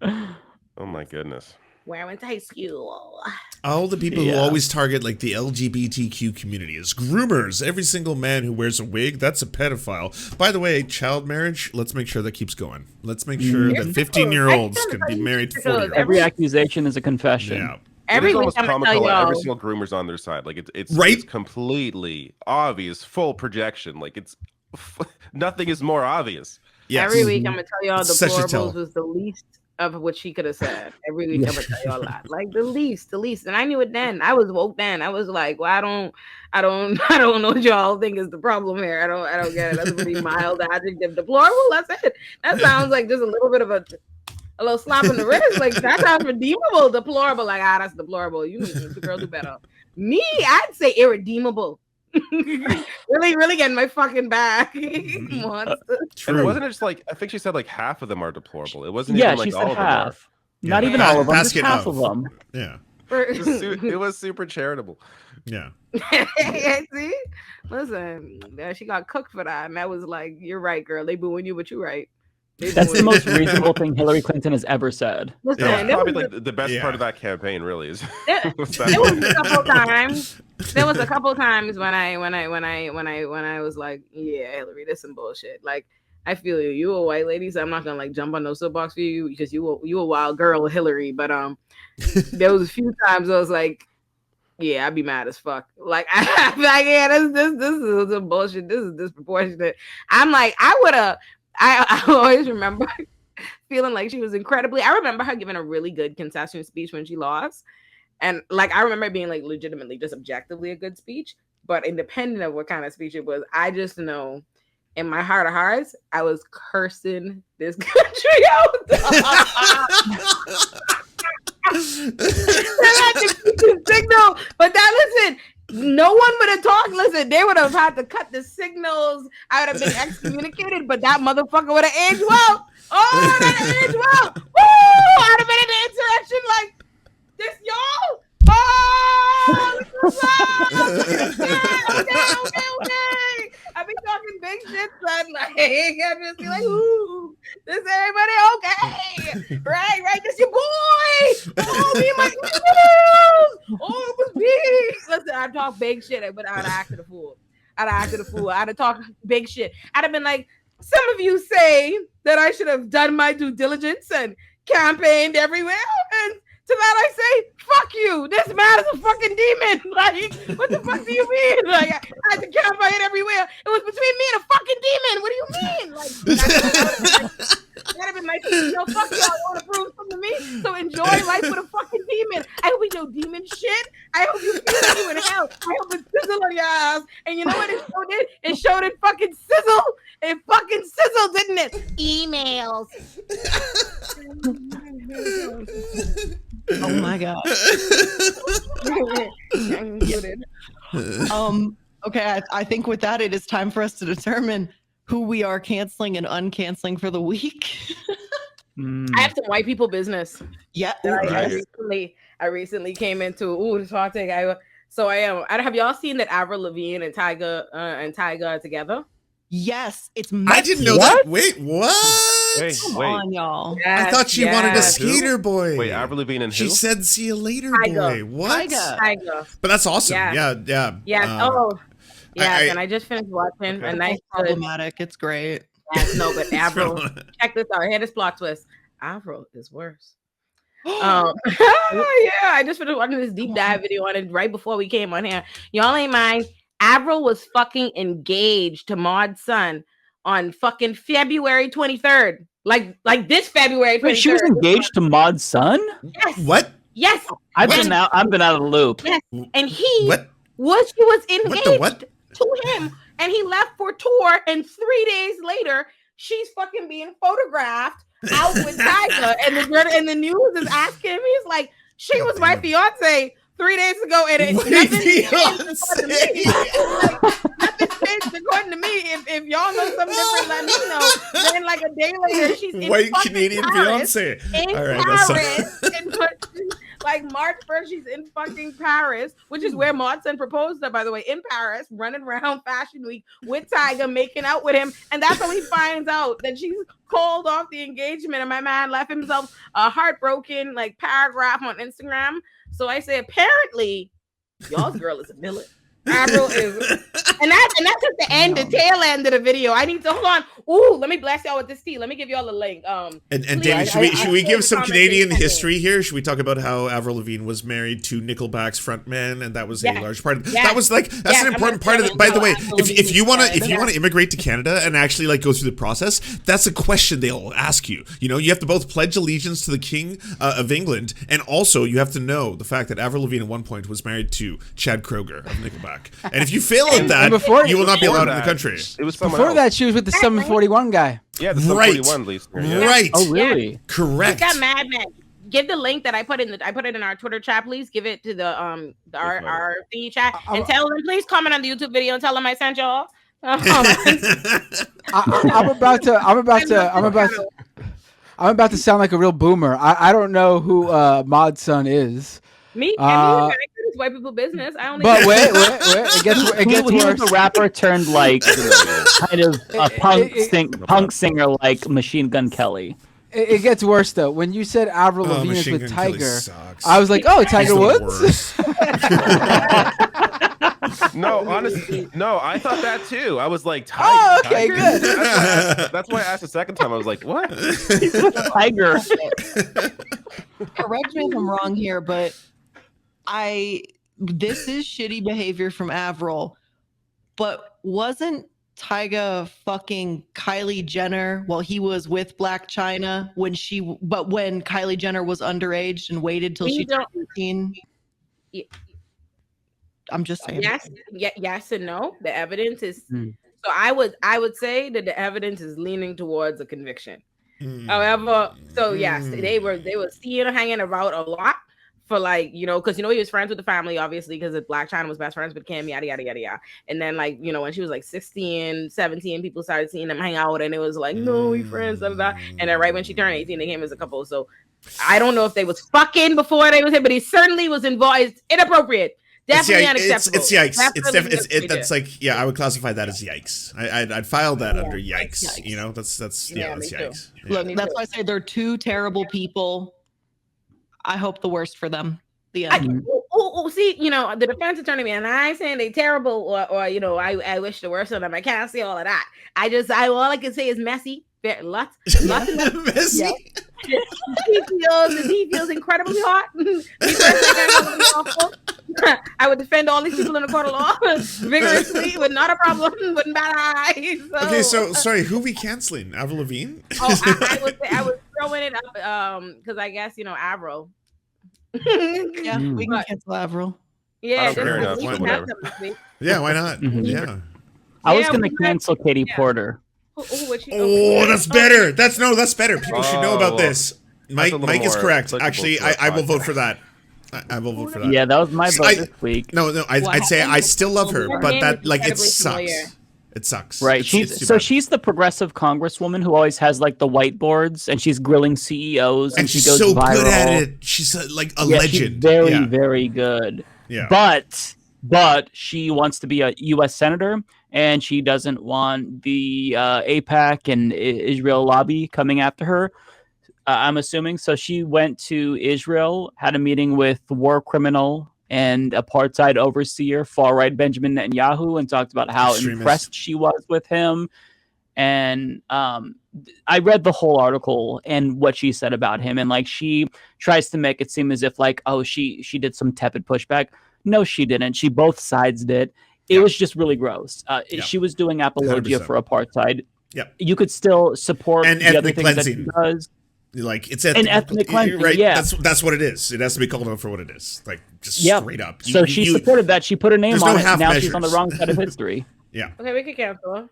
Oh my goodness. Where I went to high school. All the people who always target like the LGBTQ community as groomers. Every single man who wears a wig, that's a pedophile. By the way, child marriage, let's make sure that keeps going. Let's make sure that 15-year-olds can be married to 40-year-olds. Every accusation is a confession. Yeah. Every It's week almost I'm gonna tell comical. y'all. Every single groomer's on their side. Like it's Right? It's completely obvious, full projection. Like it's nothing is more obvious. Yes. Every week I'm gonna tell y'all Such a Deplorables tell. was the least of what she could have said. Every week I'm gonna tell y'all that. Like the least. And I knew it then. I was woke then. I was like, well, I don't know what y'all think is the problem here. I don't get it. That's a pretty mild adjective. Deplorable, that's it. That sounds like just a little bit of a little slap in the wrist. Like that sounds redeemable. Deplorable. Like, that's deplorable. You need to girl do better. Me, I'd say irredeemable. really getting my fucking back. Monster. And wasn't it just like, I think she said like half of them are deplorable. It wasn't Yeah, even like she all said of them are. half. Not even all of them, just half of them. Yeah. It was super charitable. Yeah. See? Listen, she got cooked for that. And that was like, you're right, girl. They booing you, but you're right. That's the most reasonable thing Hillary Clinton has ever said. Listen, That was probably there was like the best part of that campaign, really, is There was a couple times. There was a couple times when I was like, yeah, Hillary, this some bullshit. Like, I feel you. You a white lady, so I'm not gonna like jump on no soapbox for you because you a wild girl, Hillary. But there was a few times I was like, yeah, I'd be mad as fuck. Like, I'm like, yeah, this is some bullshit. This is disproportionate. I'm like, I always remember feeling like she was incredibly. I remember her giving a really good concession speech when she lost. And like, I remember it being like legitimately just objectively a good speech, but independent of what kind of speech it was, I just know in my heart of hearts, I was cursing this country out. Signal, but listen, no one would have talked. Listen, they would have had to cut the signals. I would have been excommunicated, but that motherfucker would have aged well. Oh, that aged well. Woo! I'd have been in the insurrection like this, y'all. Oh, okay. I be talking big shit, son. Like, I just be like, ooh, this everybody okay? Right, this your boy. Oh, me and my girls. Oh, it was big. Listen, I talk big shit, but I'd have acted a fool. I'd have talked big shit. I'd have been like, some of you say that I should have done my due diligence and campaigned everywhere. And to that I say, fuck you. This man is a fucking demon. Like, what the fuck do you mean? Like, I had to campaign everywhere. It was between me and a fucking demon. What do you mean? Like, that'd have been my fuck y'all. You want to prove something to me? So enjoy life with a fucking demon. I hope we do demon shit. I hope you feel you in hell. I hope it sizzle on your ass. And you know what it showed it? It showed it fucking sizzle. It fucking sizzled, didn't it? Emails. Oh my god. Okay, I think with that it is time for us to determine who we are canceling and uncanceling for the week. I have some white people business. Yeah. I recently came into this hot take. I have y'all seen that Avril Lavigne and Tyga are together? Yes, it's. I didn't know that. Wait, what? Come on, y'all. I thought she wanted a skater boy. Wait, Avril Lavigne and she who? said, "See you later, Tyga. boy." What? Tyga. But that's awesome. Yeah. And I just finished watching a nice problematic. It's great. Yes, no, but Avril. Check this out. Here's this plot twist. Avril is worse. Yeah, I just finished watching this deep dive video on it right before we came on here. Y'all ain't mind. Avril was fucking engaged to Maud's son on fucking February 23rd. Like this February 23rd. Wait, she was engaged to Maud's son? Yes. What? Yes. I've been out of the loop. Yes. And she What? was engaged What? to him, and he left for tour, and 3 days later, she's fucking being photographed out with Tyga, and the news is asking him, he's like, she was my fiance 3 days ago, and nothing changed according to me. If y'all know something different, let me know. Then like a day later, she's in white fucking Canadian Paris, fiance. in All right, Paris, like March 1st, she's in fucking Paris, which is where Maud's son proposed to her, by the way, in Paris, running around Fashion Week with Tyga, making out with him. And that's how he finds out that she's called off the engagement. And my man left himself a heartbroken like paragraph on Instagram. So I say, apparently, y'all's girl is a villain. Avril is, and that's at the end, the tail end of the video. I need to hold on. Ooh, let me bless y'all with this tea. Let me give y'all a link. And David, should we give some Canadian history here? Should we talk about how Avril Lavigne was married to Nickelback's frontman, and that was a large part of that was like that's an important part of it. By the way, if you want to immigrate to Canada and actually like go through the process, that's a question they'll ask you. You know, you have to both pledge allegiance to the King of England, and also you have to know the fact that Avril Lavigne at one point was married to Chad Kroeger of Nickelback. And if you fail at that, you will not be allowed in the country. It was before that, she was with the Sum 41 guy. Yeah, the Sum 41 listener. Yeah. Right. Oh, really? Yeah. Correct. Got mad man. Give the link that I put it in our Twitter chat, please. Give it to the our thingy chat and tell them, please comment on the YouTube video and tell them I sent y'all. I'm about to sound like a real boomer. I don't know who Maud's son is. Me? It's white people business. I only. But wait. It gets worse. He was a rapper turned like kind of a punk singer like Machine Gun Kelly. It gets worse though. When you said Avril Lavigne is with Tiger, I was like, oh, Tiger Woods. No, honestly, no. I thought that too. I was like, Tiger. Oh, okay, Tiger? good. That's why I asked the second time. I was like, what? Tiger. Correct me if I'm wrong here, but this is shitty behavior from Avril, but wasn't Tyga fucking Kylie Jenner while he was with Black China when Kylie Jenner was underage and waited till she turned 18? I'm just saying. Yes and no. The evidence is so I would say that the evidence is leaning towards a conviction. However, so yes, they were seeing her hanging about a lot for like, you know, because he was friends with the family, obviously, because Black China was best friends with Kim, yada yada yada yada. And then like, when she was like 16, 17, people started seeing them hang out, and it was like, no, we friends, da, da, da. And then right when she turned 18, they came as a couple. So I don't know if they was fucking before they was here, but he certainly was involved. It's inappropriate. Definitely unacceptable. It's yikes. That's like, I would classify that as yikes. I'd file that under yikes. Yikes. That's yikes. Look, that's why I say they're two terrible people. I hope the worst for them. The end. see, the defense attorney, and I ain't saying they terrible or I wish the worst on them. I can't say all of that. All I can say is messy. Lots of messy. Yeah. he feels incredibly hot. I would defend all these people in the court of law vigorously, with not a problem, wouldn't bat an eye. Okay, so sorry, who we canceling? Avril Lavigne? I was throwing it up because I guess Avril. Yeah, we can cancel Avril. Yeah, yeah, why not? Mm-hmm. Yeah. I was gonna cancel Katie Porter. That's better. That's better. People should know about this. Mike is correct. Actually, I will vote for that. I will vote for that. Yeah, that was my vote this week. No, I'd say I still love her, but that it sucks. It sucks. Right. She's the progressive congresswoman who always has like the whiteboards and she's grilling CEOs and she goes so viral. good at it. She's like a legend. She's very, very good. Yeah. But she wants to be a U.S. senator and she doesn't want the AIPAC and Israel lobby coming after her. I'm assuming. So she went to Israel, had a meeting with war criminal and apartheid overseer, far-right Benjamin Netanyahu, and talked about how impressed she was with him. And I read the whole article and what she said about him. And like, she tries to make it seem as if like, oh, she did some tepid pushback. No, she didn't. She both sides did. It was just really gross. She was doing apologia 100%. for apartheid. Yep. You could still support and the other ethnic things cleansing. that she does. Like it's ethnic cleansing, right? yeah. That's what it is. It has to be called out for what it is. Like just straight up. So she supported that. She put her name on it. Now measures. she's on the wrong side of history. Yeah. Okay, we could cancel her.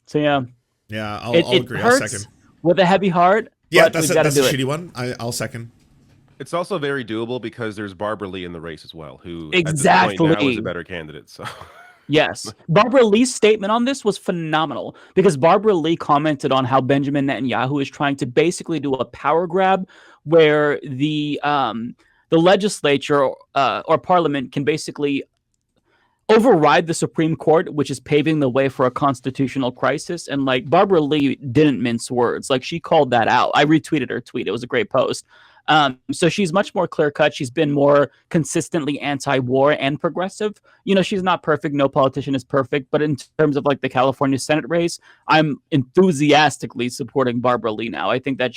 So yeah. Yeah, I'll agree. I'll second. With a heavy heart. Yeah, but that's a do shitty one. I'll second. It's also very doable because there's Barbara Lee in the race as well, who Exactly. at this point now is a better candidate. So. Yes. Barbara Lee's statement on this was phenomenal because Barbara Lee commented on how Benjamin Netanyahu is trying to basically do a power grab where the legislature or parliament can basically override the Supreme Court, which is paving the way for a constitutional crisis. And like Barbara Lee didn't mince words. Like she called that out. I retweeted her tweet. It was a great post. So she's much more clear-cut. She's been more consistently anti-war and progressive. She's not perfect. No politician is perfect. But in terms of like the California Senate race, I'm enthusiastically supporting Barbara Lee now. I think that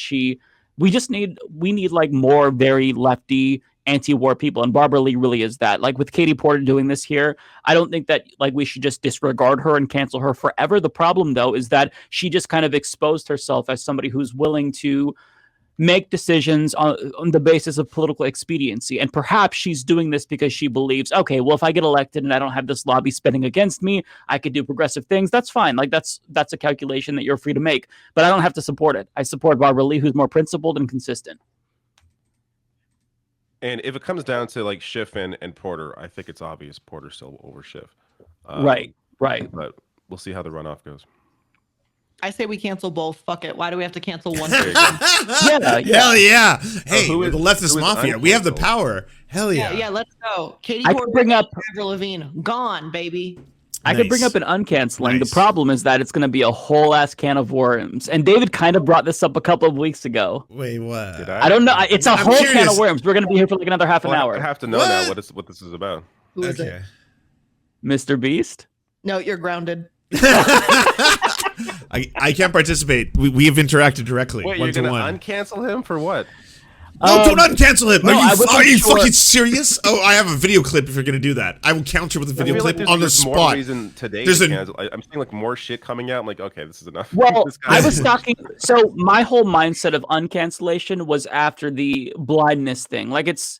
we need like more very lefty anti-war people. And Barbara Lee really is that. Like with Katie Porter doing this here, I don't think that like we should just disregard her and cancel her forever. The problem though is that she just kind of exposed herself as somebody who's willing to make decisions on the basis of political expediency. And perhaps she's doing this because she believes, okay, well, if I get elected and I don't have this lobby spending against me, I could do progressive things. That's fine. Like that's a calculation that you're free to make, but I don't have to support it. I support Barbara Lee, who's more principled and consistent. And if it comes down to like Schiff and Porter, I think it's obvious Porter still over Schiff. Right. But we'll see how the runoff goes. I say we cancel both. Fuck it. Why do we have to cancel one? Hell yeah. Hey, the Leftist Mafia. We have the power. Hell yeah. Yeah, let's go. Katie I Porter, could bring up Avril Lavigne. Gone, baby. I could bring up an uncanceling. The problem is that it's going to be a whole ass can of worms. And David kind of brought this up a couple of weeks ago. Wait, what? Did I? I don't know. It's a whole curious. can of worms. We're going to be here for like another half an hour. I have to know now what this is about. Who is it? Mr. Beast? No, you're grounded. I can't participate. We have interacted directly. Wait, one you're to gonna one. uncancel him for what? No, don't uncancel him. no, Are you sure. fucking serious? Oh, I have a video clip if you're gonna do that. I will counter with a video clip on the there's more spot. reason today There's to a cancel. I'm seeing like more shit coming out. I'm like, okay, this is enough. Well, This guy- I was talking. So my whole mindset of uncancellation was after the blindness thing. Like it's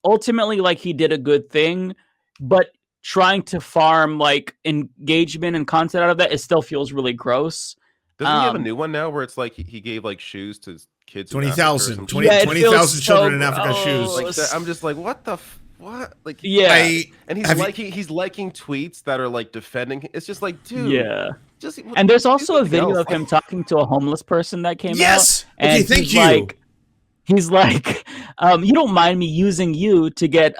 ultimately like he did a good thing, but trying to farm like engagement and content out of that, it still feels really gross. Doesn't he have a new one now where it's like he gave like shoes to kids? 20,000 Yeah, 20,000 children in so Africa shoes. Like that, I'm just like, what the what? Like, Yeah. and he's liking tweets that are like defending. It's just like, dude, Yeah. Just And there's also a something video else. of him talking to a homeless person that came Yes! out. Okay, And thank he's you. like, he's like, you don't mind me using you to get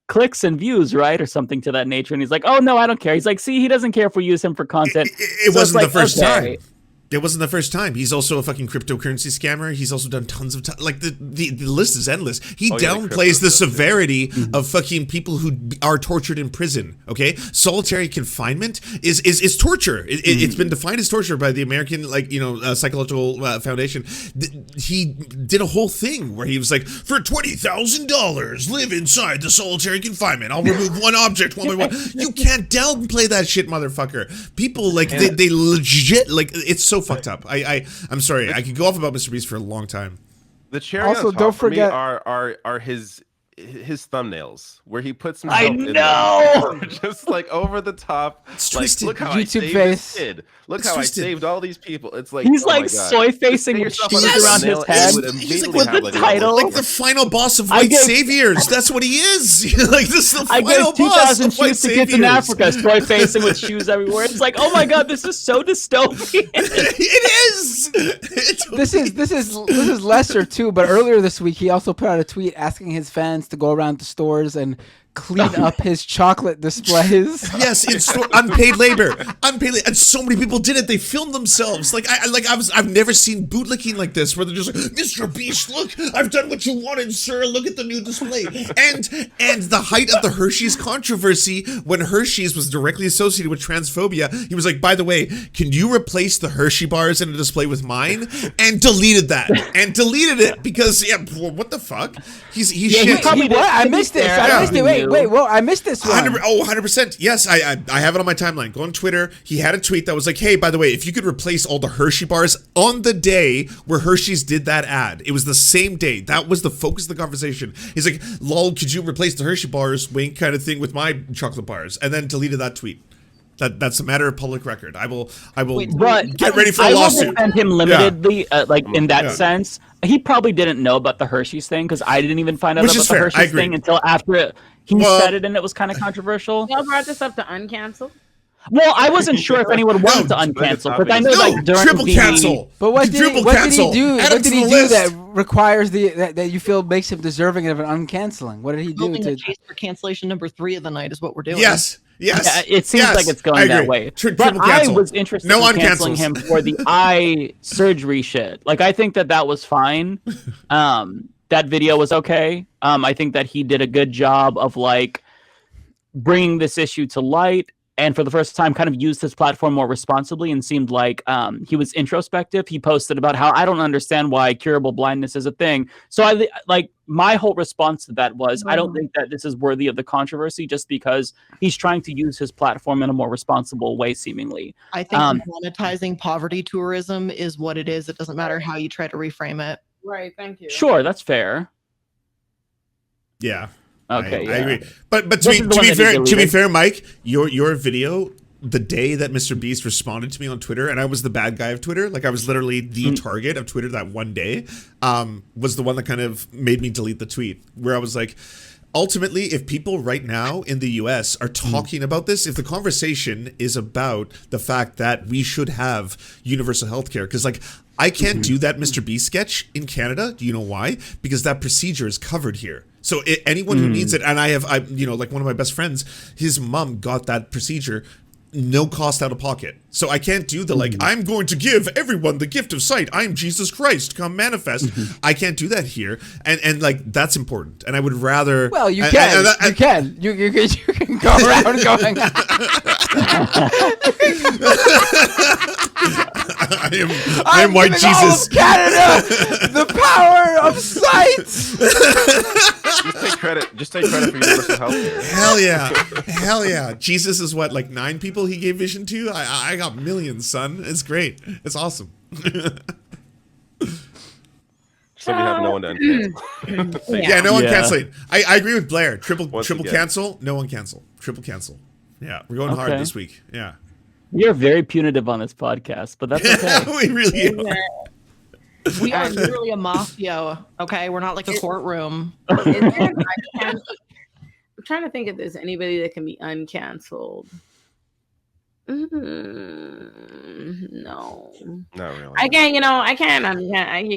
clicks and views, right? Or something to that nature. And he's like, oh, no, I don't care. He's like, see, he doesn't care if we use him for content. It So wasn't it's the like, first okay. time. It wasn't the first time. He's also a fucking cryptocurrency scammer. He's also done tons of like the list is endless. He downplays the severity of fucking people who are tortured in prison. Okay, solitary confinement is torture. It's been defined as torture by the American psychological foundation. He did a whole thing where he was like, for $20,000, live inside the solitary confinement. I'll remove one object one by one. You can't downplay that shit, motherfucker. People they legit it's so fucked up. I'm sorry. I could go off about Mr. Beast for a long time. The cherry Also, on top don't for me forget- are his thumbnails where he puts himself I in know! them. Just like over the top. It's like, twisted. look how I YouTube saved face. this kid. Look It's how twisted. I saved all these people. It's like He's oh my like God. soy Just facing say with yourself shoes on the around thumbnail, his and head. it would He's immediately with have, the like, a- title. Like the final boss of I white gave- saviors. That's what he is. Like this is the I final gave boss 2,000 of white shoes to kids in saviors. Africa, soy facing with shoes everywhere. It's like, oh my god, this is so dystopian. It is. This is lesser too, but earlier this week he also put out a tweet asking his fans to go around the stores and clean up his chocolate displays. Yes, in unpaid labor, and so many people did it. They filmed themselves. I've never seen bootlicking like this, where they're just like, Mr. Beast, look, I've done what you wanted, sir. Look at the new display. And the height of the Hershey's controversy, when Hershey's was directly associated with transphobia, he was like, by the way, can you replace the Hershey bars in a display with mine? And deleted that, and deleted it because what the fuck? He's shit. I missed this. I missed it. Wait, whoa, I missed this one. 100%. Yes, I have it on my timeline. Go on Twitter. He had a tweet that was like, hey, by the way, if you could replace all the Hershey bars on the day where Hershey's did that ad, it was the same day. That was the focus of the conversation. He's like, lol, could you replace the Hershey bars, wink kind of thing, with my chocolate bars? And then deleted that tweet. That's a matter of public record. I will But get ready for a I will lawsuit. defend him limitedly, in that Yeah. sense. He probably didn't know about the Hershey's thing because I didn't even find out Which about is the fair. I Hershey's agree. thing until after he said it, and it was kind of controversial. Y'all brought this up to uncancel. Well, I wasn't sure if anyone wanted to uncancel, but I know during triple the cancel. But what did he do? What did he do list. that requires that you feel makes him deserving of an uncanceling? What did he do Building to? a case for cancellation number 3 of the night is what we're doing. Yes. Yeah, it seems like it's going that way. But triple I cancel. was interested No in canceling uncancels. him for the eye surgery shit. Like, I think that was fine. That video was okay. I think that he did a good job of bringing this issue to light, and for the first time kind of used his platform more responsibly and seemed like he was introspective. He posted about how I don't understand why curable blindness is a thing. So my whole response to that was, I don't think that this is worthy of the controversy just because he's trying to use his platform in a more responsible way, seemingly. I think monetizing poverty tourism is what it is. It doesn't matter how you try to reframe it. Right, thank you. Sure, that's fair. Yeah. Okay, I yeah. agree. But This is the one that he to be deleted. fair, Mike, your video, the day that Mr. Beast responded to me on Twitter, and I was the bad guy of Twitter, like I was literally the target of Twitter that one day, was the one that kind of made me delete the tweet, where I was like, ultimately, if people right now in the US are talking about this, if the conversation is about the fact that we should have universal healthcare, because I can't do that Mr. Beast sketch in Canada. Do you know why? Because that procedure is covered here. So anyone who needs it, and I one of my best friends, his mom got that procedure, no cost out of pocket. So I can't do the I'm going to give everyone the gift of sight. I'm Jesus Christ, come manifest. I can't do that here, and that's important. And I would rather. Well, you can. You can. You can go around going. I am white giving Jesus. All of Canada, the power of sight. Just take credit for universal healthcare. Hell yeah. Jesus is what, 9 people he gave vision to? I got millions, son. It's great. It's awesome. So we have no one to uncancel. Yeah, no one canceling. I agree with Blair. Triple again. cancel, no one cancel. Triple cancel. Yeah, we're going hard Okay. this week. Yeah. You're very punitive on this podcast, but that's okay. We really are. We are literally a mafia, okay? We're not like a courtroom. I'm trying to think if there's anybody that can be uncanceled. No, not really. I can't. You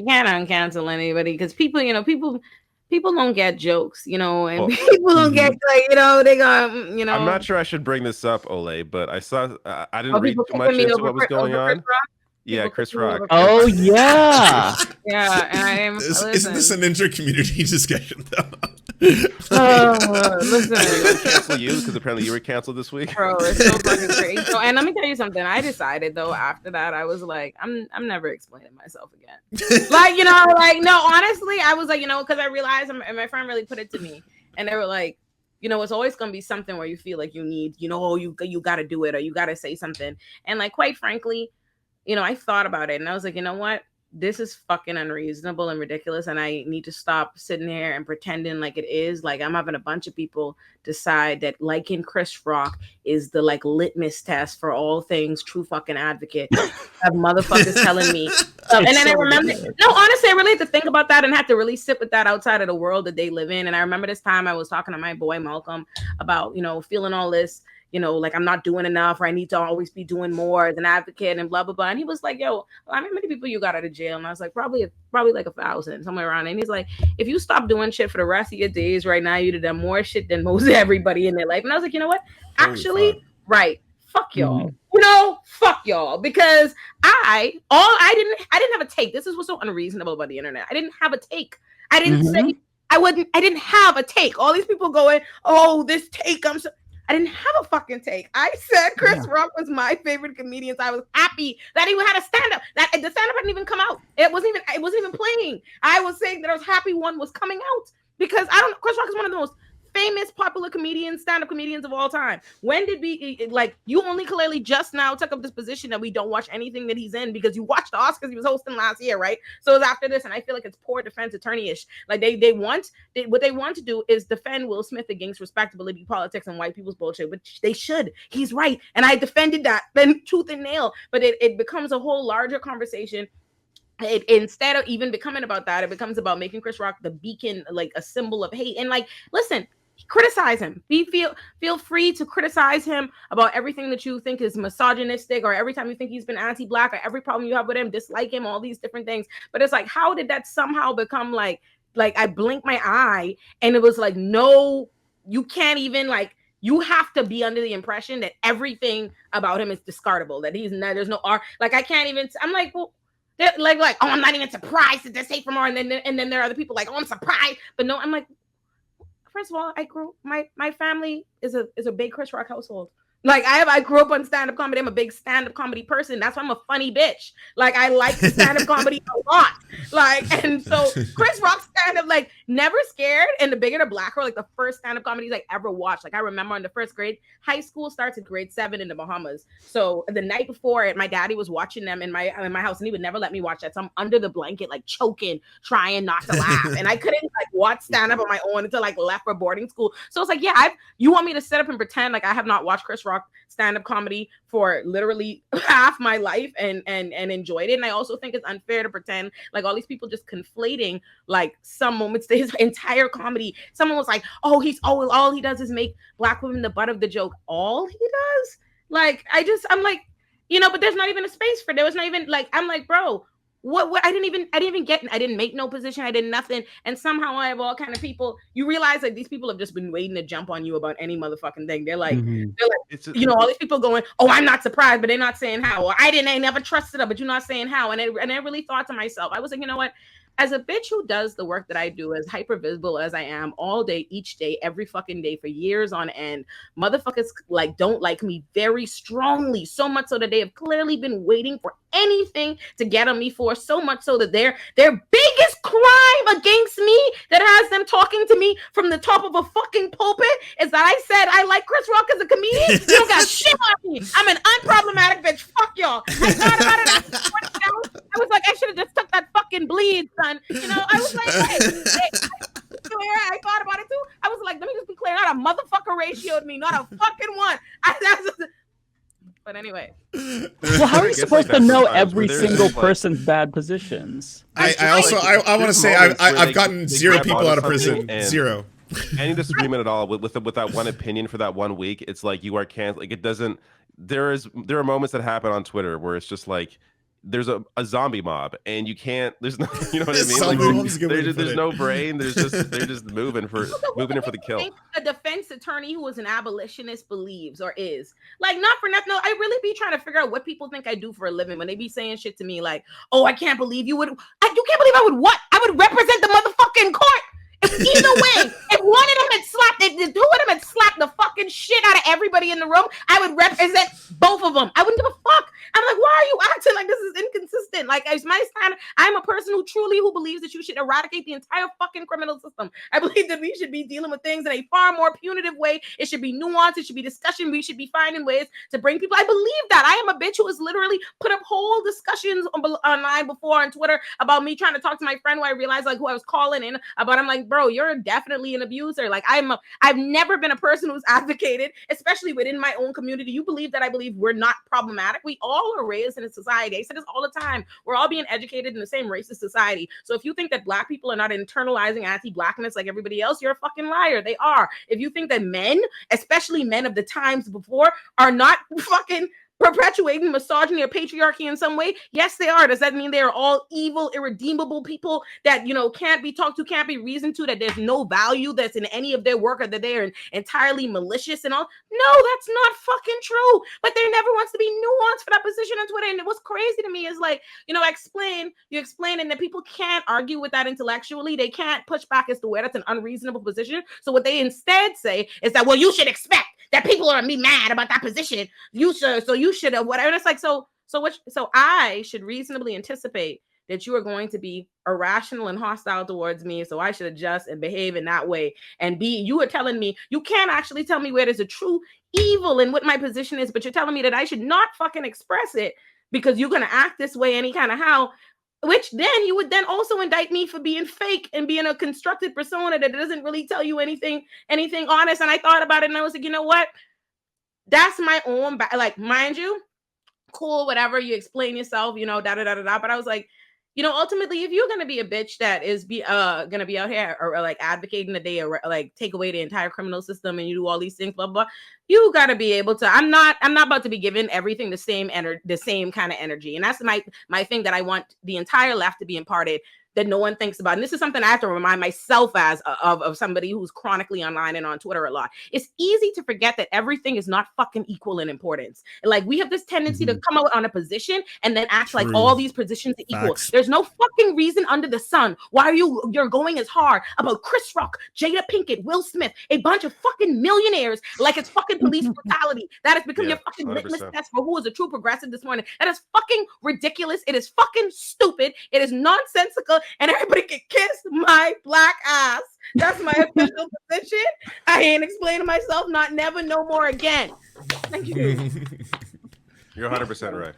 can't uncancel anybody because people don't get jokes. And people don't get they go. I'm not sure I should bring this up, Olay, but I saw I didn't read people too much kicking me into over what was going over on. Chris Rock? Yeah, Chris Rock. Oh yeah. Yeah, and I am. Isn't this an inter-community discussion though? Listen, Are they gonna cancel you because apparently you were canceled this week? bro, it's so fucking crazy. So, and let me tell you something. I decided though after that, I was like, I'm never explaining myself again. Like, you know, like no, honestly, I was like, you know, because I realized, and my friend really put it to me, and they were like, you know, it's always gonna be something where you feel like you need, you know, you got to do it or you got to say something, and like quite frankly, you know, I thought about it and I was like, you know what? This is fucking unreasonable and ridiculous. And I need to stop sitting here and pretending like it is. Like I'm having a bunch of people decide that liking Chris Rock is the like litmus test for all things true fucking advocate. Have motherfuckers telling me. And then I remember, no, honestly, I really had to think about that and had to really sit with that outside of the world that they live in. And I remember this time I was talking to my boy Malcolm about, you know, feeling all this, you know, like I'm not doing enough or I need to always be doing more as an advocate and blah, blah, blah. And he was like, yo, how many people you got out of jail? And I was like, probably like 1,000, somewhere around. And he's like, if you stop doing shit for the rest of your days right now, you'd have done more shit than most everybody in their life. And I was like, you know what? Actually, right. Fuck y'all. You know, fuck y'all. Because I didn't have a take. This is what's so unreasonable about the internet. I didn't have a take. I didn't say I didn't have a take. All these people going, oh, this take, I didn't have a fucking take. I said Chris Rock was my favorite comedian. So I was happy that he had a stand-up. That the stand-up hadn't even come out. It wasn't even playing. I was saying that I was happy one was coming out because Chris Rock is one of the most famous, popular comedians, stand-up comedians of all time. When did we like? You only clearly just now took up this position that we don't watch anything that he's in because you watched the Oscars he was hosting last year, right? So it's after this, and I feel like it's poor defense attorney-ish. Like what they want to do is defend Will Smith against respectability politics and white people's bullshit, which they should. He's right, and I defended that then tooth and nail. But it becomes a whole larger conversation. Instead of even becoming about that, it becomes about making Chris Rock the beacon, like a symbol of hate. And like, listen, criticize him. Feel free to criticize him about everything that you think is misogynistic, or every time you think he's been anti-black, or every problem you have with him, dislike him, all these different things. But it's like, how did that somehow become like I blinked my eye and it was like, no, you can't even like. You have to be under the impression that everything about him is discardable. That there's no art. Like I can't even. I'm like, well. They're like, oh, I'm not even surprised that there's hate for more. And then there are other people like, oh, I'm surprised. But no, I'm like, first of all, my family is a big Chris Rock household. Like I grew up on stand-up comedy. I'm a big stand-up comedy person. That's why I'm a funny bitch. Like I like stand-up comedy a lot. Like, and so Chris Rock's stand-up, like never scared. And the bigger the blacker, like the first stand-up comedies I ever watched. Like I remember in the first grade, high school starts in grade 7 in the Bahamas. So the night before it, my daddy was watching them in my house, and he would never let me watch that. So I'm under the blanket, like choking, trying not to laugh. And I couldn't like watch stand-up on my own until like left for boarding school. So it's like, yeah, you want me to sit up and pretend like I have not watched Chris Rock stand-up comedy for literally half my life and enjoyed it. And I also think it's unfair to pretend like all these people just conflating like some moments to his entire comedy. Someone was like, oh, all he does is make black women the butt of the joke. All he does? Like I'm like, you know, but there's not even a space for, there was not even like, I'm like, bro, what I didn't make no position. I did nothing. And somehow I have all kind of people, you realize like these people have just been waiting to jump on you about any motherfucking thing. They're like, you know, all these people going, oh, I'm not surprised, but they're not saying how, or I never trusted her, but you're not saying how. And I really thought to myself, I was like, you know what? As a bitch who does the work that I do, as hyper visible as I am all day, each day, every fucking day for years on end, motherfuckers like don't like me very strongly, so much so that they have clearly been waiting for anything to get on me for, so much so that their biggest crime against me that has them talking to me from the top of a fucking pulpit is that I said I like Chris Rock as a comedian. You don't got shit on me. I'm an unproblematic bitch. Fuck y'all. I thought about it. I was like, I should have just took that fucking bleed, son. You know, I was like, hey, I thought about it too. I was like, let me just be clear, not a motherfucker ratioed me, not a fucking one. But anyway. Well, how are you supposed to know every single person's bad positions? I want to say I've gotten 0 people out of prison. 0. Any disagreement at all with that one opinion for that 1 week, it's like you are canceled. Like it doesn't. There are moments that happen on Twitter where it's just like there's a zombie mob, and you can't. There's no, you know what I mean? Zombie Like, mob's a good way to put there's it. no brain. They're just moving for the kill. A defense attorney who is an abolitionist believes or is like, not for nothing. No, I really be trying to figure out what people think I do for a living when they be saying shit to me like, "Oh, I can't believe you would. You can't believe I would what? I would represent the motherfucking court." Either way, if one of them had slapped, if two of them had slapped the fucking shit out of everybody in the room, I would represent both of them. I wouldn't give a fuck. I'm like, why are you acting like this is inconsistent? Like, as my stand, I'm a person who believes that you should eradicate the entire fucking criminal system. I believe that we should be dealing with things in a far more punitive way. It should be nuanced. It should be discussion. We should be finding ways to bring people. I believe that. I am a bitch who has literally put up whole discussions online before on Twitter about me trying to talk to my friend who I realized like who I was calling in about. I'm like, bro, you're definitely an abuser. Like I've never been a person who's advocated, especially within my own community. You believe that I believe we're not problematic. We all are raised in a society. I say this all the time. We're all being educated in the same racist society. So if you think that Black people are not internalizing anti-Blackness like everybody else, you're a fucking liar. They are. If you think that men, especially men of the times before, are not fucking perpetuating misogyny or patriarchy in some way, yes, they are. Does that mean they are all evil, irredeemable people that, you know, can't be talked to, can't be reasoned to, that there's no value that's in any of their work, or that they are entirely malicious and all? No, that's not fucking true. But there never wants to be nuance for that position on Twitter. And what's crazy to me is like, you know, you explain, and that people can't argue with that intellectually. They can't push back as to where that's an unreasonable position. So what they instead say is that, well, you should expect that people are me mad about that position. You should have whatever. And it's like, so I should reasonably anticipate that you are going to be irrational and hostile towards me. So I should adjust and behave in that way. And you are telling me, you can't actually tell me where there's a true evil in what my position is, but you're telling me that I should not fucking express it because you're going to act this way any kind of how. Which then you would then also indict me for being fake and being a constructed persona that doesn't really tell you anything honest. And I thought about it and I was like, you know what? That's my own, like, mind you, cool, whatever, you explain yourself, you know, da-da-da-da-da. But I was like, you know, ultimately, if you're going to be a bitch that is going to be out here or like advocating that they like take away the entire criminal system and you do all these things, blah, blah, you got to be able to, I'm not about to be given everything the same kind of energy. And that's my thing that I want the entire left to be imparted, that no one thinks about. And this is something I have to remind myself of somebody who's chronically online and on Twitter a lot. It's easy to forget that everything is not fucking equal in importance. Like, we have this tendency to come out on a position and then act like all these positions are equal. Facts. There's no fucking reason under the sun why you're going as hard about Chris Rock, Jada Pinkett, Will Smith, a bunch of fucking millionaires, like it's fucking police brutality. That has become your fucking litmus test for who is a true progressive this morning. That is fucking ridiculous. It is fucking stupid. It is nonsensical. And everybody can kiss my black ass. That's my official position. I ain't explaining myself, not never, no more again. Thank you. You're 100% right.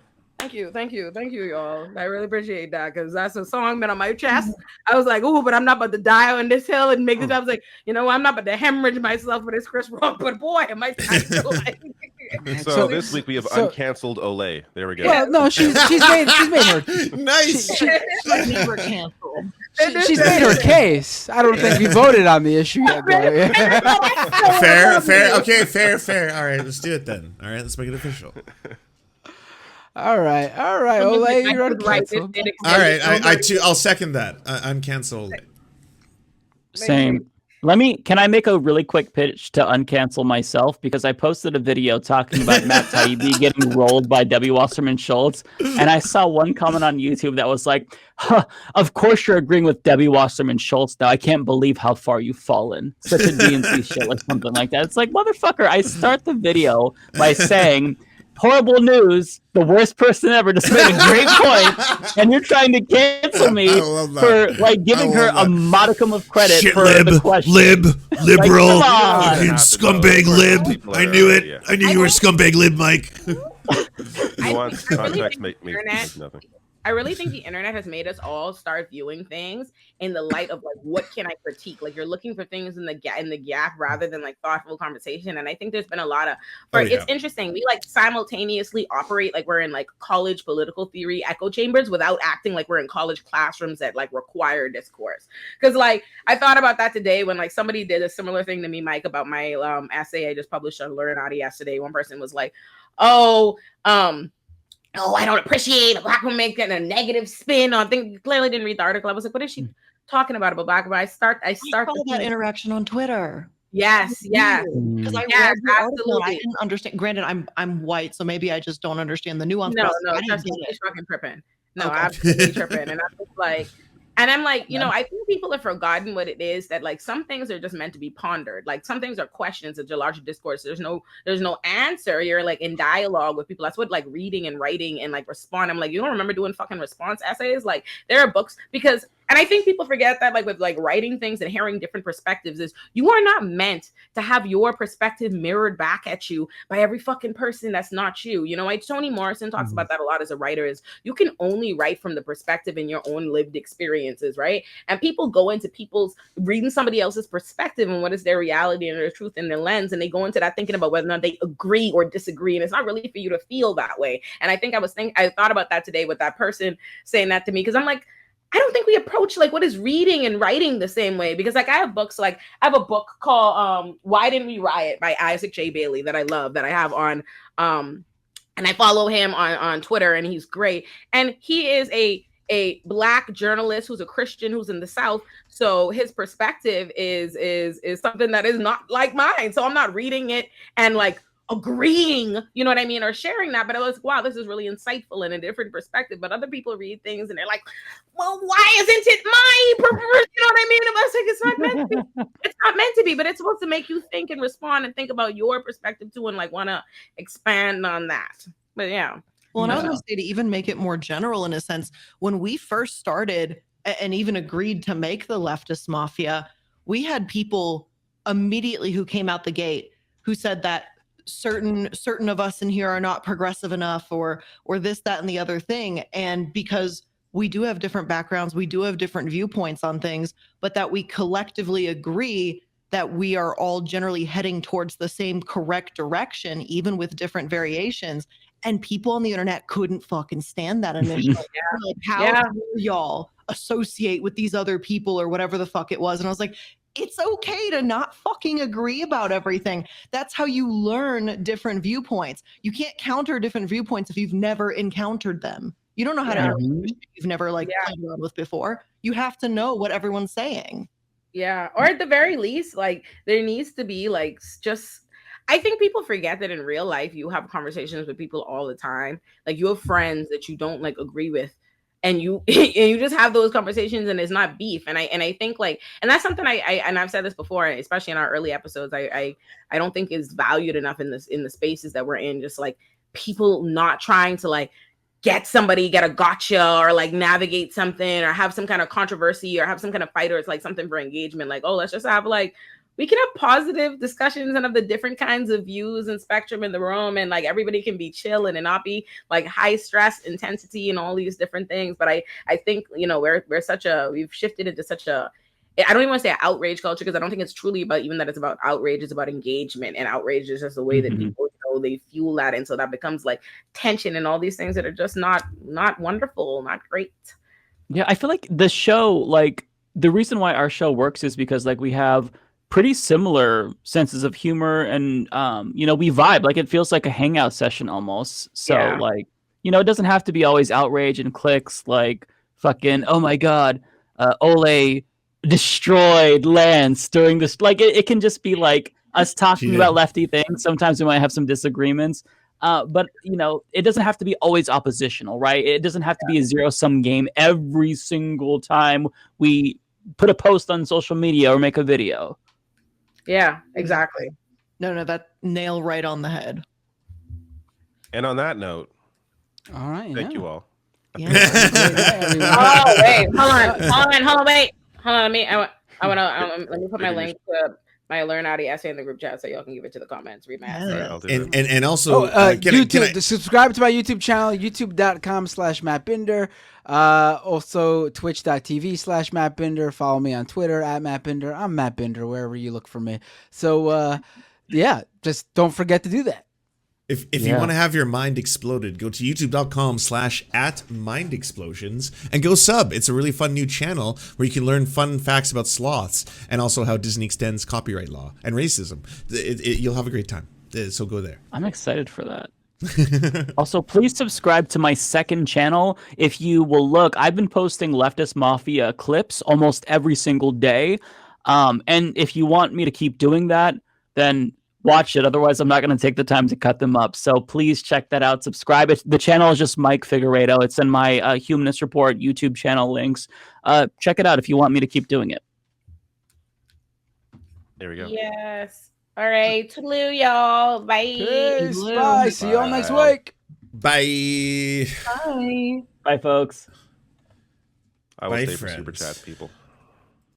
Thank you, y'all. I really appreciate that, because that's a song been on my chest. I was like, ooh, but I'm not about to die on this hill and make this. I was like, you know, I'm not about to hemorrhage myself for this Chris Rock, but boy, am I like. So this week we have uncanceled Olay. There we go. Well, no, she's made her nice. She's made her case. I don't think we voted on the issue yet, though. Fair. Okay, fair. All right, let's do it then. All right, let's make it official. All right. Olay, you're uncanceled. All right, I'll second that. Uncancel Olay. Same. Can I make a really quick pitch to uncancel myself? Because I posted a video talking about Matt Taibbi getting rolled by Debbie Wasserman Schultz. And I saw one comment on YouTube that was like, of course you're agreeing with Debbie Wasserman Schultz now. I can't believe how far you've fallen. Such a DNC shit, like something like that. It's like, motherfucker, I start the video by saying, horrible news, the worst person ever, just made a great point, and you're trying to cancel me for like giving her a modicum of credit for the question. Liberal, like, fucking scumbag lib. I knew it. Yeah. I knew you were a scumbag lib, Mike. Nuance, context, make nothing. I really think the internet has made us all start viewing things in the light of like, what can I critique? Like, you're looking for things in the gap rather than like thoughtful conversation. And I think there's been a lot of, it's interesting. We like simultaneously operate like we're in like college political theory echo chambers without acting like we're in college classrooms that like require discourse. Because like, I thought about that today when like somebody did a similar thing to me, Mike, about my essay I just published on Lurinati yesterday. One person was like, oh, I don't appreciate a black woman making a negative spin on things. Clearly didn't read the article. I was like, what is she talking about black women? I start saw that interaction on Twitter. Yes, yes. Because I read the article and I didn't understand. Granted, I'm white, so maybe I just don't understand the nuance. No, but I trust didn't me, get she's it. fucking tripping. No, Okay. absolutely tripping. And I'm just like, and I'm like, you know, I think people have forgotten what it is that like some things are just meant to be pondered. Like some things are questions of the larger discourse. There's no answer. You're like in dialogue with people. That's what like reading and writing and like respond. I'm like, you don't remember doing fucking response essays? Like there are books because, and I think people forget that like with like writing things and hearing different perspectives is you are not meant to have your perspective mirrored back at you by every fucking person that's not you. You know, like Toni Morrison talks about that a lot as a writer is you can only write from the perspective in your own lived experiences, right? And people go into people's reading somebody else's perspective and what is their reality and their truth and their lens, and they go into that thinking about whether or not they agree or disagree, and it's not really for you to feel that way. And I think I thought about that today with that person saying that to me because I'm like, I don't think we approach like what is reading and writing the same way because like I have books like I have a book called Why Didn't We Riot by Isaac J. Bailey that I love that I have on and I follow him on Twitter and he's great and he is a black journalist who's a Christian who's in the South, so his perspective is something that is not like mine, so I'm not reading it and like agreeing, you know what I mean, or sharing that, but I was wow, this is really insightful and a different perspective. But other people read things and they're like, well, why isn't it my preferred? You know what I mean? I was like, it's not meant to be. It's not meant to be, but it's supposed to make you think and respond and think about your perspective too, and like want to expand on that. But yeah. Well, and I was going to say to even make it more general in a sense, when we first started and even agreed to make the Leftist Mafia, we had people immediately who came out the gate who said that certain of us in here are not progressive enough or this, that, and the other thing. And because we do have different backgrounds, we do have different viewpoints on things, but that we collectively agree that we are all generally heading towards the same correct direction, even with different variations. And people on the internet couldn't fucking stand that initially. Like, how dare y'all associate with these other people or whatever the fuck it was? And I was like, it's okay to not fucking agree about everything. That's how you learn different viewpoints. You can't counter different viewpoints if you've never encountered them. You don't know how to interact with you've never like played around with before. You have to know what everyone's saying. Yeah, or at the very least, like there needs to be like just. I think people forget that in real life you have conversations with people all the time. Like you have friends that you don't like agree with, and you just have those conversations, and it's not beef. And I think like, and that's something and I've said this before, especially in our early episodes. I don't think is valued enough in the spaces that we're in. Just like people not trying to like get a gotcha or like navigate something or have some kind of controversy or have some kind of fight or it's like something for engagement. Like, oh, let's just have like, we can have positive discussions and of the different kinds of views and spectrum in the room. And like, everybody can be chill and not be like high stress intensity and all these different things. But I think, you know, we've shifted into such a, I don't even want to say outrage culture because I don't think it's truly about even that it's about outrage. It's about engagement, and outrage is just the way that people, you know, they fuel that, and so that becomes like tension and all these things that are just not wonderful, not great. Yeah, I feel like the show, like the reason why our show works is because like we have pretty similar senses of humor, and you know, we vibe. Like it feels like a hangout session almost. So like, you know, it doesn't have to be always outrage and clicks like fucking oh my god, Olay destroyed lands during this. Like it can just be like us talking about lefty things. Sometimes we might have some disagreements, but you know, it doesn't have to be always oppositional, right? It doesn't have to be a zero-sum game every single time we put a post on social media or make a video. Yeah, exactly. No, that nail right on the head. And on that note, all right, thank you all. Oh wait, hold on, wait. Hold on, let me put my link to my Learn Audi essay in the group chat so y'all can give it to the comments. Read my essay. And also, subscribe to my YouTube channel, youtube.com/MattBinder. Also, twitch.tv/MattBinder. Follow me on Twitter @MattBinder. I'm Matt Binder, wherever you look for me. So, yeah, just don't forget to do that. If you want to have your mind exploded, go to youtube.com/@mindexplosions and go sub. It's a really fun new channel where you can learn fun facts about sloths and also how Disney extends copyright law and racism. You'll have a great time. So go there. I'm excited for that. Also, please subscribe to my second channel. If you will look, I've been posting Leftist Mafia clips almost every single day. And if you want me to keep doing that, then watch it. Otherwise, I'm not going to take the time to cut them up. So please check that out. Subscribe. The channel is just Mike Figueredo. It's in my Humanist Report YouTube channel links. Check it out if you want me to keep doing it. There we go. Yes. All right. Toodaloo, y'all. Bye. Peace. Bye. See y'all next week. Bye. Bye. Bye, folks. I will Bye, stay for friends. Super Chats, people.